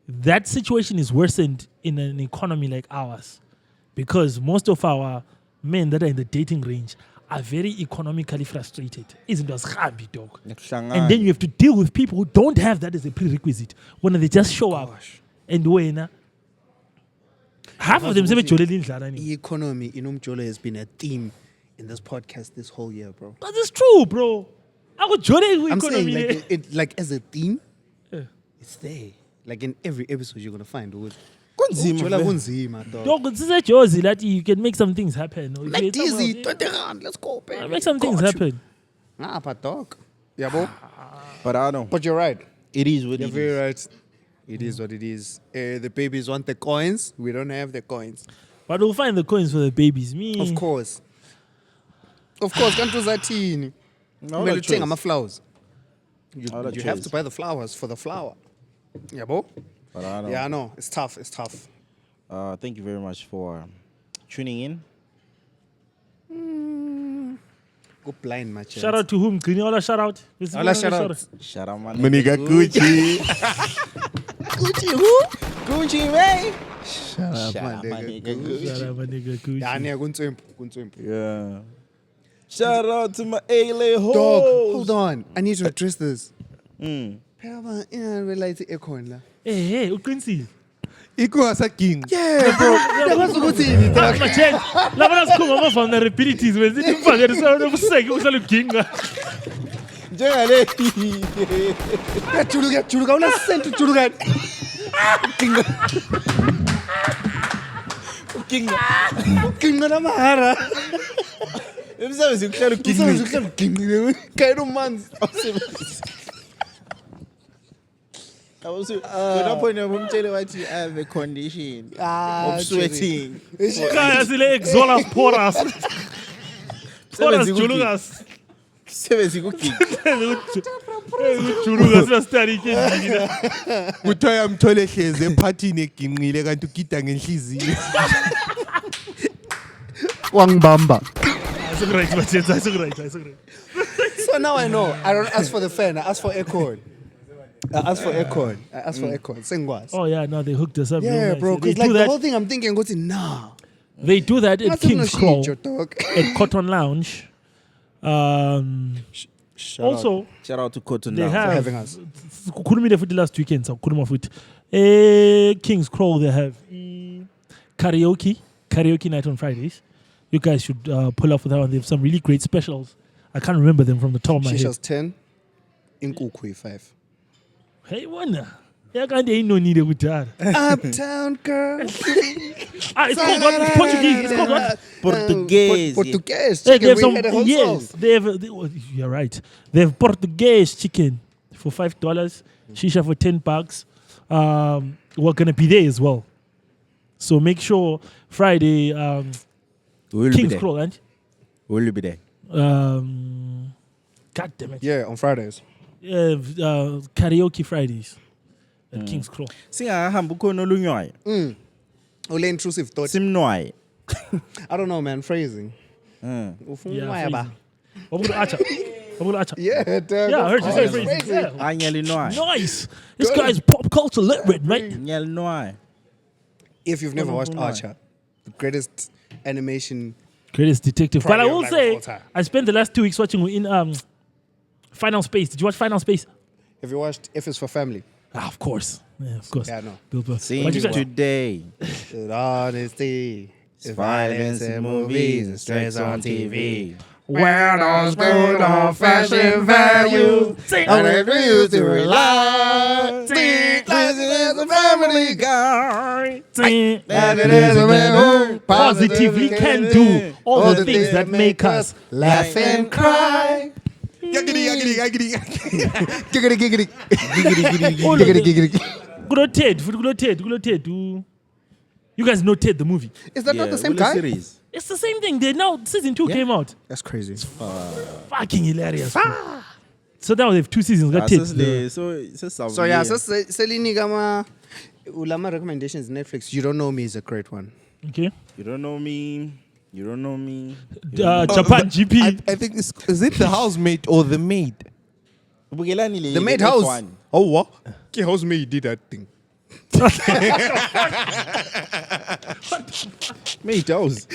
that situation is worsened in an economy like ours. Because most of our men that are in the dating range are very economically frustrated. Isn't as happy, dog? And then you have to deal with people who don't have that as a prerequisite. When they just show up. And when half of them say The economy inomjolo has been a theme in this podcast this whole year, bro. That's true, bro. I would jolly I'm economy. saying like as a theme, Yeah. it's there. Like in every episode you're gonna find Kunzima, Ujola man. kunzima, dog. Dog, this is a Josie that you can make some things happen. Or Like you can- dizzy, 20 rand, let's go, baby. Make some things Got you. happen. Nah, but dog. Yeah, bro. But I know. But you're right. It is what You're it very is. right. It is what it is. The babies want the coins. We don't have the coins. But we'll find the coins for the babies. Me. Of course. Of course, can't do that. No, Well, no thing, choice. I'm a flowers. You No, no have choice. to buy the flowers for the flower. Yeah, bro. But I know. Yeah, I know. It's tough. It's tough. Thank you very much for tuning in. Go blind, my Shout out to whom? Can you all shout out? This is All one shout of the out. Shout out, man. Maniga Gucci. Gucci who? Gucci, man. Shut up, Shout my out, my nigga. nigga. Shout out, my nigga Gucci. Yeah, yeah, kunzwimpu. Yeah. Shout out to my A-Lay hoes. Dog, hold on. I need to address this. Mm. Phela realize aircon la. Hey, uqinisile. Ikuwasa king. Yeah, bro. Yakwazi ukuthini, dog? Machenge. Laba nasikhuma ama vulnerabilities wena sithi mfake risana ubuseke uhlala uginga. Njengale. Kujuluka una sent ujuluka. Uginga namahara. Emsebenzi kuhlala Uginga ugingile. ugingile. Kayino manzi. Lapho nabumtshele wathi I have a condition of sweating. Khaya sile exolas porous. Porous julukas. Sebenzi kuginga. Julukas la study ke. Kuthiwa yamthole hleze ephathini eginqile kanti ugida ngenhliziyo. Wangibamba. Right, right. So now I know. I don't ask for the fan. I ask for aircon. I ask for aircon. Singwas. Oh yeah, no, they hooked us up. real Yeah, nice. bro. They Because like do the that. whole thing, I'm thinking, nah. They do that at Nothing no King's Claw, shit, your dog. at Cotton Lounge. Also, Shout out to Cotton they Lounge. have having us. Kurumi the foot last weekend, so Kuruma foot. King's Crow, they have karaoke night on Fridays. You guys should pull up for that one. They have some really great specials. I can't remember them from the top of my head. Shisha's 10, Inkukui 5. Hey, one. Yeah, can't ain't no need of that. Uptown girl. It's called what? It's Portuguese. It's called what? Portuguese. Portuguese. Hey, Chicken. they have We some. had a whole Yes, song. they have. You're right. They have Portuguese chicken for $5. Shisha for $10. We're gonna be there as well. So make sure Friday. We'll be King's there. Crow, and We'll be there. God damn it. Yeah, on Fridays. Karaoke Fridays at King's Crow. Singahamba ukhona olunywayo. Ole intrusive thoughts. Simnwaye. I don't know, man. Phrasing. Yeah, Ufuna ba? Acha. Yeah, damn. Yeah, I heard you say Phrasing. phrasing. Yeah. Anyalinwaye. Nice. This guy's pop culture literate, mate. Nyalinwaye. If you've never watched Archer, the greatest animation. Greatest detective. But I Probably will of say, all time. I spent the last 2 weeks watching in Final Space. Did you watch Final Space? Have you watched F is for Family? Of course. Yeah, of course. Yeah, I know. Bill Burr. Sing But you said- today. Good honesty. It's violence in movies and stress on TV. Where those good old-fashioned values And if we used to rely. As a family guy. Positively can do all the things that make us laugh and cry. Yaggity, yaggity, yaggity. Giggity, giggity. All Giggity, of them. giggity. Gulo Ted. You guys know Ted the movie. Is that not the same guy? Series. It's the same thing. They now season 2 came out. That's crazy. Fucking hilarious. Bro. So now they have 2 seasons. Got Ted. So yeah, Selini Gama Ulama recommendations Netflix. You Don't Know Me is a great one. Okay. You don't know me. You don't know me. Japan GP. I think is it the housemate or the maid? The Maid House. Oh what? Okay, housemate did that thing. Maid House.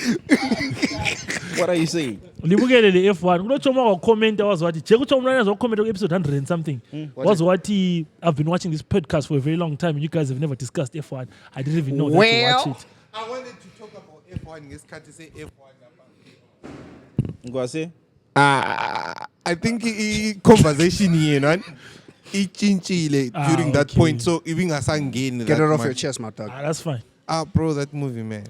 What are you saying? Libukele le F1 kulochoma wakhomenta wazi jekuthi umntwana azokhomenta episode 100 and something wazi wathi I've been watching this podcast for a very long time and you guys have never discussed F1. I didn't even know that to watch it. I wanted to talk about F1. Yes, can't you say F1? Ngwase? I think conversation here, man. Ichinchile during that okay. point. So even Asangin. Get it off your chest, my dog. That's fine. Bro, that movie, man.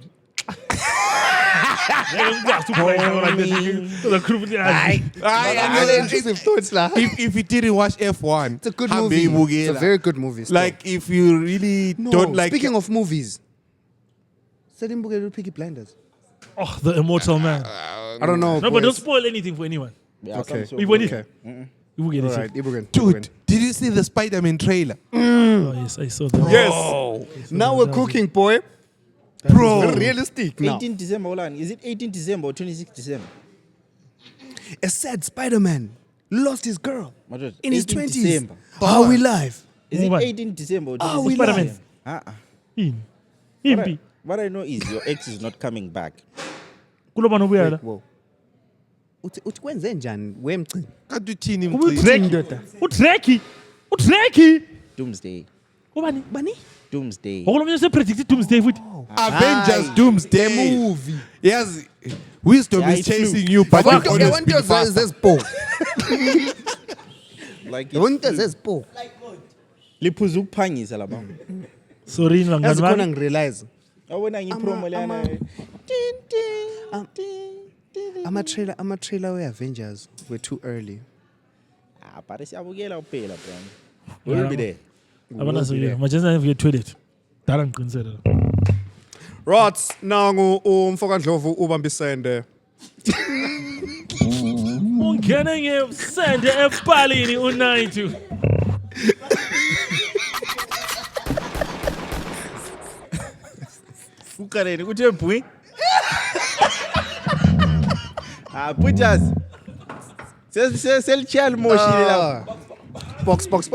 If you didn't watch F1, It's a good movie. It's a very good movie. still. like if you really No, don't like. Speaking of movies, Selim Bugelu Piggy Blinders. Oh, the immortal man. I don't know. No, but don't boys. spoil anything for anyone. Okay. We win it. Okay. You will get All it. right. Ibugen. Dude, did you see the Spider-Man trailer? Oh, yes, I saw that. Yes. Now we're cooking, boy. Bro, Realistic now. 18 December, Olan. Is it 18 December or 26 December? A sad Spider-Man lost his girl What was it? in his 18 20s. December. Are we live? Is it What? 18 December or Are 26 we Spider-Man. live? In. What Impi. what I know is your ex is not coming back. Kuloba nobuyala. Whoa. Uthi kwenze njani wemci? kaduthini Utreki. Doomsday. Ubani? Bani? Doomsday. Okulomnye se-predict Doomsday futhi. Avengers Doomsday Movie. Yes, wisdom Yeah, is it flew. chasing you, but you're Abantu gonna speed faster. zespo. Like Abantu zespo. liphuza ukuphangisa lapha. Sorry ngani Yazikhona bani? ngirealize. Awona ngipromo lana. Ama-trailer we-Avengers were too early. But siyabukela kuphela bro. We'll be there. Abana so yeah. Majenza ngiye toilet. Dala ngiqinisele. Rots nangu umfoka Ndlovu ubambisende. Ungena ngesende epalini u92. Ukareni kuthe bhui. Put us. Selichiyali moshile lapha. Box. Box.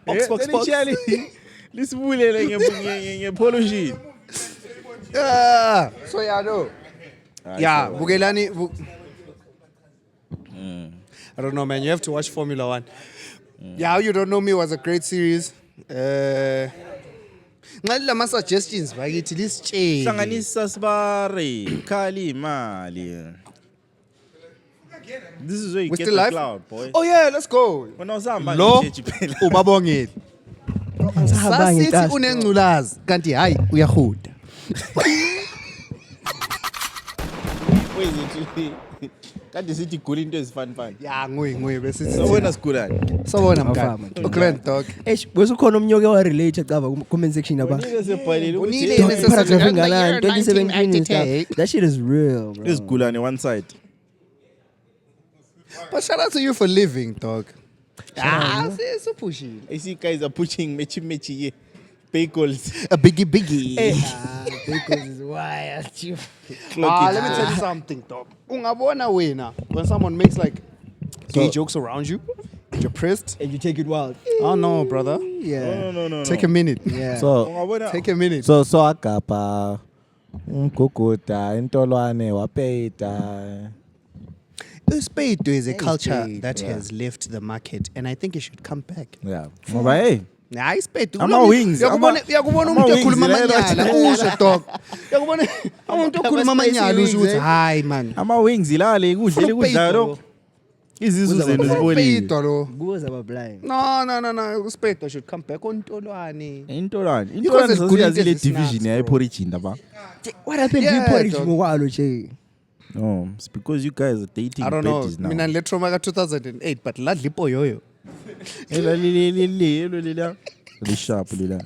Selichiyali lisibulele ngepollution. So yeah, no. Yeah, bukelani. I don't know, man. You have to watch Formula One. Yeah, How You Don't Know Me was a great series. Ngalama suggestions bakithi lisitshele. Hlanganisa sibare, khali imali. This is where you We're get still the live? cloud, boy. Oh yeah, let's go. Wena usahamba Lo nje phela. ubabongile. Sasithi unengculazi kanti hayi uyahuda. Wezi kanti sithi gula into ezifani. Ya nguye bese So wena sigulani. Sawona mkani. Grand dog. Bese ukhona umnyoke wa relate caba ku comment section aba. Unike sebhalile Unile ukuthi nese- Paragraph Like ngalani year 2017 and stuff. 1988. That shit is real, bro. isigulani one side. But shout out to you for living, dog. So pushing. I see guys are pushing mechi ye. Bagels. A biggie. Because it's wild. Let me tell you something, dog. Ungabona wena when someone makes like gay jokes around you, you're pressed. And you take it wild. Oh no, brother. Yeah. No. Take a minute. Yeah. So Take a minute. so agapa umguguda intolwane wapeita. Uspeido is a culture Spade, that has left the market, and I think it should come back. Yeah. Ngoba hey Nah, Uspeido. Ama-wings, Yakubona umuntu ama-wings ekhuluma lelo. amanyala usho dog. Yakubona umuntu ekhuluma amanyala usho ukuthi hayi man. Ama wings ilale kudlela kudla lo. Izizu zenu zibonile. Uspeido lo. Goes about blind. No. Uspeido should come back on Ntolwane. Intolwane. Because Intolwane it's good sasiyazile into the division snacks, yayo bro. porridge ndaba. What happened to Yeah, porridge dog. ngokwalo che? No, it's because you guys are dating I don't know. baddies now. Mina le trauma ka 2008 but la lipo yoyo. Elo sharp lila.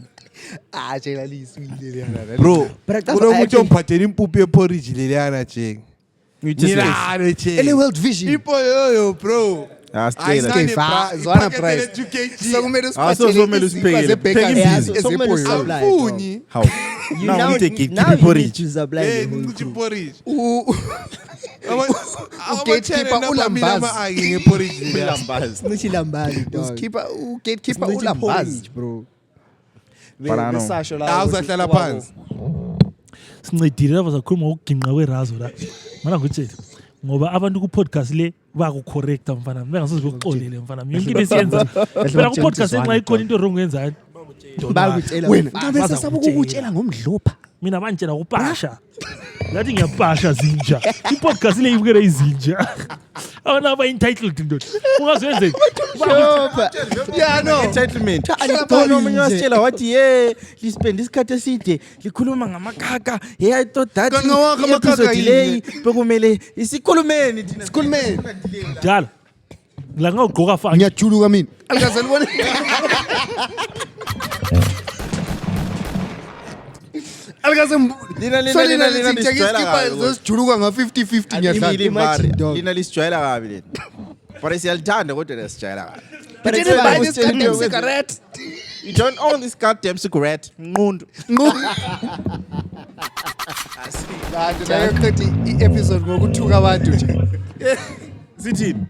Ah, tshela liswile. Bro, But that's kulo what I muntu omphathela impuphu yeporridge leliyana Jake. Ngilalo Jake. Ele World Vision. Ipo yoyo bro. Asicela. Zwana price. Sokumele Asozomela usiphekele. Pheka imbizi. Awufuni. How? You Now we take now keep you need porridge. to supply Eh the whole ngithi crew. porridge. Gatekeeper ulambazi. Ake ngeporridge leliyana. Lambazi. Muchi lambali dog. Gatekeeper ulambazi. Porridge, bro. Parano. Besasho la. Awuzahlala phansi. sincedile lava zakhuluma ngokuginqa kwerazo la mana ngitshela ngoba abantu ku-podcast le bakucorrecta mfana bengasoze bekuxolele mfana yonke into esiyenza phela ku-podcast enxa ikhona into wrong ngenzani Bakutshela Wena ngabe sasaba ukukutshela ngomdlupha. mina bantshela kupasha ngathi ngiyapasha zinja i-podcast le ibukela izinja abantu aba-entitled ndoda ungazenzeki Yeah, no. Entitlement. Hlala Omunye wasitshela wathi ye lispend isikhathi eside likhuluma ngamakaka. Hey I thought that Kanti ngawakho amakaka episode yini? le bekumele isikhulumeni thina. Sikhulumeni. dala la ngawugqoka faki Ngiyajuluka mina. Alikaze libone. Alikaze Lina lisijwayela iskipa kabi. zosijuluka nga 50-50 ngiyadlala. Imagine lina lisijwayela kabi lena. But siyalithanda kodwa lesijwayela kabi. But But didn't buy this it's goddamn with- cigarette. You don't own this goddamn cigarette. Nqundu. Kanti nayo qethi i-episode ngokuthuka abantu nje. Sithini?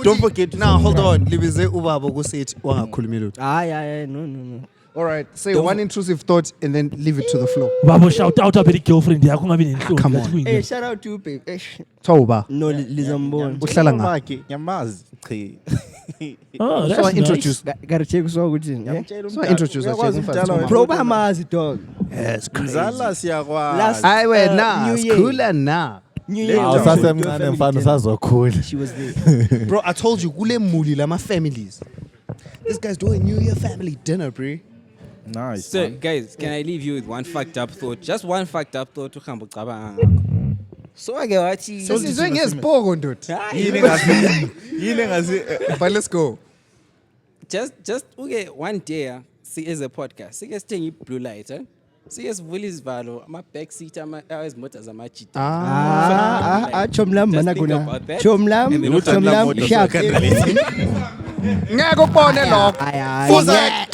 Don't forget to Now hold on. Libize ubaba kusithi wangakhulumi lutho. No. All right, say one intrusive thought and then leave it to the floor. babo shout out abeli girlfriend yakho ngabi nenhloni Come ngathi on. kuyini. Shout out to babe. Tauba. No, Lizambon. Uhlala nga. Makhe nyamazi. Chi. Oh, So that's I introduce. Gotta check so good. So I introduce Uyakwazi us. umdala Bro, bamazi dog. Yes, Mzala siyakwazi. Last- I went na. New Year. Skula na. New Year. Awusasemncane mfana usazokhula. She was there. Bro, I told you kule muli lama families. This guy's doing New Year family dinner, bro. Nice. So, guys, can I leave you with one fucked up thought? Just one fucked up thought to khamba ucabanga. So I get what she. This is when yes pogo ndoda. Yini ngasi. But let's go. Just okay, one day, see as a podcast. See as thing blue light, eh? See as Willis Valo, my back seat, as much as a machita. Chomlam Just mana think kuna. about that. Chomlam, And then chomlam, sharp. Ngeke ubone lokho. Fuza.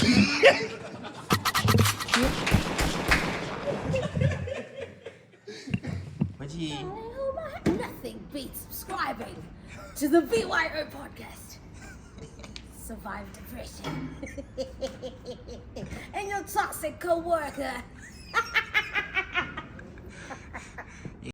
Nothing beats subscribing to the VYO podcast. Survive depression and your toxic co-worker.